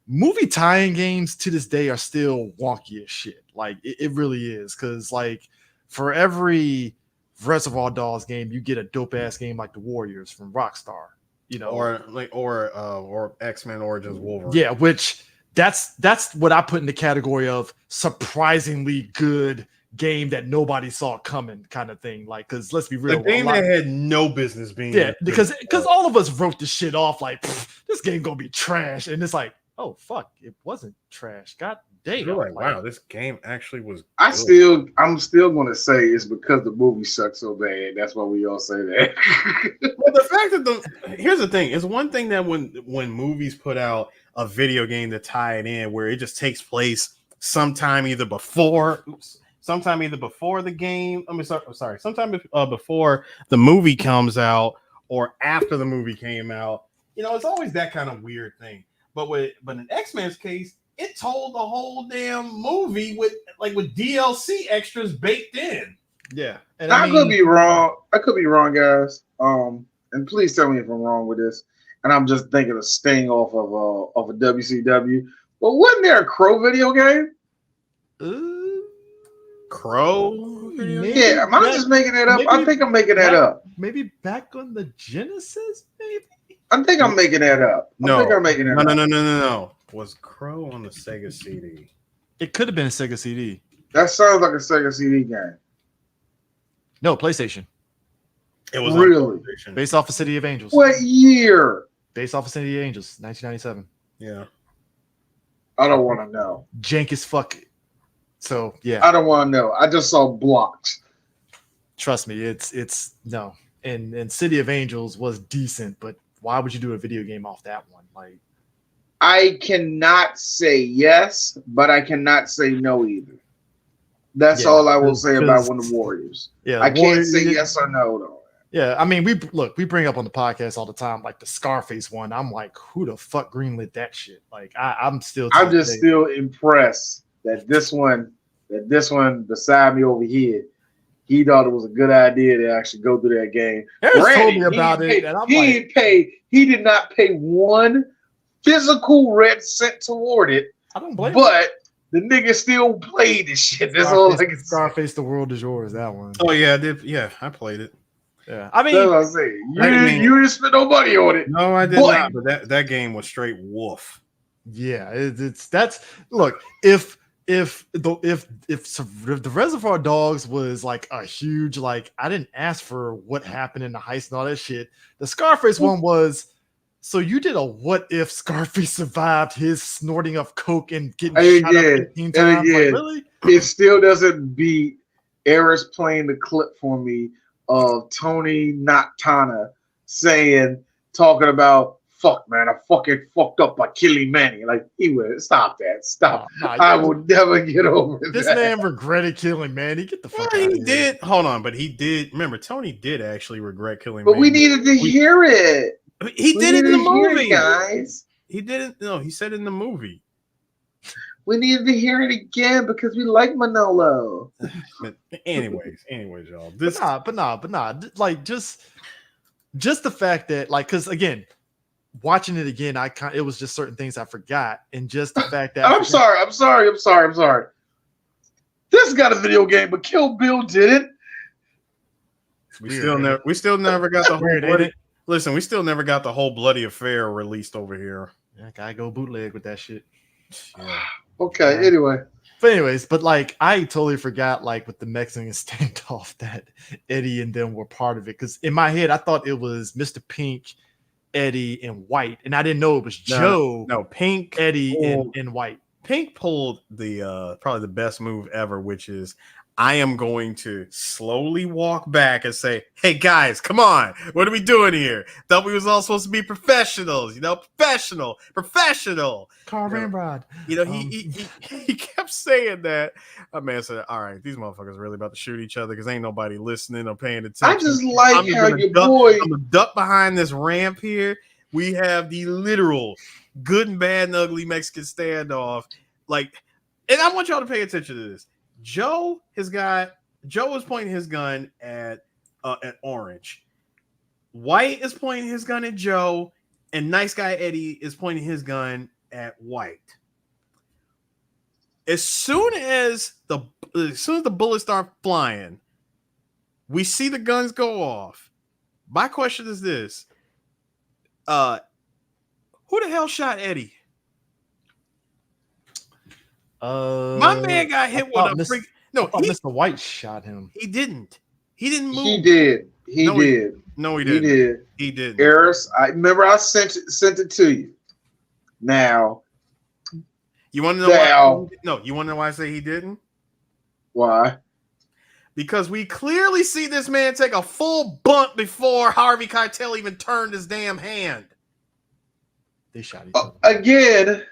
A: movie tie-in games to this day are still wonky as shit. Like it really is, because like for every Reservoir Dogs game, you get a dope ass game like the Warriors from Rockstar,
C: or X-Men Origins Wolverine.
A: Yeah, which that's what I put in the category of surprisingly good game that nobody saw coming, kind of thing. Like, because let's be real,
C: the game that had no business being.
A: Yeah, because all of us wrote this shit off like this game gonna be trash, and it's like, oh fuck, it wasn't trash. God damn.
C: You're like, wow, this game actually was
B: good. I'm still gonna say it's because the movie sucks so bad. That's why we all say that.
C: Well, the fact that here's the thing, it's one thing that when movies put out a video game to tie it in where it just takes place sometime either before the game. Sometime before the movie comes out or after the movie came out. It's always that kind of weird thing. But in X-Men's case, it told the whole damn movie with DLC extras baked in.
A: Yeah,
B: and I could be wrong. I could be wrong, guys. And please tell me if I'm wrong with this. And I'm just thinking of Sting off of a WCW. But wasn't there a Crow video game?
C: Crow?
B: Yeah, am I just making that up? I think I'm making that up.
A: Maybe back on the Genesis, maybe.
B: I think I'm making that up.
C: No. Was Crow on the Sega CD?
A: It could have been a Sega CD.
B: That sounds like a Sega CD game.
A: No, PlayStation.
C: It was
B: really
A: based off of City of Angels.
B: What year?
A: Based off of City of Angels, 1997.
C: Yeah.
B: I don't want to know.
A: Jank as fuck. So yeah.
B: I don't want to know. I just saw blocks.
A: Trust me, it's no. And City of Angels was decent, but why would you do a video game off that one? Like,
B: I cannot say yes, but I cannot say no either. That's all I will say about one of the Warriors.
A: Yeah,
B: I can't say yes or no though.
A: Yeah, I mean, we bring up on the podcast all the time, like the Scarface one. I'm like, who the fuck greenlit that shit? Like, I'm still
B: impressed that this one beside me over here, he thought it was a good idea to actually go through that game.
A: Harris told me about it, and I'm
B: he did not pay one physical red cent toward it.
A: I don't blame him.
B: But the nigga still played this shit. That's all I can say.
A: Scarface, the world is yours. That one.
C: Oh yeah, I did. Yeah, I played it.
A: Yeah, I mean,
B: that's what I'm saying. You didn't spend no money on it.
C: No, I did not. But that game was straight woof.
A: Yeah, if the Reservoir Dogs was like a huge, like, I didn't ask for what happened in the heist and all that shit. The Scarface one was, so you did a what if Scarface survived his snorting of coke and getting shot up 15 times? Like, really?
B: It still doesn't beat Eris playing the clip for me of Tony, not Tana, talking about, fuck, man, I fucking fucked up by killing Manny. Like, he would stop that. Stop. I will never get over
A: this. This man regretted killing Manny. Get the fuck out of here.
C: He did. Hold on, but he did. Remember, Tony did actually regret killing
B: Manny. But we
C: needed
B: to hear it.
C: He did it in the movie,
B: guys.
C: He didn't. No, he said in the movie.
B: We needed to hear it again because we like Manolo.
C: But anyways, y'all.
A: But nah. Like just the fact that, like, because again, watching it again, it was just certain things I forgot, and just the fact that
B: I'm sorry. This got a video game, but Kill Bill didn't.
C: We still never got the whole bloody, listen. We still never got the whole bloody affair released over here.
A: Yeah, I go bootleg with that shit.
C: Yeah.
B: Okay. Anyway.
A: But like I totally forgot, like with the Mexican standoff, that Eddie and them were part of it. Because in my head, I thought it was Mr. Pink, Eddie, and White, and I didn't know it was Joe.
C: No, Pink,
A: Eddie, and White.
C: Pink pulled the probably the best move ever, which is I am going to slowly walk back and say, "Hey guys, come on, what are we doing here? Thought we was all supposed to be professionals, professional."
A: Carl Ramrod.
C: He kept saying that. A man said, "All right, these motherfuckers really about to shoot each other because ain't nobody listening or paying attention."
B: I just like how your boy.
C: I'm gonna duck behind this ramp here. We have the literal good and bad and ugly Mexican standoff. Like, and I want y'all to pay attention to this. Joe was pointing his gun at Orange. White is pointing his gun at Joe, and nice guy Eddie is pointing his gun at White. As soon as the bullets start flying, we see the guns go off. My question is this: who the hell shot Eddie? My man got hit with a freak. No,
A: Mr. White shot him.
C: He didn't. He didn't move.
B: He did. He did.
C: No, he didn't. He didn't.
B: Eris, I remember I sent it to you. Now,
C: you want to know why? No, you want to know why I say he didn't?
B: Why?
C: Because we clearly see this man take a full bump before Harvey Keitel even turned his damn hand.
A: They shot each other.
B: Again.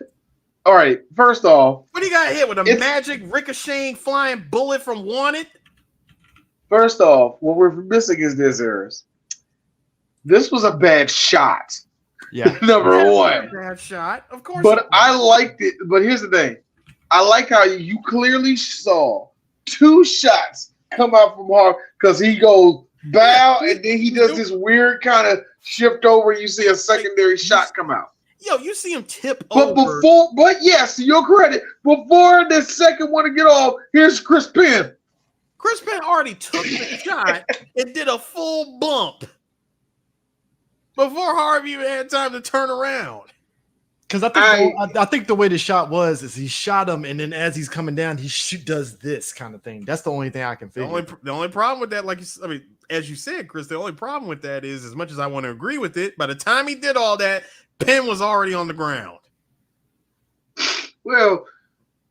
B: All right. First off,
C: what do you got hit with? A magic ricocheting flying bullet from Wanted?
B: First off, what we're missing is this, Eris. This was a bad shot.
A: Yeah.
B: Number one.
C: Bad shot, of course.
B: But I liked it. But here's the thing. I like how you clearly saw two shots come out from Harvey because he goes bow and then he does this weird kind of shift over. You see a secondary shot come out.
C: Yo, you see him tip over.
B: But yes, to your credit, before the second one to get off, here's Chris Penn.
C: Chris Penn already took the shot and did a full bump before Harvey even had time to turn around.
A: Because I think the way the shot was is he shot him, and then as he's coming down, he does this kind of thing. That's the only thing I can figure.
C: The only problem with that, as you said, Chris, the only problem with that is, as much as I want to agree with it, by the time he did all that, Penn was already on the ground.
B: Well,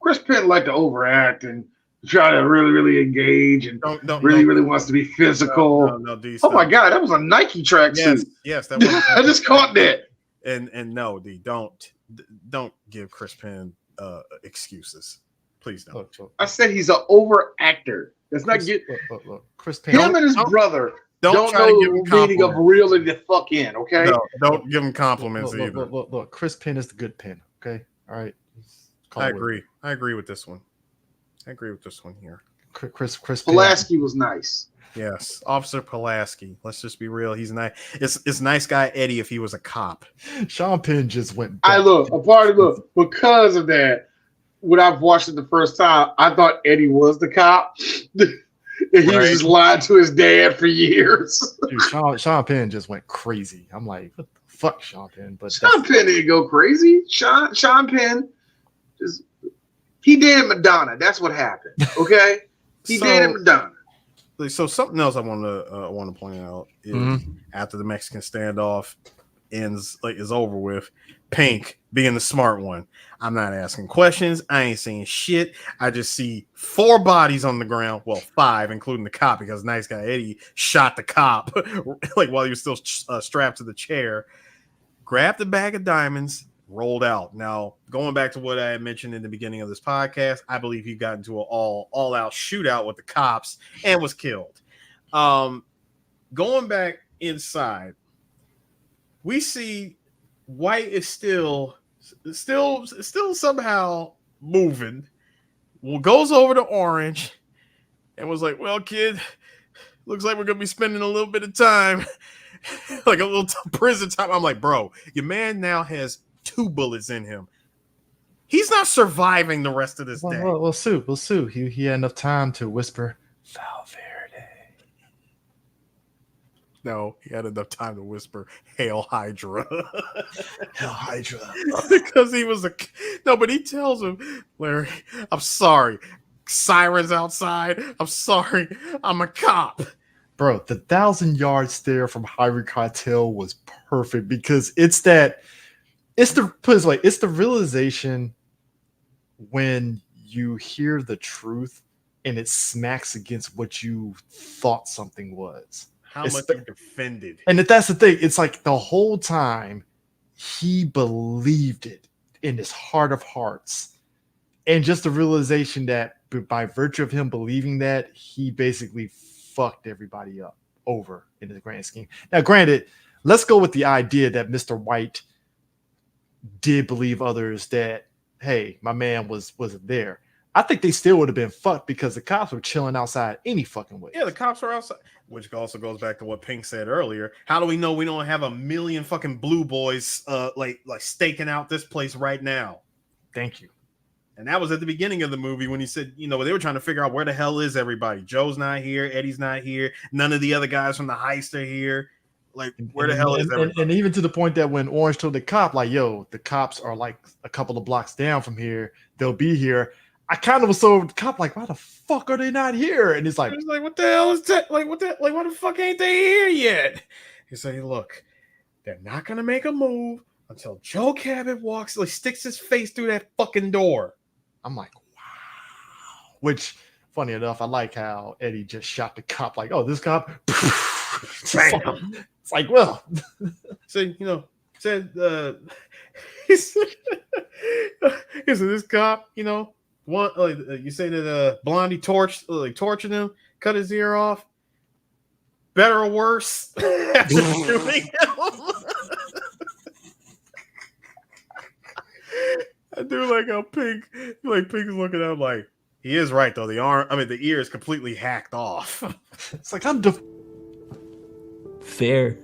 B: Chris Penn liked to overact and try to really, really engage and really wants to be physical.
C: No,
B: oh my God, that was a Nike tracksuit.
C: Yes, that was.
B: I just caught that.
C: And no, D, don't give Chris Penn excuses. Please don't.
B: Look, I said he's an overactor. That's not get
A: Chris Penn.
B: Him and his brother. Don't know the meaning of reeling the fuck in, okay?
C: No, don't give him compliments either.
A: Look, Chris Penn is the good Penn, okay? All right.
C: I agree. I agree with this one. Here.
A: Chris
B: Pulaski was nice.
C: Yes, Officer Pulaski. Let's just be real. He's nice. It's nice guy Eddie if he was a cop.
A: Sean Penn just went.
B: Because of that, when I've watched it the first time, I thought Eddie was the cop. And he was just lying to his dad for years.
A: Dude, Sean Penn just went crazy. I'm like, what the fuck, Sean Penn? But
B: Sean Penn didn't go crazy. Sean Penn he dated Madonna. That's what happened. Okay, he dated Madonna.
C: So something else I want to point out is after the Mexican standoff is over with, Pink being the smart one. I'm not asking questions. I ain't saying shit. I just see 4 bodies on the ground. Well, 5, including the cop, because nice guy Eddie shot the cop while he was still strapped to the chair. Grabbed the bag of diamonds, rolled out. Now, going back to what I had mentioned in the beginning of this podcast, I believe he got into an all-out shootout with the cops and was killed. Going back inside, we see White is still still somehow moving. Well, goes over to Orange and was like, "Well, kid, looks like we're gonna be spending a little bit of time, like a little prison time." I'm like, "Bro, your man now has 2 bullets in him. He's not surviving the rest of this day."
A: We'll sue. He had enough time to whisper, Valverde.
C: No, he had enough time to whisper, "Hail Hydra."
A: Hell Hydra.
C: Because he was but he tells him, "Larry, I'm sorry. Sirens outside. I'm sorry. I'm a cop."
A: Bro, the 1,000-yard stare from Harvey Keitel was perfect because it's the realization when you hear the truth and it smacks against what you thought something was.
C: How much you defended.
A: And that's the thing. It's like the whole time he believed it in his heart of hearts. And just the realization that by virtue of him believing that, he basically fucked everybody up over in the grand scheme. Now, granted, let's go with the idea that Mr. White did believe others that, hey, my man wasn't there. I think they still would have been fucked because the cops were chilling outside any fucking way.
C: Yeah, the cops are outside, which also goes back to what Pink said earlier. How do we know we don't have a million fucking blue boys like staking out this place right now?
A: Thank you.
C: And that was at the beginning of the movie when he said, they were trying to figure out where the hell is everybody. Joe's not here. Eddie's not here. None of the other guys from the heist are here. Like, where the hell is everybody?
A: And even to the point that when Orange told the cop, like, yo, the cops are like a couple of blocks down from here. They'll be here. I kind of was so the cop, like, why the fuck are they not here? And it's like,
C: what the hell is that? Like, what the fuck ain't they here yet? He said, look, they're not going to make a move until Joe Cabot sticks his face through that fucking door.
A: I'm like, wow. Which, funny enough, I like how Eddie just shot the cop, like, oh, this cop. It's like, well.
C: So, he said, this cop, one, you say that Blondie tortured him, cut his ear off. Better or worse after shooting him. I do like how Pink is looking at him like, he is right though. The ear is completely hacked off.
A: It's like
I: Fair.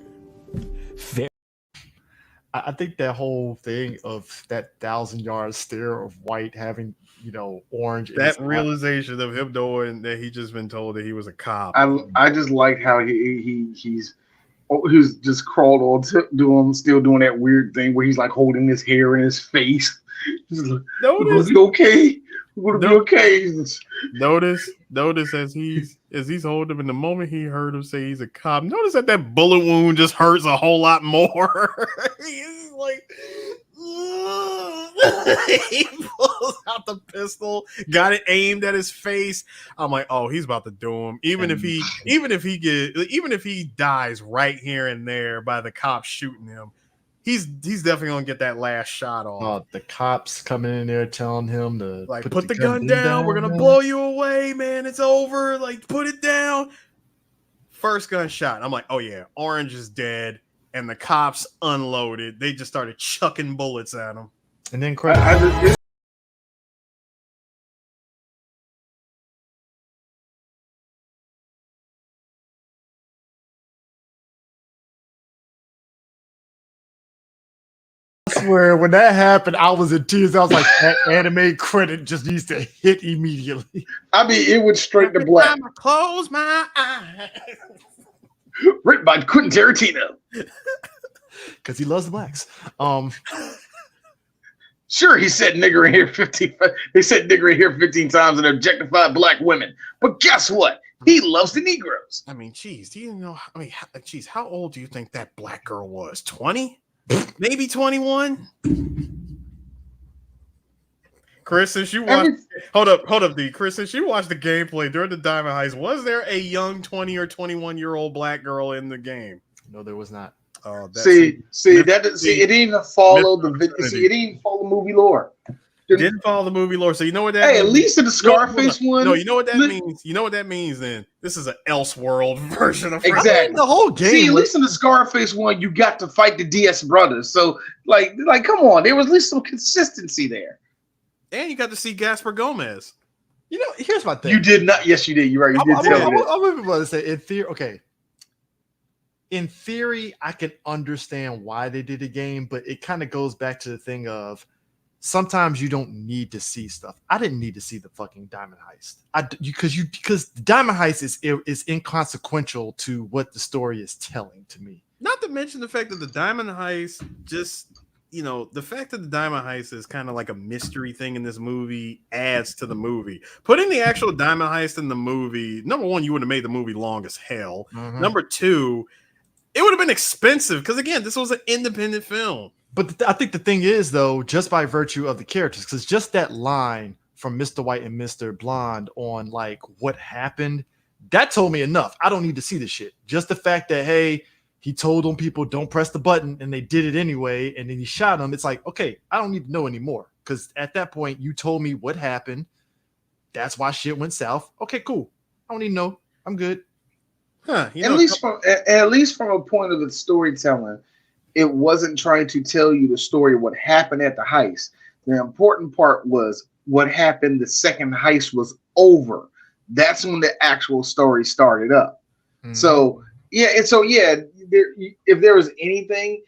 A: I think that whole thing of that 1,000-yard stare of White having, Orange.
C: That realization of him knowing that he just been told that he was a cop.
B: I just like how he's just crawled on to still doing that weird thing where he's like holding his hair in his face. We're gonna be okay. We're gonna be okay.
C: Notice as he's holding him, and the moment he heard him say he's a cop, notice that bullet wound just hurts a whole lot more. He's like, he pulls out the pistol, got it aimed at his face. I'm like, oh, he's about to do him. Even if he dies right here and there by the cops shooting him, he's definitely gonna get that last shot off.
A: The cops coming in there telling him to
C: put the gun down. We're gonna blow you away, man. It's over. Like, put it down. First gunshot. I'm like, oh yeah, Orange is dead. And the cops unloaded. They just started chucking bullets at him.
A: And then I swear, when that happened, I was in tears. I was like, that anime credit just needs to hit immediately.
B: I mean, it went straight to black.
C: Every time I close my eyes.
B: Written by Quentin Tarantino.
A: Because he loves the blacks.
B: Sure, he said nigger in here 15. They said nigger in here 15 times and objectified black women. But guess what? He loves the Negroes.
C: I mean, geez, do you know? I mean, geez, how old do you think that black girl was? 20? Maybe 21? Chris, since you watched, hold up, D. Chris, since you watched the gameplay during the Diamond Heist, was there a young 20 or 21-year-old black girl in the game?
A: No, there was not.
B: It didn't even follow the movie lore.
C: Didn't follow the movie lore, so you know what that
B: Hey,
C: means?
B: at least in the Scarface one.
C: No, you know what that means? You know what that means then? This is an Elseworld version of
B: Exactly.
A: I mean, the whole game.
B: See, at least in the Scarface one, you got to fight the DS brothers. So, like, come on, there was at least some consistency there.
C: And you got to see Gaspar Gomez.
A: You know, here's my thing.
B: You did not. Yes, you did. You're right. You did tell me that.
A: I'm about to say, in theory, okay. In theory, I can understand why they did the game, but it kind of goes back to the thing of sometimes you don't need to see stuff. I didn't need to see the fucking Diamond Heist. Because the Diamond Heist is inconsequential to what the story is telling to me.
C: Not to mention the fact that the Diamond Heist the fact that the Diamond Heist is kind of like a mystery thing in this movie adds to the movie. Putting the actual Diamond Heist in the movie, number one, you would have made the movie long as hell. Mm-hmm. Number two, it would have been expensive because, again, this was an independent film.
A: But I think the thing is, though, just by virtue of the characters, because just that line from Mr. White and Mr. Blonde on, like, what happened, that told me enough. I don't need to see this shit. Just the fact that, hey, he told them people don't press the button and they did it anyway, and then he shot them. It's like, okay, I don't need to know anymore because at that point you told me what happened. That's why shit went south. Okay, cool. I don't need to know. I'm good.
B: Huh? At least from a point of the storytelling, it wasn't trying to tell you the story of what happened at the heist. The important part was what happened the second heist was over. That's when the actual story started up. Mm-hmm. So if there was anything,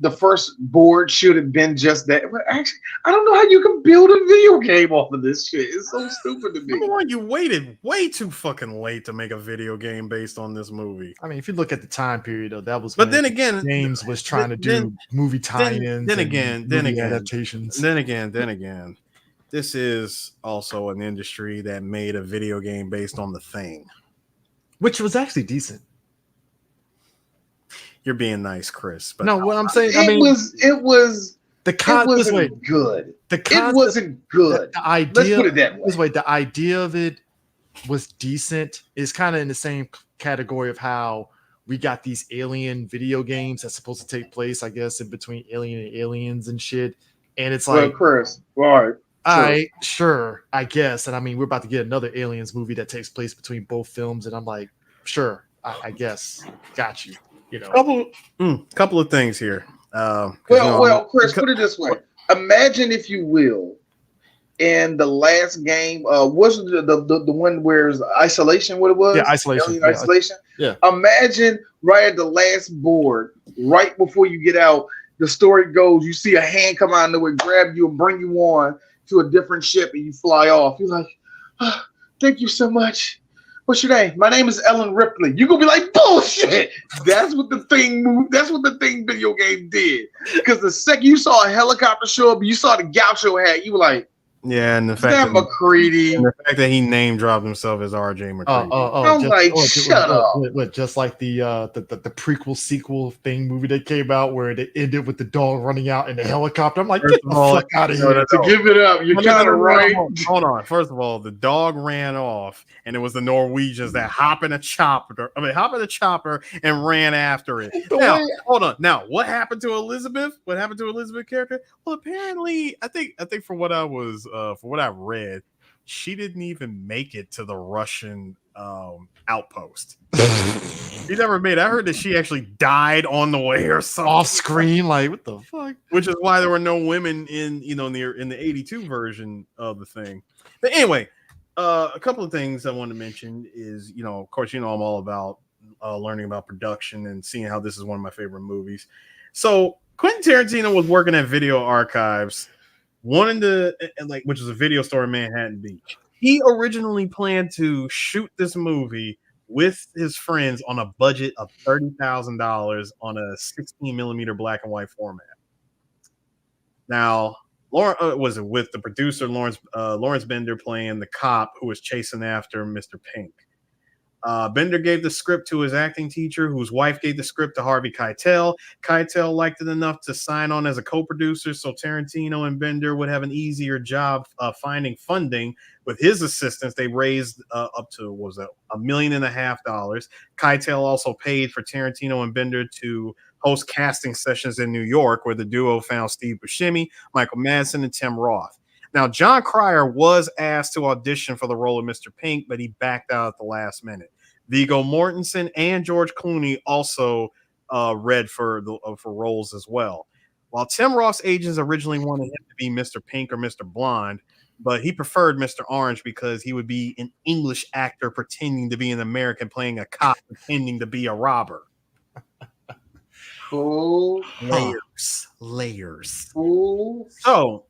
B: the first board should have been just that. But actually, I don't know how you can build a video game off of this shit. It's so stupid to me.
C: Number one, you waited way too fucking late to make a video game based on this movie.
A: I mean, if you look at the time period, though, that was.
C: But then again,
A: James was trying to do movie tie-ins.
C: Then again,
A: adaptations.
C: Then again, this is also an industry that made a video game based on The Thing,
A: which was actually decent.
C: You're being nice, Chris. But
A: no, what I'm saying,
B: it wasn't good. It wasn't good.
A: The idea,
B: let's put it that way.
A: The idea of it was decent. It's kind of in the same category of how we got these alien video games that's supposed to take place, I guess, in between Alien and Aliens and shit. And it's like,
B: Chris, all right.
A: Sure, I guess. And I mean, we're about to get another Aliens movie that takes place between both films. And I'm like, sure, I guess. Got you. You know,
C: couple of things here.
B: Chris, put it this way. Imagine, if you will, in the last game, wasn't the one where it's Isolation, what it was?
A: Yeah, Isolation.
B: Isolation.
A: Yeah.
B: Imagine right at the last board, right before you get out, the story goes, you see a hand come out of nowhere, grab you and bring you on to a different ship and you fly off. You're like, oh, thank you so much. What's your name? My name is Ellen Ripley. You're gonna be like, bullshit. That's what the thing video game did. Because the second you saw a helicopter show up, you saw the Gaucho hat, you were like,
C: yeah, and the fact
B: that McCready,
C: and the fact that he name dropped himself as RJ McCready.
B: Shut up.
A: Just like the prequel sequel thing movie that came out where it ended with the dog running out in the helicopter. I'm like, get the fuck out of here.
B: To give it up, you're kind of right.
C: Hold on. First of all, the dog ran off, and it was the Norwegians that hop in a chopper and ran after it. Now, hold on. Now, what happened to Elizabeth? What happened to Elizabeth's character? Well, apparently, I think for what I read, she didn't even make it to the Russian outpost. She never made it. I heard that she actually died on the way or something.
A: Off screen, like, what the fuck?
C: Which is why there were no women in the 82 version of the thing. But anyway, a couple of things I want to mention is, of course, I'm all about learning about production and seeing how this is one of my favorite movies. So Quentin Tarantino was working at Video Archives, which is a video store in Manhattan Beach. He originally planned to shoot this movie with his friends on a budget of $30,000 on a 16mm black and white format. Now, was it with the producer Lawrence Bender playing the cop who was chasing after Mr. Pink? Bender gave the script to his acting teacher, whose wife gave the script to Harvey Keitel. Keitel liked it enough to sign on as a co-producer, so Tarantino and Bender would have an easier job finding funding. With his assistance, they raised up to $1.5 million. Keitel also paid for Tarantino and Bender to host casting sessions in New York, where the duo found Steve Buscemi, Michael Madsen, and Tim Roth. Now, John Cryer was asked to audition for the role of Mr. Pink, but he backed out at the last minute. Viggo Mortensen and George Clooney also read for roles as well. While Tim Roth's agents originally wanted him to be Mr. Pink or Mr. Blonde, but he preferred Mr. Orange because he would be an English actor pretending to be an American playing a cop pretending to be a robber.
B: Cool.
C: Layers.
B: Cool.
C: So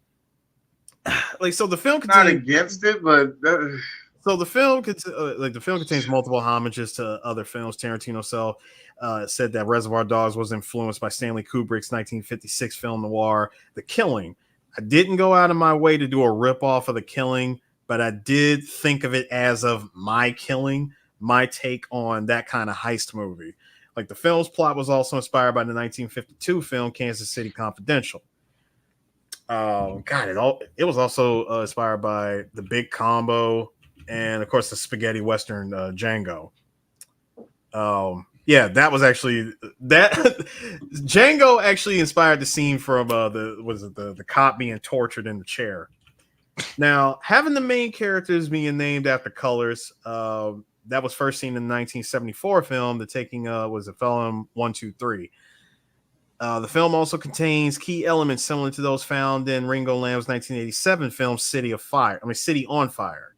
C: the film contains,
B: not against it, but
C: so the film contains multiple homages to other films. Tarantino said that Reservoir Dogs was influenced by Stanley Kubrick's 1956 film noir, The Killing. I didn't go out of my way to do a ripoff of The Killing, but I did think of it as of My Killing, my take on that kind of heist movie. Like, the film's plot was also inspired by the 1952 film Kansas City Confidential. It was also inspired by The Big Combo and, of course, the spaghetti western Django. That was actually that Django actually inspired the scene from the cop being tortured in the chair. Now, having the main characters being named after colors, that was first seen in the 1974 film. The Taking was a Felon 1, 2, 3. The film also contains key elements similar to those found in Ringo Lam's 1987 film City on Fire,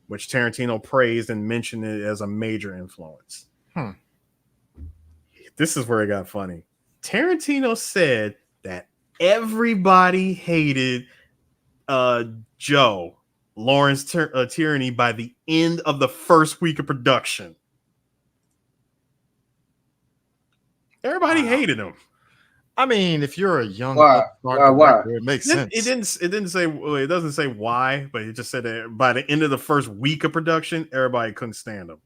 C: which Tarantino praised and mentioned it as a major influence. This is where it got funny. Tarantino said that everybody hated Joe, Lawrence Tierney, by the end of the first week of production. Everybody hated him.
A: I mean, if you're a young
B: director,
A: it makes sense.
C: It doesn't say why, but it just said that by the end of the first week of production, everybody couldn't stand him.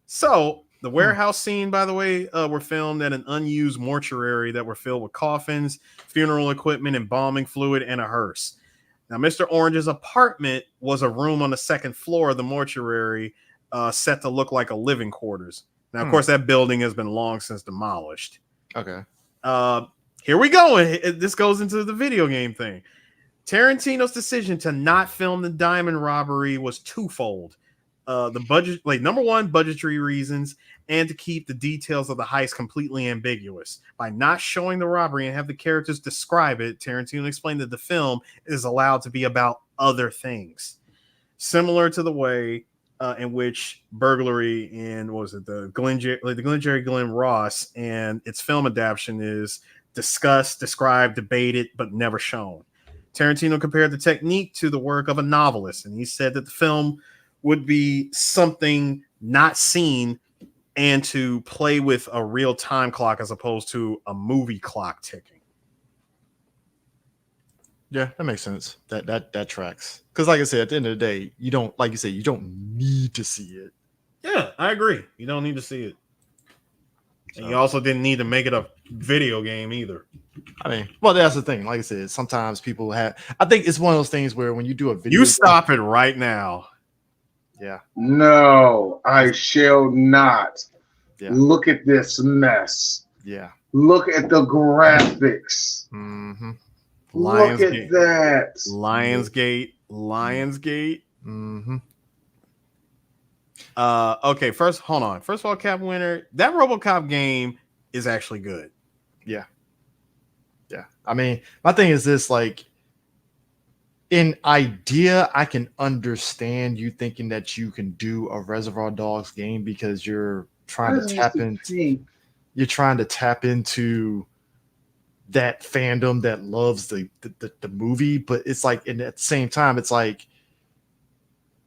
C: So the warehouse scene, by the way, were filmed at an unused mortuary that were filled with coffins, funeral equipment, embalming fluid, and a hearse. Now, Mr. Orange's apartment was a room on the second floor of the mortuary, set to look like a living quarters. Now, of course, that building has been long since demolished.
A: Okay.
C: Here we go. This goes into the video game thing. Tarantino's decision to not film the diamond robbery was twofold. The budget, number one, budgetary reasons, and to keep the details of the heist completely ambiguous. By not showing the robbery and have the characters describe it, Tarantino explained that the film is allowed to be about other things. Similar to the way in which burglary in the Glengarry Glen Ross and its film adaptation is discussed, described, debated, but never shown. Tarantino compared the technique to the work of a novelist, and he said that the film would be something not seen and to play with a real time clock as opposed to a movie clock ticking.
A: Yeah, that makes sense. That tracks. Because, like I said, at the end of the day, you don't need to see it.
C: Yeah, I agree. You don't need to see it. And you also didn't need to make it a video game either.
A: I mean, well, that's the thing. Like I said, sometimes people have. I think it's one of those things where when you do a video,
C: you stop it right now.
A: Yeah.
B: No, I shall not.
A: Yeah.
B: Look at this mess.
A: Yeah.
B: Look at the graphics.
A: Mm-hmm.
B: Look at that.
C: Lionsgate.
A: Mm-hmm.
C: Okay, hold on. First of all, Cap Winner, that RoboCop game is actually good.
A: Yeah. I mean, my thing is this, like, in idea, I can understand you thinking that you can do a Reservoir Dogs game because you're trying to tap into that fandom that loves the movie, but it's like, and at the same time, it's like,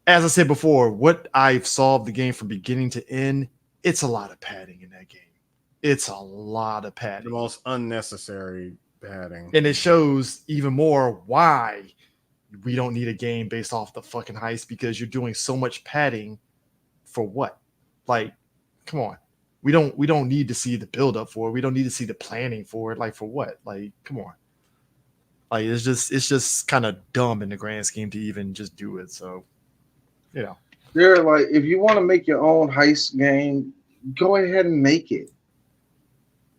A: as I said before, what I've solved the game from beginning to end, it's a lot of padding in that game. It's a lot of padding.
C: The most unnecessary padding.
A: And it shows even more why we don't need a game based off the fucking heist, because you're doing so much padding for what? Like, come on. We don't need to see the build up for it. We don't need to see the planning for it. Like, for what? Like, come on. Like, it's just kind of dumb in the grand scheme to even just do it. So, you know.
B: They're like, if you want to make your own heist game, go ahead and make it.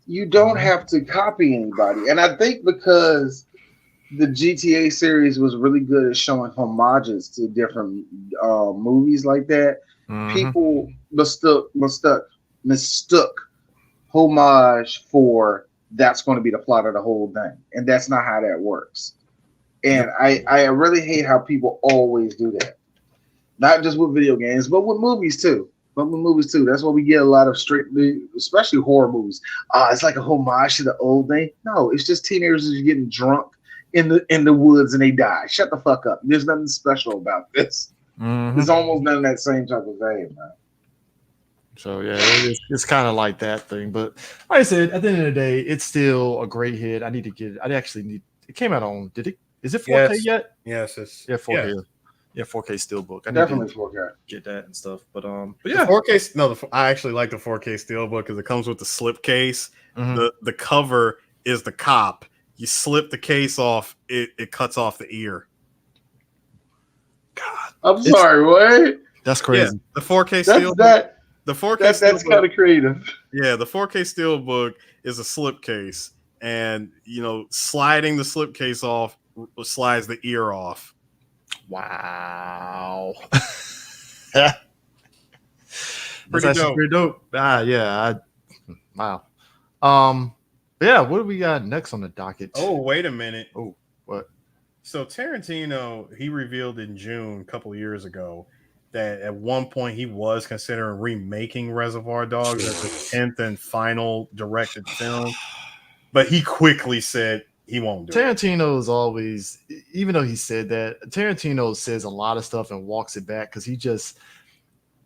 B: You don't have to copy anybody. And I think because the GTA series was really good at showing homages to different movies like that, people mistook homage for that's going to be the plot of the whole thing. And that's not how that works. And I really hate how people always do that. Not just with video games, but with movies too. That's why we get a lot of strictly, especially horror movies. It's like a homage to the old thing. No, it's just teenagers getting drunk in the woods and they die. Shut the fuck up. There's nothing special about this. It's almost done that same type of vein, man.
A: So yeah, it's kind of like that thing. But like I said, at the end of the day, it's still a great hit. It came out on, is it 4K yet?
C: Yes, it's
A: 4K. Yeah, 4K Steelbook. I
B: definitely 4K.
A: Get that and stuff. But yeah,
C: 4K. No, I actually like the 4K Steelbook because it comes with the slip case. The cover is the cop. You slip the case off, it cuts off the ear.
B: God, I'm sorry. What?
A: That's crazy.
C: Yeah, the 4K Steelbook. The 4K
B: that's kind of creative.
C: Yeah, the 4K Steelbook is a slip case, and sliding the slip case off slides the ear off.
A: Wow.
C: Pretty
A: dope. Wow. Yeah, what do we got next on the docket?
C: Oh, wait a minute.
A: Oh, what?
C: So Tarantino, he revealed in June a couple of years ago that at one point he was considering remaking Reservoir Dogs as the 10th and final directed film, but he quickly said he won't do it.
A: Tarantino is always, even though he said that, Tarantino says a lot of stuff and walks it back because he just,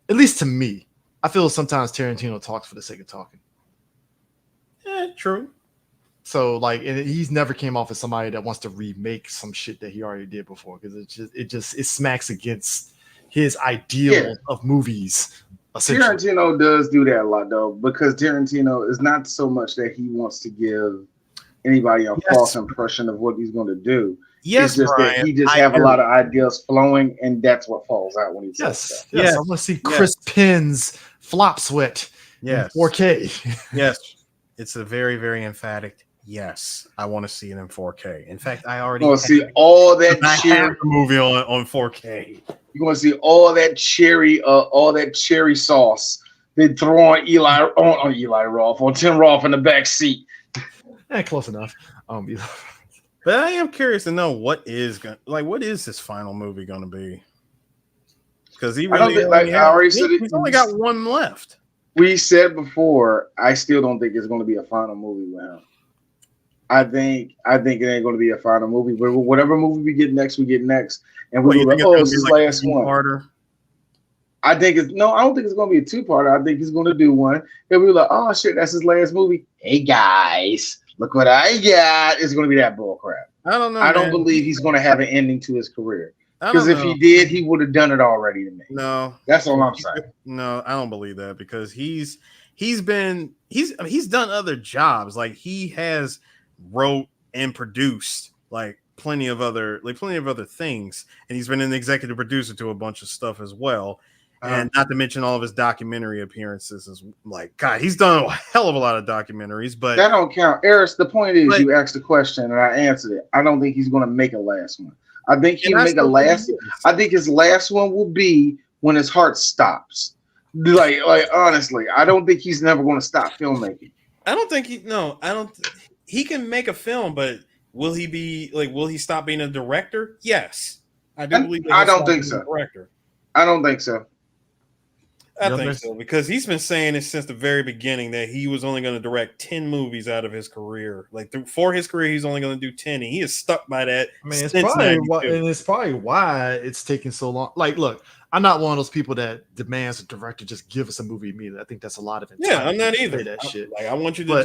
A: at least to me, I feel sometimes Tarantino talks for the sake of talking.
C: Yeah, true.
A: So he's never came off as somebody that wants to remake some shit that he already did before because it smacks against his ideal of movies.
B: Tarantino does do that a lot though, because Tarantino is not so much that he wants to give anybody a false impression of what he's going to do.
C: Yes,
B: it's just
C: Brian,
B: that he just have a lot of ideas flowing, and that's what falls out when he says that.
A: Yes. I want to see Chris Penn's flop sweat in 4K.
C: Yes, it's a very, very emphatic yes. I want to see it in 4K. In fact, I already
B: want to see all that
C: movie on 4K.
B: You want to see all that cherry sauce they throw on Tim Roth in the back seat.
A: Close enough.
C: But I am curious to know what is this final movie going to be? Because he's only got one left.
B: We said before, I still don't think it's going to be a final movie with him. I think it ain't going to be a final movie. But whatever movie we get next, and we're like, this is last one. I don't think it's going to be a two-parter. I think he's going to do one, and we're like, oh shit, that's his last movie. Hey guys, look what I got. It's going to be that bull crap.
C: I don't know.
B: I don't believe he's going to have an ending to his career. Because if he did, he would have done it already to me.
C: No,
B: that's all I'm saying.
C: No, I don't believe that because he's done other jobs. Like he has wrote and produced plenty of other things, and he's been an executive producer to a bunch of stuff as well. And not to mention all of his documentary appearances is God, he's done a hell of a lot of documentaries, but
B: that don't count. Eris, the point is you asked the question and I answered it. I don't think he's going to make a last one. I think he'll make a last. I think his last one will be when his heart stops. Honestly, I don't think he's never going to stop filmmaking.
C: I don't think he can make a film, but will he be will he stop being a director? Yes. I do believe
B: I don't think so.
C: Director.
B: I don't think so.
C: I think so because he's been saying it since the very beginning that he was only going to direct 10 movies out of his career. For his career, he's only going to do 10, and he is stuck by that.
A: I mean, it's probably why it's taking so long. Look, I'm not one of those people that demands a director just give us a movie immediately. I think that's a lot of it.
C: Yeah, I'm not either.
A: That shit.
C: I want you to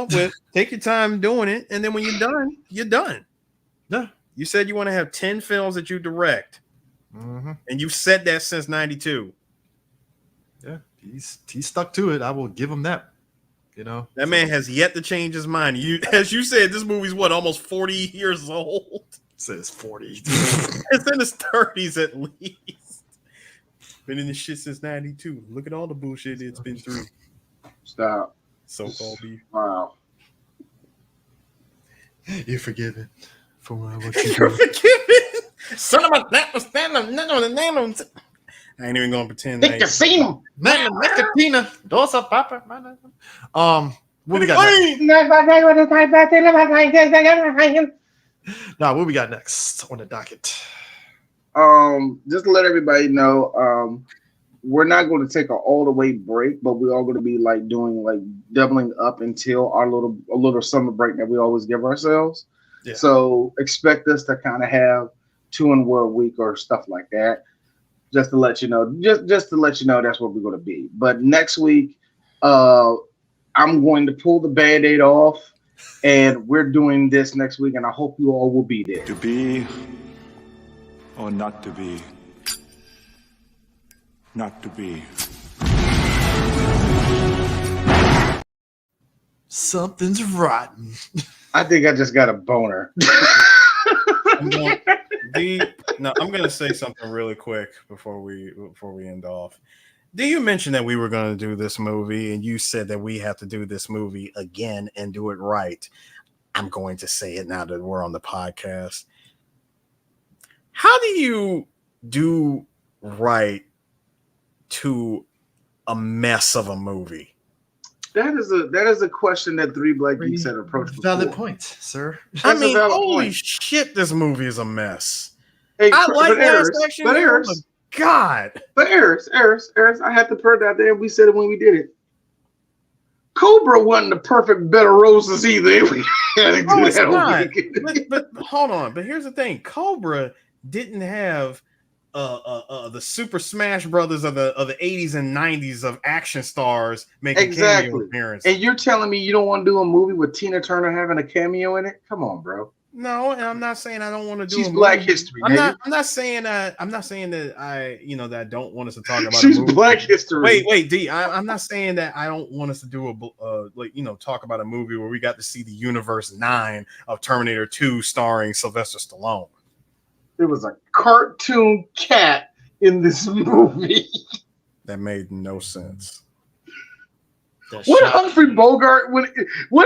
C: just take your time doing it, and then when you're done, you're done.
A: Yeah.
C: You said you want to have 10 films that you direct, and you've said that since '92.
A: he's stuck to it. I will give him that. You know,
C: that man has yet to change his mind. As you said, this movie's what, almost 40 years old.
A: It says 40.
C: It's in his 30s at least. Been in this shit since 92. Look at all the bullshit it's been through.
B: Stop.
C: So-called beef.
B: Wow.
A: You're forgiven for what
C: You're
A: you do.
C: forgiven. Son of a I ain't even gonna pretend.
B: Think you seen him.
A: What we got next? Nah, what we got next on the docket?
B: Just to let everybody know, we're not going to take an all the way break, but we are going to be like doing like doubling up until our little summer break that we always give ourselves.
A: Yeah.
B: So expect us to kind of have 2 in a week or stuff like that. Just to let you know, just to let you know that's what we're going to be. But next week, I'm going to pull the Band-Aid off, and we're doing this next week, and I hope you all will be there.
H: To be or not to be? Not to be.
A: Something's rotten.
B: I think I just got a boner.
C: I'm going to say something really quick before we end off. Do you mention that we were going to do this movie, and you said that we have to do this movie again and do it right? I'm going to say it now that we're on the podcast. How do you do right to a mess of a movie?
B: That is a question that 3 Black Geeks had approached before.
A: Valid point, sir.
C: I mean, holy shit, this movie is a mess.
B: Hey,
C: I like Last
B: Eris,
C: Action Hero, but God.
B: But Eris, I had to put that there. We said it when we did it. Cobra wasn't the perfect bed of roses either.
C: It's not. But hold on. But here's the thing: Cobra didn't have the Super Smash Brothers of the 80s and 90s of action stars making cameo appearances.
B: And you're telling me you don't want to do a movie with Tina Turner having a cameo in it? Come on, bro.
C: No, and I'm not saying I don't want to do.
B: She's
C: a
B: Black
C: movie.
B: History.
C: I'm not saying that. I'm not saying that that I don't want us to talk about.
B: She's
C: a movie.
B: Black History.
C: Wait, D. I'm not saying that I don't want us to do talk about a movie where we got to see the Universe 9 of Terminator 2 starring Sylvester Stallone.
B: There was a cartoon cat in this movie.
C: That made no sense.
B: What Humphrey Bogart? Wasn't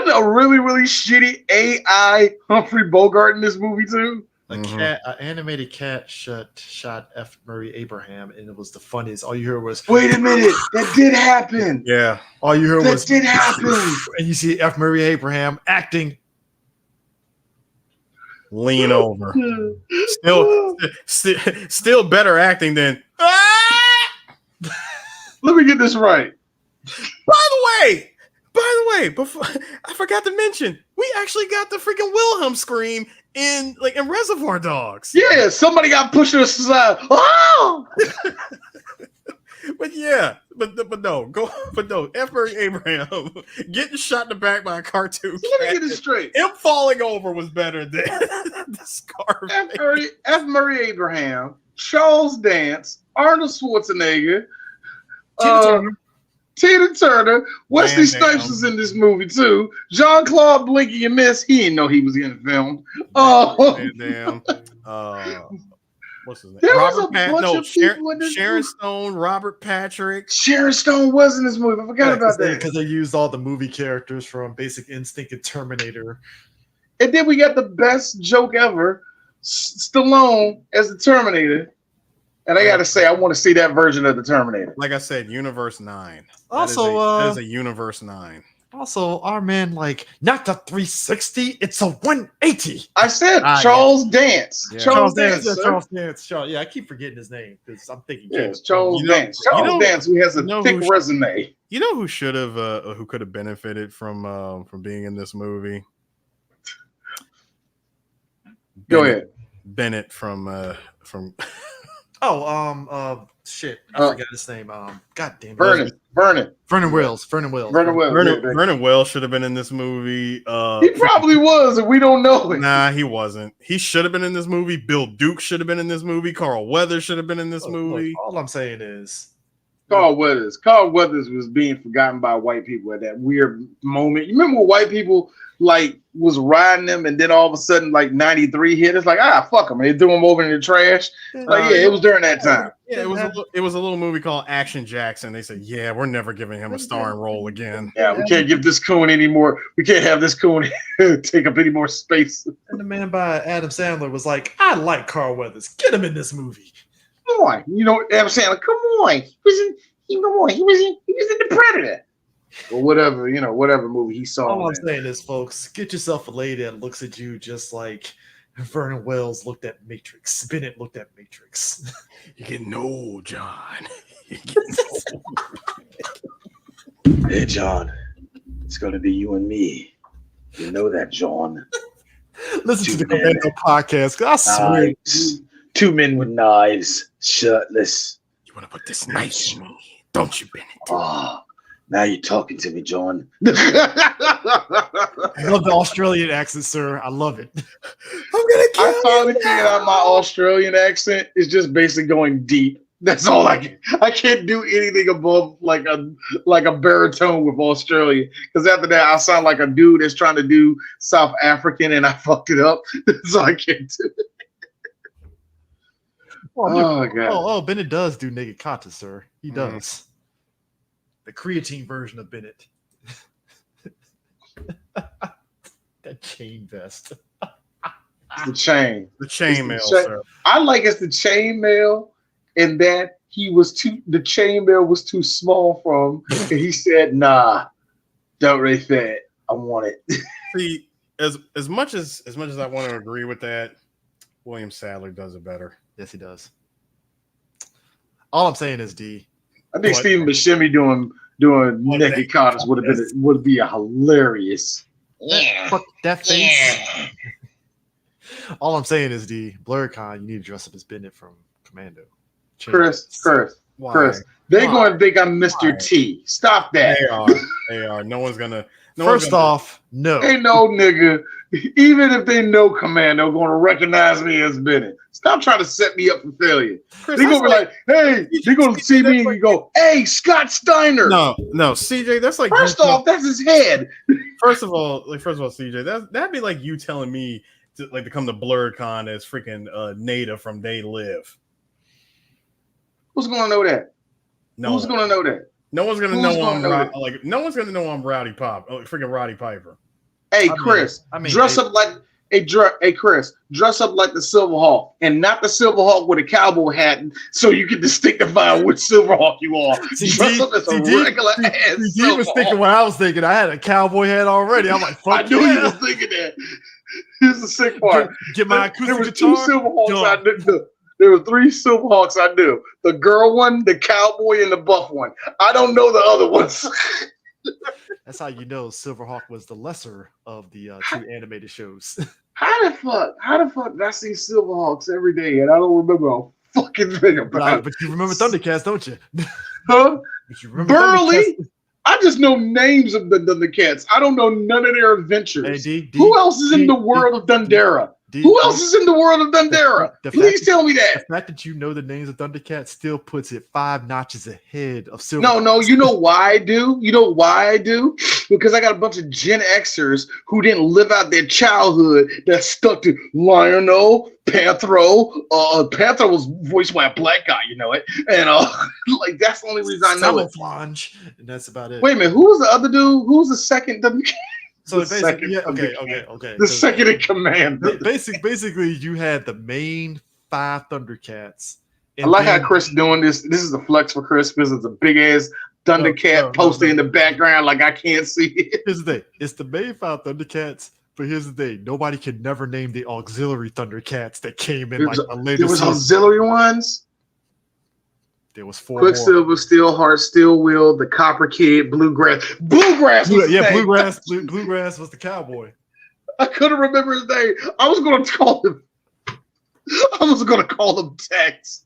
B: a really, really shitty AI Humphrey Bogart in this movie too?
A: An animated cat shot F. Murray Abraham, and it was the funniest. All you heard was,
B: "Wait a minute, that did happen."
C: Yeah,
A: all you heard was,
B: "That did happen."
A: And you see F. Murray Abraham acting.
C: Lean over. Still better acting than.
B: Let me get this right.
C: By the way, before I forgot to mention, we actually got the freaking Wilhelm scream in Reservoir Dogs.
B: Yeah, somebody got pushed to the side. Oh!
C: But no, F. Murray Abraham getting shot in the back by a cartoon.
B: So let me get this straight.
C: Him falling over was better than the scarf.
B: F. Murray Abraham, Charles Dance, Arnold Schwarzenegger, Tina Turner, Wesley Snipes was in this movie too. Jean-Claude Blinky and Miss, he didn't know he was getting filmed.
C: What's his name?
B: There was a bunch of people in this
C: Sharon
B: movie.
C: Stone, Robert Patrick.
B: Sharon Stone was in this movie. I forgot about that.
A: Because they used all the movie characters from Basic Instinct and Terminator.
B: And then we got the best joke ever, Stallone as the Terminator. And I got to say, I want to see that version of the Terminator.
C: Like I said, Universe 9.
A: Also,
C: that is a Universe 9.
A: Also, our man, not the 360, it's a 180.
B: I said Charles Dance.
C: Yeah.
B: Charles Dance.
A: Charles Dance. Yeah, I keep forgetting his name because I'm thinking.
B: Yes, Charles Dance. Charles Dance, who has a thick resume.
C: You know who should have, who could have benefited from being in this movie?
B: Go ahead.
C: Bennett from.
A: Shit. I forgot his name. God damn it.
B: Vernon
A: Wells.
C: Vernon Wells should have been in this movie.
B: He probably was, and we don't know it.
C: Nah, he wasn't. He should have been in this movie. Bill Duke should have been in this movie. Carl Weathers should have been in this movie.
A: Look, all I'm saying is,
B: Carl Weathers was being forgotten by white people at that weird moment. You remember when white people like was riding them, and then all of a sudden like 93 hit? It's like fuck them. They threw them over in the trash. Like it was during that time.
C: Yeah, it was a little movie called Action Jackson. They said, yeah, we're never giving him a starring role again.
B: Yeah, we can't give this coon anymore. We can't have this coon take up any more space.
A: And the man by Adam Sandler was like, I like Carl Weathers. Get him in this movie.
B: Come on, Adam Sandler. Come on, he was in The Predator, or whatever movie he saw.
A: All I'm saying is, folks, get yourself a lady that looks at you just like Vernon Wells looked at Matrix. Bennett looked at Matrix.
C: You're getting old, John.
B: Hey, John, it's gonna be you and me. You know that, John.
A: Listen to the Commando podcast. I swear.
B: Two men with knives, shirtless.
C: You want to put this knife in me, don't you, Bennett?
B: Oh, now you're talking to me, John.
A: I love the Australian accent, sir. I love it.
B: I finally figured out my Australian accent is just basically going deep. That's all I can. I can't do anything above like a baritone with Australia, because after that I sound like a dude that's trying to do South African and I fucked it up. So I can't do it.
A: Oh God! Bennett does do naked kata, sir. He does. The creatine version of Bennett. That chain vest.
B: The chainmail,
C: sir.
B: I like it's the chainmail, and that the chainmail was too small for him, and he said, "Nah, don't really fit. I want it."
C: See, as much as I want to agree with that, William Sadler does it better.
A: Yes, he does. All I'm saying is, D.
B: I think Stephen Buscemi doing naked katas would be a hilarious.
A: Yeah. Fuck that face. Yeah. All I'm saying is, D. BlurCon, you need to dress up as Bennett from Commando.
B: Chris. They're going to think I'm Mr. T. Stop that.
C: They are. No one's gonna.
A: First off, no.
B: Ain't no nigga. Even if they know Commando, going to recognize me as Bennett. Stop trying to set me up for failure. They're going to be like, hey, they're going to see me and you go, hey, Scott Steiner.
C: No, CJ, that's like.
B: First off, that's his head.
C: First of all, CJ, that'd be like you telling me to come to BlurCon as freaking Nada from They Live.
B: Who's going to know that?
C: No.
B: Who's going to know that?
C: No one's gonna know I'm Rowdy Pop, freaking Roddy Piper.
B: Hey, Chris, dress up like dress up like the Silverhawk, and not the Silverhawk with a cowboy hat, so you can distinctify which Silverhawk you are. Dress up as a regular ass.
A: He was thinking what I was thinking. I had a cowboy hat already. I'm like, fuck
B: I knew you was thinking that. Here's the sick part.
A: Get my acoustic
B: there were
A: guitar.
B: 2 Silverhawks I knew. There were 3 Silverhawks I knew. The girl one, the cowboy, and the buff one. I don't know the other ones.
A: That's how you know Silverhawk was the lesser of the 2 animated shows.
B: How the fuck did I see Silverhawks every day and I don't remember a fucking thing about it?
A: But you remember Thundercats, don't you?
B: Huh?
A: But you remember
B: Burley? I just know names of the Thundercats. I don't know none of their adventures.
A: Hey,
B: who else is in the world of Dundera? Who else is in the world of Dundera? Please tell me that.
A: The fact that you know the names of Thundercats still puts it 5 notches ahead of Silver.
B: No, you know why I do? You know why I do? Because I got a bunch of Gen Xers who didn't live out their childhood that stuck to Lionel, Panthro. Panther was voiced by a black guy, you know it. And like that's the only reason I know it.
A: Flange, and that's about it.
B: Wait a minute, who was the other dude? Who was the second Thundercat?
A: So basically, okay.
B: The second in command.
A: Basically, you had the main 5 Thundercats.
B: I like how Chris doing this. This is a flex for Chris because it's a big ass Thundercat poster in the background, like I can't see it.
A: Here's the thing: it's the main 5 Thundercats, but here's the thing: nobody can never name the auxiliary Thundercats that came in like a later.
B: There was auxiliary ones.
A: There was 4
B: Quicksilver,
A: more.
B: Steelheart, Steel-Wheel, the Copper Kid, Bluegrass. Bluegrass was his name.
A: Bluegrass was the cowboy.
B: I couldn't remember his name. I was going to call him Tex.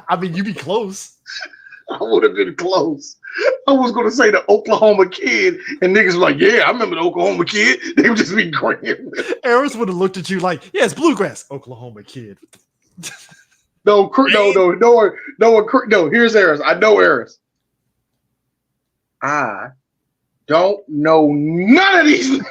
A: I mean, you'd be close.
B: I would have been close. I was going to say the Oklahoma Kid, and niggas were like, yeah, I remember the Oklahoma Kid. They would just be grinning.
A: Eris would have looked at you like, yeah, it's Bluegrass, Oklahoma Kid.
B: No. Here's Eris. I know Eris. I don't know none of these.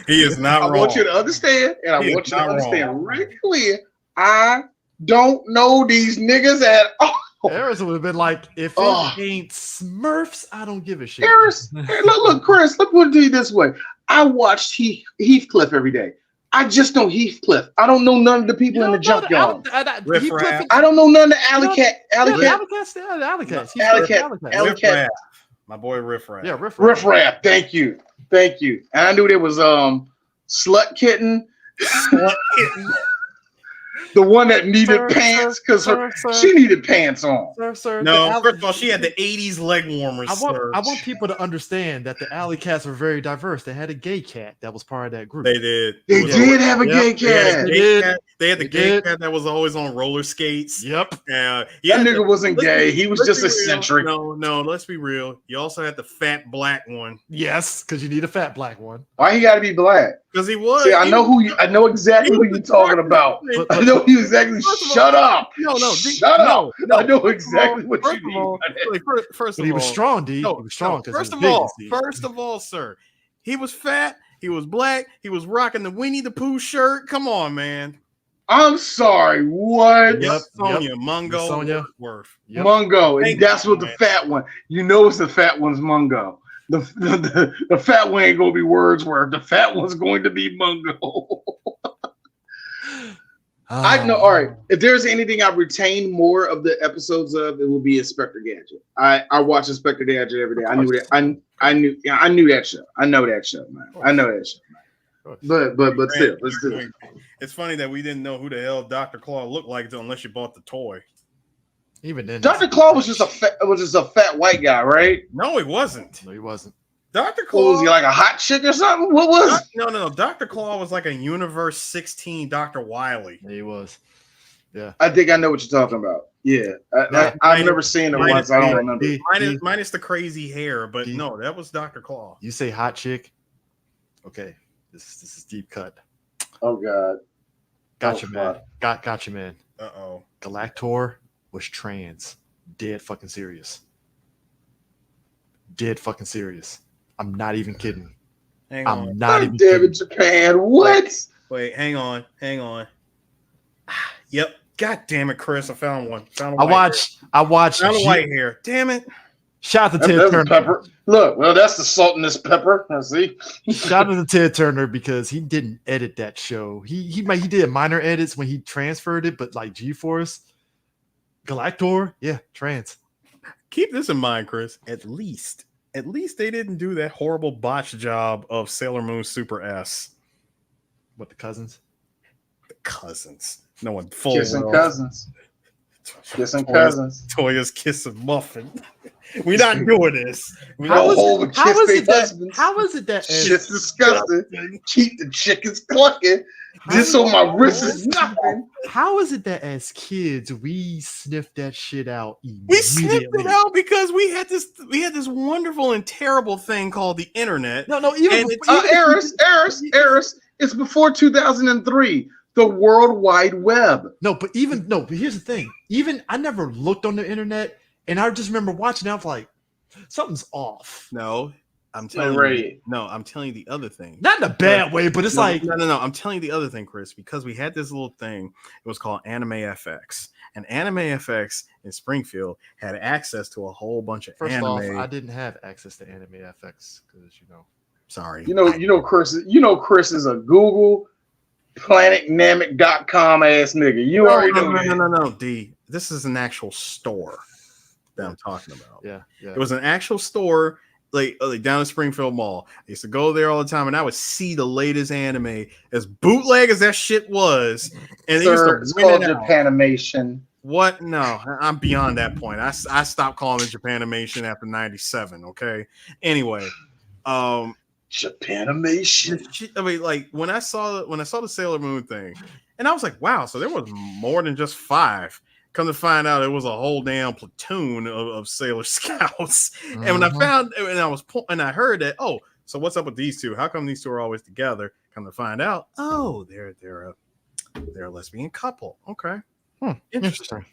C: He is not wrong.
B: I want you to understand, and I want you to understand really clear. I don't know these niggas at all.
A: Eris would have been like, if it ain't Smurfs, I don't give a shit.
B: Eris, look, Chris, let me put it to you this way. I watched Heathcliff every day. I just know Heathcliff. I don't know none of the people in the junkyard. I don't know none of the Alley Cat.
C: My boy Riff Raff.
A: Yeah,
B: Riff Raff. Thank you. And I knew there was Slut Kitten. The one that needed pants because she needed pants on.
A: Sir,
C: no, first of all, she had the 80s leg warmers.
A: I want people to understand that the Alley Cats were very diverse. They had a gay cat that was part of that group.
C: They did.
B: They did have a gay cat.
C: They had the gay cat that was always on roller skates.
A: Yep.
B: That nigga wasn't gay. He was just eccentric.
C: No, let's be real. You also had the fat black one.
A: Yes, because you need a fat black one.
B: Why he got to be black?
C: Because he was.
B: See, I know exactly who you're talking about. I know you exactly. Shut up. Shut up. I know exactly what you mean.
A: First of all, he was strong, D. He was strong.
C: First of all, sir, he was fat. He was black. He was rocking the Winnie the Pooh shirt. Come on, man.
B: I'm sorry. What?
C: Yep. Sonia, Mungo, Worth.
B: Yep. Mungo, and that's what the fat one. You know, it's the fat one's Mungo. The fat one ain't gonna be Wordsworth. The fat one's going to be Mungo. I know. All right. If there's anything I retain more of the episodes of, it will be Inspector Gadget. I watch Inspector Gadget every day. I knew that. I knew that show. I know that show, man. I know that show. But still,
C: it's funny that we didn't know who the hell Dr. Claw looked like unless you bought the toy.
A: Even then,
B: Dr. Claw was just a fat white guy, right?
C: No, he wasn't.
A: No, he wasn't.
C: Dr. Claw
B: was he like a hot chick or something? What was?
C: No. Dr. Claw was like a Universe 16 Dr. Wily.
A: Yeah, he was. Yeah,
B: I think I know what you're talking about. Yeah, I've never seen it once. I don't remember.
C: Minus the crazy hair, but no, that was Dr. Claw.
A: You say hot chick? Okay, this is deep cut.
B: Oh God,
A: gotcha, man. Gotcha, man.
C: Uh-oh.
A: Galactor was trans. Dead fucking serious. I'm not even kidding.
C: I'm
B: not even kidding. Japan. What?
C: Wait, hang on. Yep. God damn it, Chris. I found one.
A: I watched
C: found a white hair. Damn it.
A: Shout out to Ted Turner.
B: Pepper. Look, well, that's the salt in this pepper. I see.
A: Shout out to Ted Turner because he didn't edit that show. He did minor edits when he transferred it, but like G-Force, Galactor, yeah, trans.
C: Keep this in mind, Chris. At least they didn't do that horrible botch job of Sailor Moon Super S.
A: What, the cousins?
C: The cousins. No one full
B: kissing cousins.
C: Toya's kissing Muffin. We're not doing this.
A: How is it that
B: shit's disgusting? Keep the chickens clucking. Just so my wrist is nothing.
A: How is it that as kids we sniffed that shit out immediately?
C: We sniffed it out because we had this wonderful and terrible thing called the internet.
A: No,
B: Eris, it's before 2003. The World Wide Web.
A: But here's the thing. Even I never looked on the internet, and I just remember watching. I was like, something's off.
C: No, I'm telling you. No, I'm telling you the other thing.
A: Not in a bad way, but it's
C: no. I'm telling you the other thing, Chris, because we had this little thing. It was called Anime FX, and Anime FX in Springfield had access to a whole bunch of anime.
A: First off, I didn't have access to Anime FX because
C: Sorry.
B: Chris is a Google planetnamic.com ass nigga. You already know that.
C: No, D. This is an actual store that I'm talking about.
A: Yeah.
C: It was an actual store like down at Springfield Mall. I used to go there all the time, and I would see the latest anime, as bootleg as that shit was. And
B: it's called Japanimation.
C: What? No, I'm beyond that point. I stopped calling it Japanimation after 97. Okay. Anyway,
B: Japanimation.
C: I mean, like when I saw the Sailor Moon thing, and I was like, wow, so there was more than just 5. Come to find out, it was a whole damn platoon of Sailor Scouts. Mm-hmm. And when I found, and I heard that, so what's up with these two? How come these two are always together? Come to find out, they're They're a lesbian couple. Okay.
A: Interesting.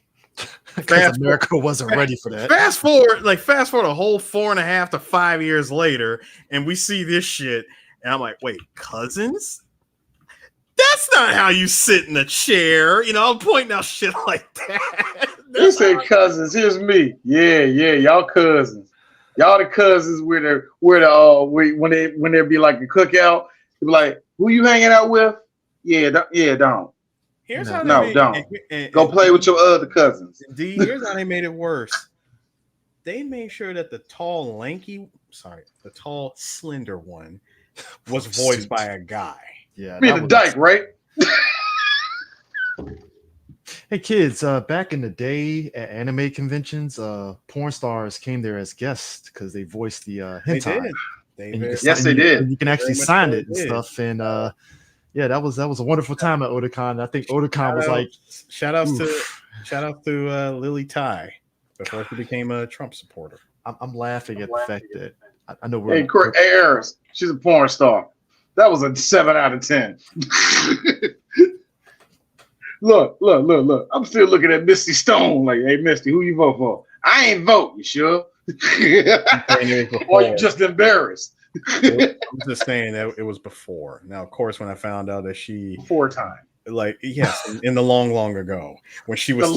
A: Because America wasn't ready for that.
C: Fast forward a whole 4.5 to 5 years later, and we see this shit, and I'm like, wait, cousins? That's not how you sit in a chair. I'm pointing out shit like that.
B: They say cousins. Here's me. Yeah, y'all cousins. Y'all the cousins when there be like a cookout. They be like, who you hanging out with? Don't.
C: Here's how
B: don't. Go play with your other cousins.
C: D, here's how they made it worse. They made sure that the tall, slender one was voiced by a guy.
A: Yeah,
B: be the dyke, right?
A: Hey kids, back in the day at anime conventions, porn stars came there as guests because they voiced the hentai.
C: They
B: did.
A: You can actually sign it and stuff. And yeah, that was a wonderful time at Otakon. I think Otakon was like
C: shout out to Lily Tai before she became a Trump supporter.
A: I'm laughing at the fact that I know we're
B: Hey, she's a porn star. That was a 7 out of 10. Look. I'm still looking at Misty Stone like, hey, Misty, who you vote for? I ain't vote, you sure? Or you just embarrassed?
C: I'm just saying that it was before. Now, of course, when I found out that she...
B: Before time.
C: Like, yes, in the long ago, when she was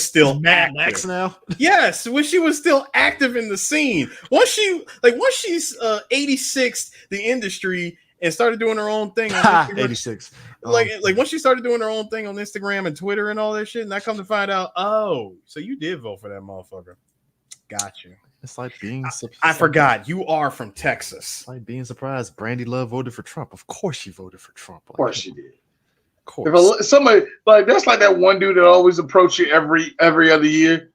C: still
A: Mad
C: active.
A: Max now.
C: Yes, when she was still active in the scene. Once she's 86'd the industry and started doing her own thing.
A: 86.
C: Like once she started doing her own thing on Instagram and Twitter and all that shit, and I come to find out, oh, so you did vote for that motherfucker. Got you.
A: It's like being.
C: I forgot you are from Texas.
A: It's like being surprised. Brandy Love voted for Trump. Of course she voted for Trump.
B: Of course she did.
A: Of course.
B: If somebody like that's like that one dude that always approach you every other year.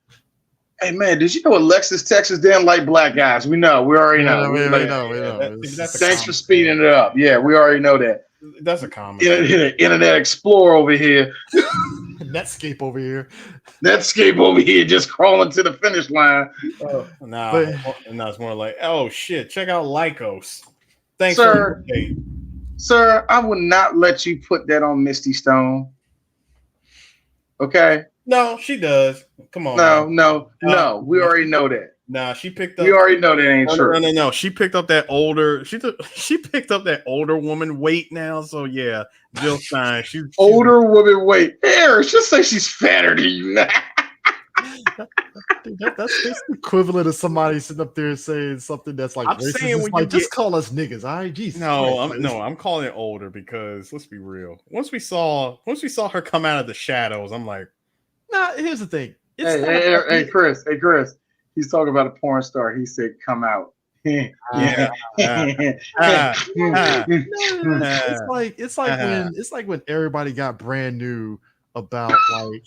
B: Hey man, did you know Alexis, Texas didn't like black guys? We know. We already know.
A: We know.
B: Thanks for speeding it up. Yeah, we already know that.
C: That's a comment.
B: Internet Explorer over here.
A: Netscape over here.
B: Netscape over here, just crawling to the finish line.
C: No, it's more like, oh shit, check out Lycos. Thanks,
B: sir. Sir, I will not let you put that on Misty Stone. Okay.
C: No, she does. Come on.
B: No. We already know that.
C: Nah, she picked up.
B: We already know that ain't true.
C: No. She picked up that older. She picked up that older woman weight now. So yeah, Jill Stein. She's
B: older woman weight. Harris, just say she's fatter than you now.
A: That's the equivalent of somebody sitting up there saying something that's like
C: I'm
A: racist.
C: saying
A: Like, just call us niggas. All right, Jesus.
C: I'm calling it older because let's be real. Once we saw her come out of the shadows, I'm like,
A: nah. Here's the thing.
B: Hey, Chris. He's talking about a porn star. He said, "Come out." It's
A: like when everybody got brand new about like.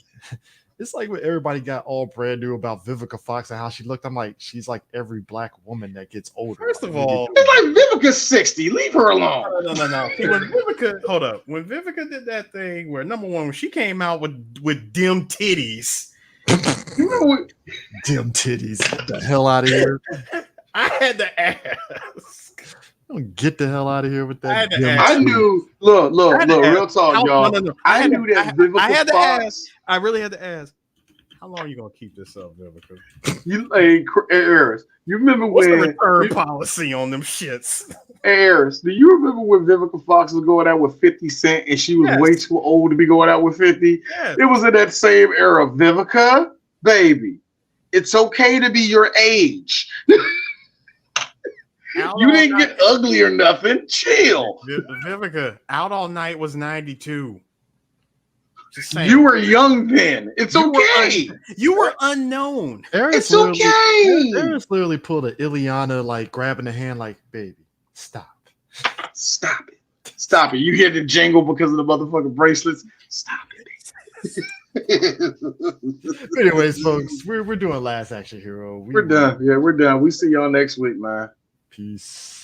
A: It's like when everybody got all brand new about Vivica Fox and how she looked. I'm like, she's like every black woman that gets older.
C: First of all,
B: it's like Vivica's 60. Leave her alone.
C: No. See, when Vivica did that thing where number one, when she came out with dim titties.
A: Dim titties. Get the hell out of here.
C: I had to ask.
A: Get the hell out of here with that.
B: I knew. Look. Real talk, y'all.
C: No.
B: I knew that Vivica
C: I had to
B: Fox.
C: ask. I really had to ask. How long are you gonna keep this up, Vivica?
B: Harris, you remember
C: What's
B: when
C: the return policy on them shits?
B: Harris, do you remember when Vivica Fox was going out with 50 Cent and she was way too old to be going out with 50?
C: Yes.
B: It was in that same era. Vivica, baby, it's okay to be your age. You didn't get ugly or nothing. Chill.
C: Vivica, Out All Night was 92. Just saying.
B: You were young then. It's okay.
C: You were unknown.
B: It's okay.
A: Aaron's literally pulled an Ileana, like grabbing the hand, like, baby, stop it. You hear the jingle because of the motherfucking bracelets. Stop it. Anyways, folks, we're doing Last Action Hero.
B: We're done. Yeah, we're done. We see y'all next week, man.
A: Peace.